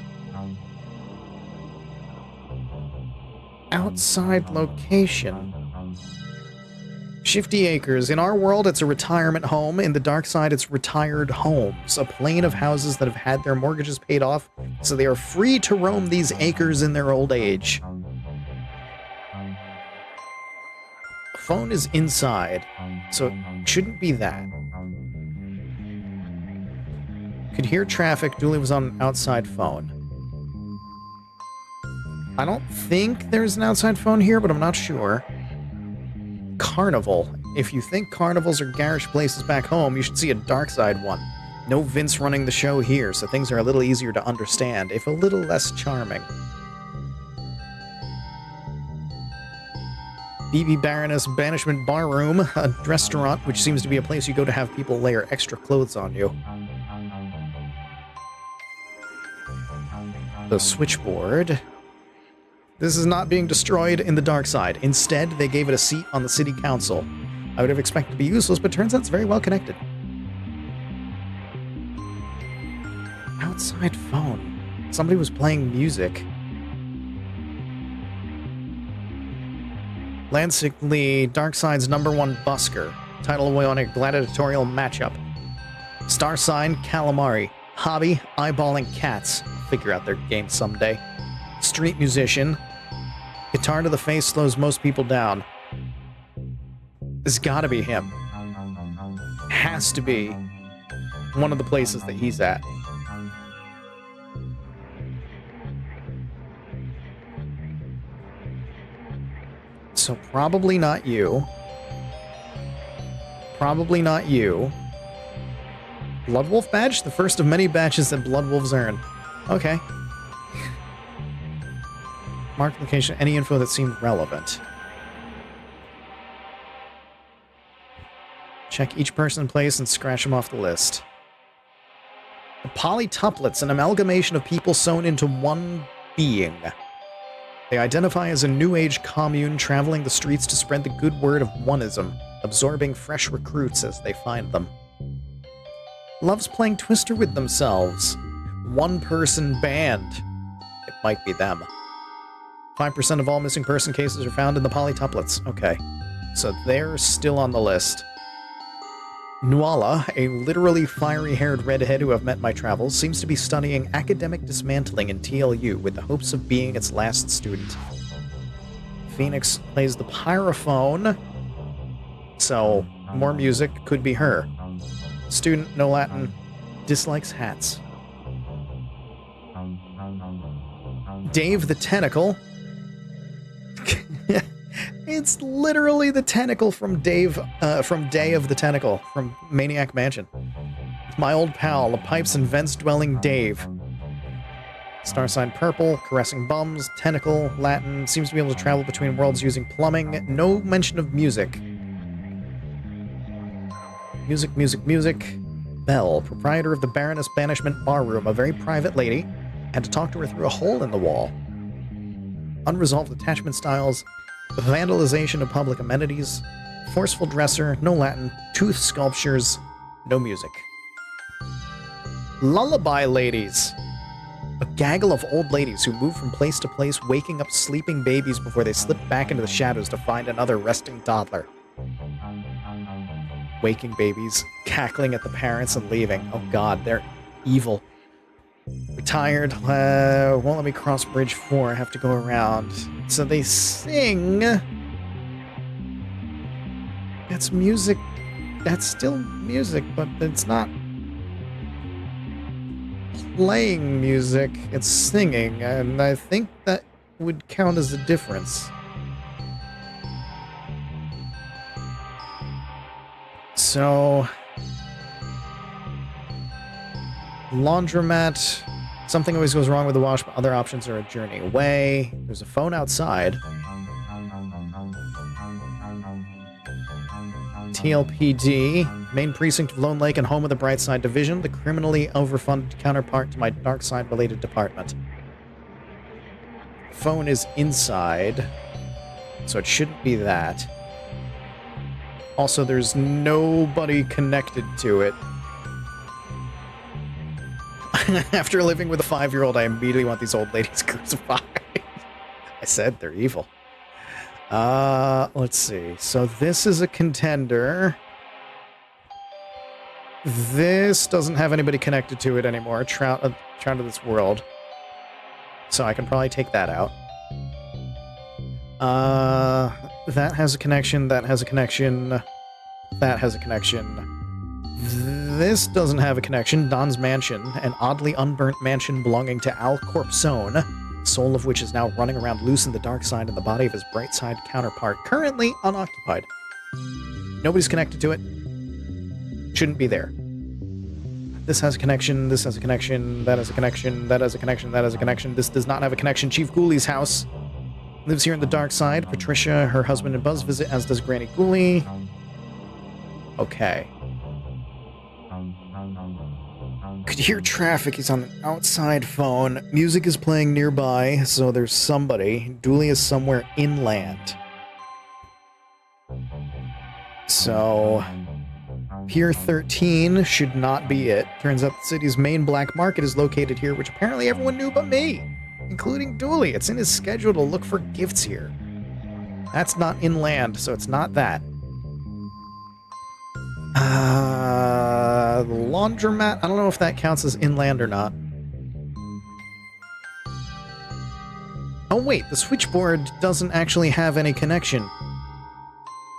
Outside location. Shifty Acres. In our world, it's a retirement home. In the dark side, it's retired homes. A plain of houses that have had their mortgages paid off, so they are free to roam these acres in their old age. Phone is inside, so it shouldn't be that. Could hear traffic. Dooley was on an outside phone. I don't think there's an outside phone here, but I'm not sure. Carnival. If you think carnivals are garish places back home, you should see a Darkside one. No Vince running the show here, so things are a little easier to understand, if a little less charming. BB Baroness Banishment Barroom, a restaurant which seems to be a place you go to have people layer extra clothes on you. The switchboard. This is not being destroyed in the dark side. Instead, they gave it a seat on the city council. I would have expected it to be useless, but turns out it's very well connected. Outside phone. Somebody was playing music. Lansing Lee, Darkside's #1 busker. Title won a gladiatorial matchup. Star sign, calamari. Hobby, eyeballing cats. Figure out their game someday. Street musician. Guitar to the face slows most people down. It's gotta be him. Has to be one of the places that he's at. So probably not you. Probably not you. Bloodwolf badge? The first of many badges that Bloodwolves earn. Okay. Mark location, any info that seemed relevant. Check each person in place and scratch them off the list. The polytuplets, an amalgamation of people sewn into one being. They identify as a New Age commune traveling the streets to spread the good word of oneism, absorbing fresh recruits as they find them. Loves playing Twister with themselves. One-person band. It might be them. 5% of all missing person cases are found in the polytuplets. Okay. So they're still on the list. Nuala, a literally fiery-haired redhead who I've met in my travels, seems to be studying academic dismantling in TLU with the hopes of being its last student. Phoenix plays the pyrophone, so more music could be her. Student, no Latin, dislikes hats. Dave the Tentacle. It's literally the tentacle from Day of the Tentacle, from Maniac Mansion. It's my old pal, the pipes and vents dwelling Dave. Star sign purple, caressing bums, tentacle, Latin, seems to be able to travel between worlds using plumbing, no mention of music. Music, music, music. Belle, proprietor of the Baroness Banishment Barroom, a very private lady. Had to talk to her through a hole in the wall. Unresolved attachment styles, vandalization of public amenities, forceful dresser, no Latin, tooth sculptures, no music. Lullaby ladies. A gaggle of old ladies who move from place to place, waking up sleeping babies before they slip back into the shadows to find another resting toddler. Waking babies, cackling at the parents and leaving. Oh god, they're evil. Retired, won't let me cross bridge 4, I have to go around. So they sing. That's music. That's still music, but it's not playing music, it's singing, and I think that would count as a difference. So... laundromat. Something always goes wrong with the wash, but other options are a journey away. There's a phone outside. TLPD, main precinct of Lone Lake and home of the Brightside Division, the criminally overfunded counterpart to my Darkside-related department. Phone is inside, so it shouldn't be that. Also, there's nobody connected to it. After living with a 5-year-old, I immediately want these old ladies crucified. I said they're evil. Let's see. So this is a contender. This doesn't have anybody connected to it anymore. Trout of this world. So I can probably take that out. That has a connection. That has a connection. That has a connection. This doesn't have a connection. Don's Mansion, an oddly unburnt mansion belonging to Al Corpsone, soul of which is now running around loose in the dark side in the body of his bright side counterpart, currently unoccupied. Nobody's connected to it. Shouldn't be there. This has a connection, this has a connection, that has a connection, that has a connection, that has a connection. This does not have a connection. Chief Ghouli's house lives here in the dark side. Patricia, her husband, and Buzz visit, as does Granny Ghoulie. Okay. Could hear traffic. He's on an outside phone. Music is playing nearby, so there's somebody. Dooley is somewhere inland. So, Pier 13 should not be it. Turns out the city's main black market is located here, which apparently everyone knew but me, including Dooley. It's in his schedule to look for gifts here. That's not inland, so it's not that. The laundromat, I don't know if that counts as inland or not. Oh wait, the switchboard doesn't actually have any connection.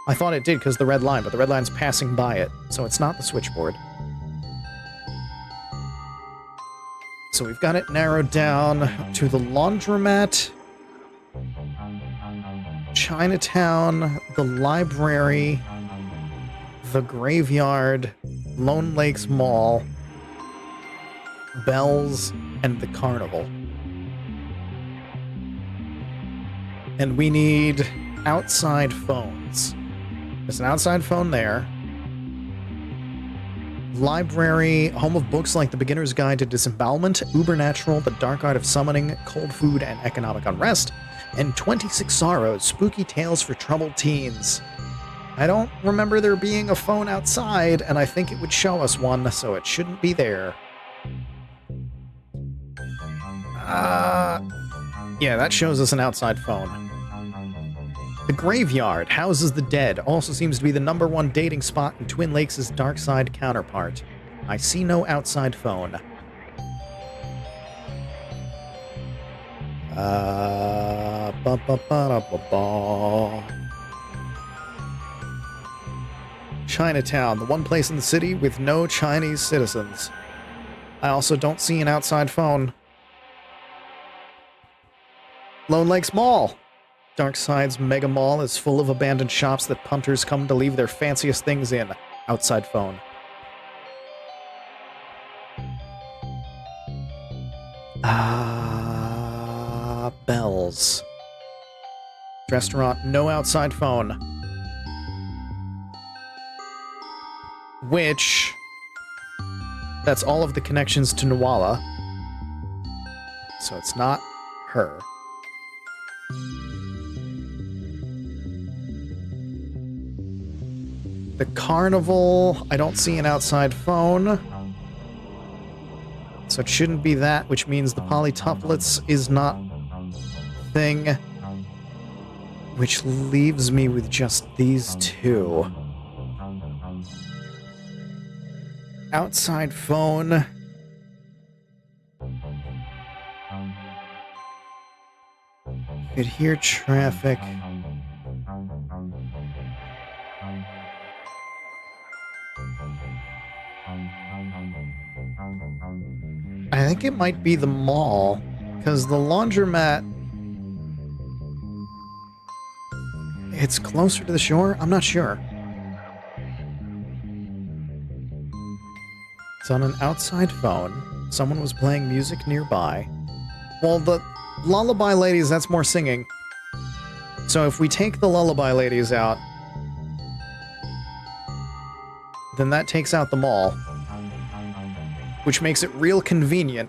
I thought it did because the red line, but the red line's passing by it, so it's not the switchboard. So we've got it narrowed down to the laundromat, Chinatown, the library, the graveyard, Lone Lakes Mall, Bells, and the carnival. And we need outside phones. There's an outside phone there. Library, home of books like The Beginner's Guide to Disembowelment, Ubernatural, The Dark Art of Summoning, Cold Food and Economic Unrest, and 26 Sorrows, Spooky Tales for Troubled Teens. I don't remember there being a phone outside, and I think it would show us one, so it shouldn't be there. Yeah, that shows us an outside phone. The graveyard houses the dead, also seems to be the #1 dating spot in Twin Lakes' Darkside counterpart. I see no outside phone. Chinatown, the one place in the city with no Chinese citizens. I also don't see an outside phone. Lone Lakes Mall. Darkside's mega mall is full of abandoned shops that punters come to leave their fanciest things in. Outside phone. Bells. Restaurant, no outside phone. Which... that's all of the connections to Nuala. So it's not her. The carnival, I don't see an outside phone. So it shouldn't be that, which means the polytuplets is not a thing. Which leaves me with just these two. Outside phone. Could hear traffic. I think it might be the mall, because the laundromat... it's closer to the shore? I'm not sure. It's on an outside phone. Someone was playing music nearby. Well, the lullaby ladies, that's more singing. So if we take the lullaby ladies out, then that takes out the mall, which makes it real convenient,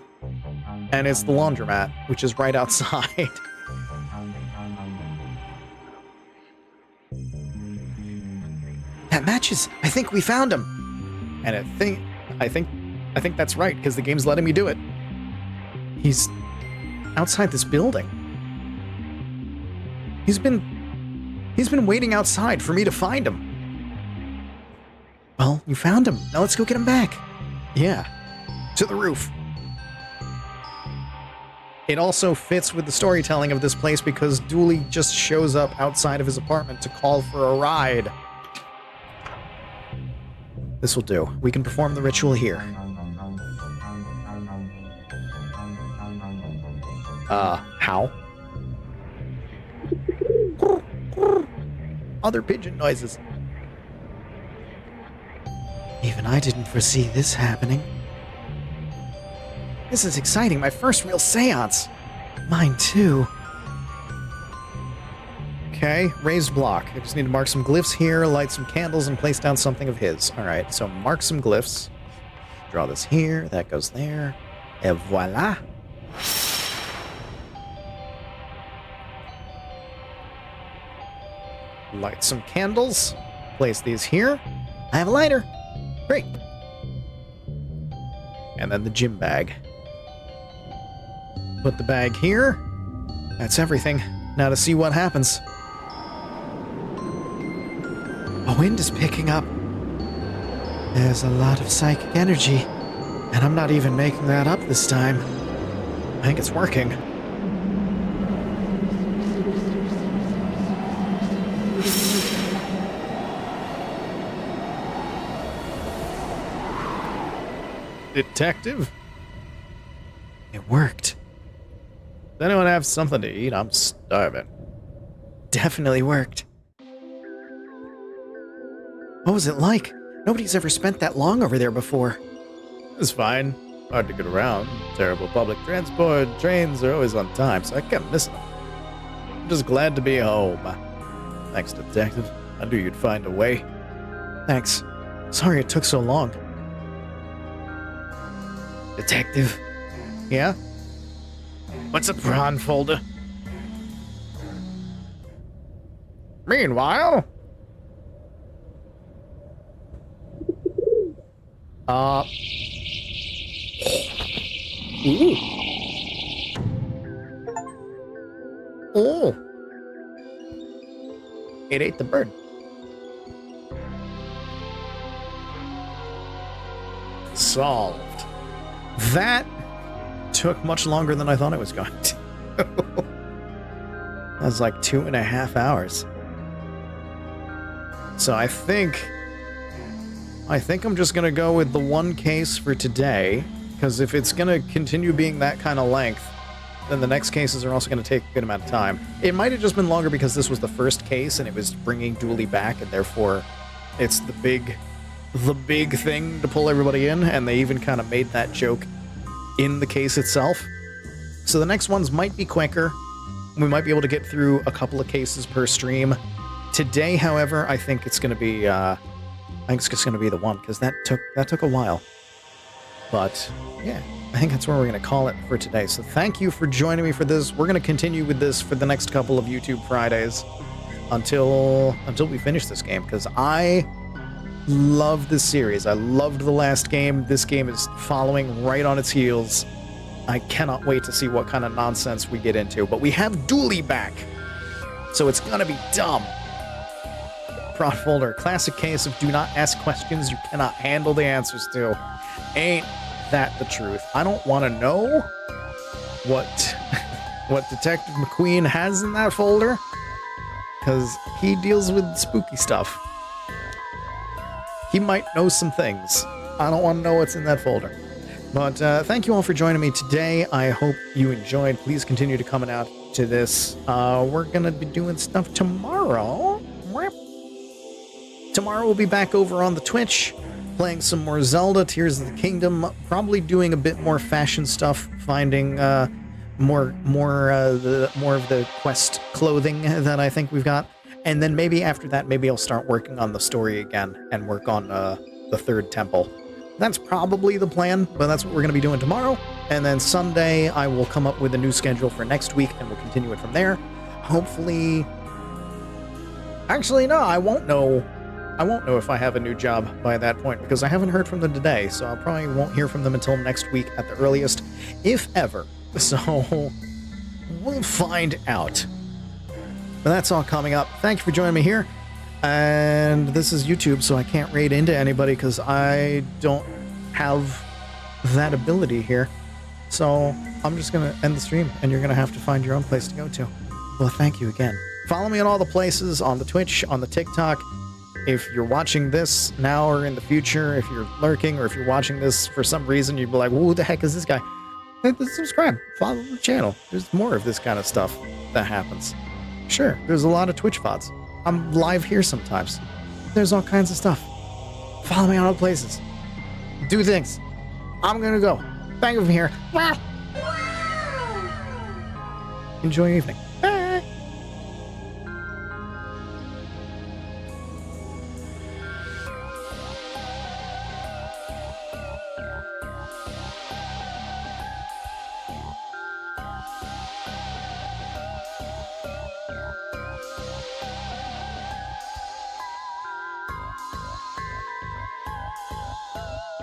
and it's the laundromat, which is right outside. That matches! I think we found him! And I think that's right, because the game's letting me do it. He's outside this building. He's been waiting outside for me to find him. Well, you found him. Now let's go get him back. Yeah. To the roof. It also fits with the storytelling of this place because Dooley just shows up outside of his apartment to call for a ride. This will do. We can perform the ritual here. How? Other pigeon noises. Even I didn't foresee this happening. This is exciting. My first real seance. Mine too. Okay, raised block. I just need to mark some glyphs here, light some candles, and place down something of his. All right, so mark some glyphs. Draw this here. That goes there. Et voila. Light some candles. Place these here. I have a lighter. Great. And then the gym bag. Put the bag here. That's everything. Now to see what happens. The wind is picking up. There's a lot of psychic energy, and I'm not even making that up this time. I think it's working. Detective? It worked. Does anyone have something to eat? I'm starving. Definitely worked. What was it like? Nobody's ever spent that long over there before. It's fine. Hard to get around. Terrible public transport. Trains are always on time, so I kept missing them. I'm just glad to be home. Thanks, Detective. I knew you'd find a way. Thanks. Sorry it took so long. Detective? Yeah? What's a prawn folder? Meanwhile... Ooh. Oh. It ate the bird. Solved. That took much longer than I thought it was going to. That was like 2.5 hours. So I think I'm just going to go with the one case for today, because if it's going to continue being that kind of length, then the next cases are also going to take a good amount of time. It might have just been longer because this was the first case and it was bringing Dooley back, and therefore it's the big thing to pull everybody in, and they even kind of made that joke in the case itself. So the next ones might be quicker. We might be able to get through a couple of cases per stream. Today, however, I think it's going to be... I think it's just going to be the one, because that took a while. But, yeah, I think that's where we're going to call it for today. So thank you for joining me for this. We're going to continue with this for the next couple of YouTube Fridays until we finish this game, because I love this series. I loved the last game. This game is following right on its heels. I cannot wait to see what kind of nonsense we get into. But we have Dooley back, so it's going to be dumb. Prod folder, classic case of do not ask questions you cannot handle the answers to. Ain't that the truth? I don't want to know what Detective McQueen has in that folder, because he deals with spooky stuff. He might know some things. I don't want to know what's in that folder. But thank you all for joining me today. I hope you enjoyed. Please continue to come out to this. We're going to be doing stuff tomorrow. Tomorrow we'll be back over on the Twitch, playing some more Zelda, Tears of the Kingdom, probably doing a bit more fashion stuff, finding more of the quest clothing that I think we've got. And then maybe after that, maybe I'll start working on the story again and work on the third temple. That's probably the plan, but that's what we're going to be doing tomorrow. And then Sunday, I will come up with a new schedule for next week, and we'll continue it from there. Hopefully... Actually, no, I won't know if I have a new job by that point, because I haven't heard from them today, so I probably won't hear from them until next week at the earliest, if ever. So, we'll find out. But that's all coming up. Thank you for joining me here. And this is YouTube, so I can't raid into anybody because I don't have that ability here. So I'm just going to end the stream, and you're going to have to find your own place to go to. Well, thank you again. Follow me on all the places, on the Twitch, on the TikTok. If you're watching this now or in the future, if you're lurking, or if you're watching this for some reason, you'd be like, who the heck is this guy? Subscribe, follow the channel. There's more of this kind of stuff that happens. Sure, there's a lot of Twitch VODs. I'm live here sometimes. There's all kinds of stuff. Follow me on all places. Do things. I'm gonna go. back over here. Enjoy your evening.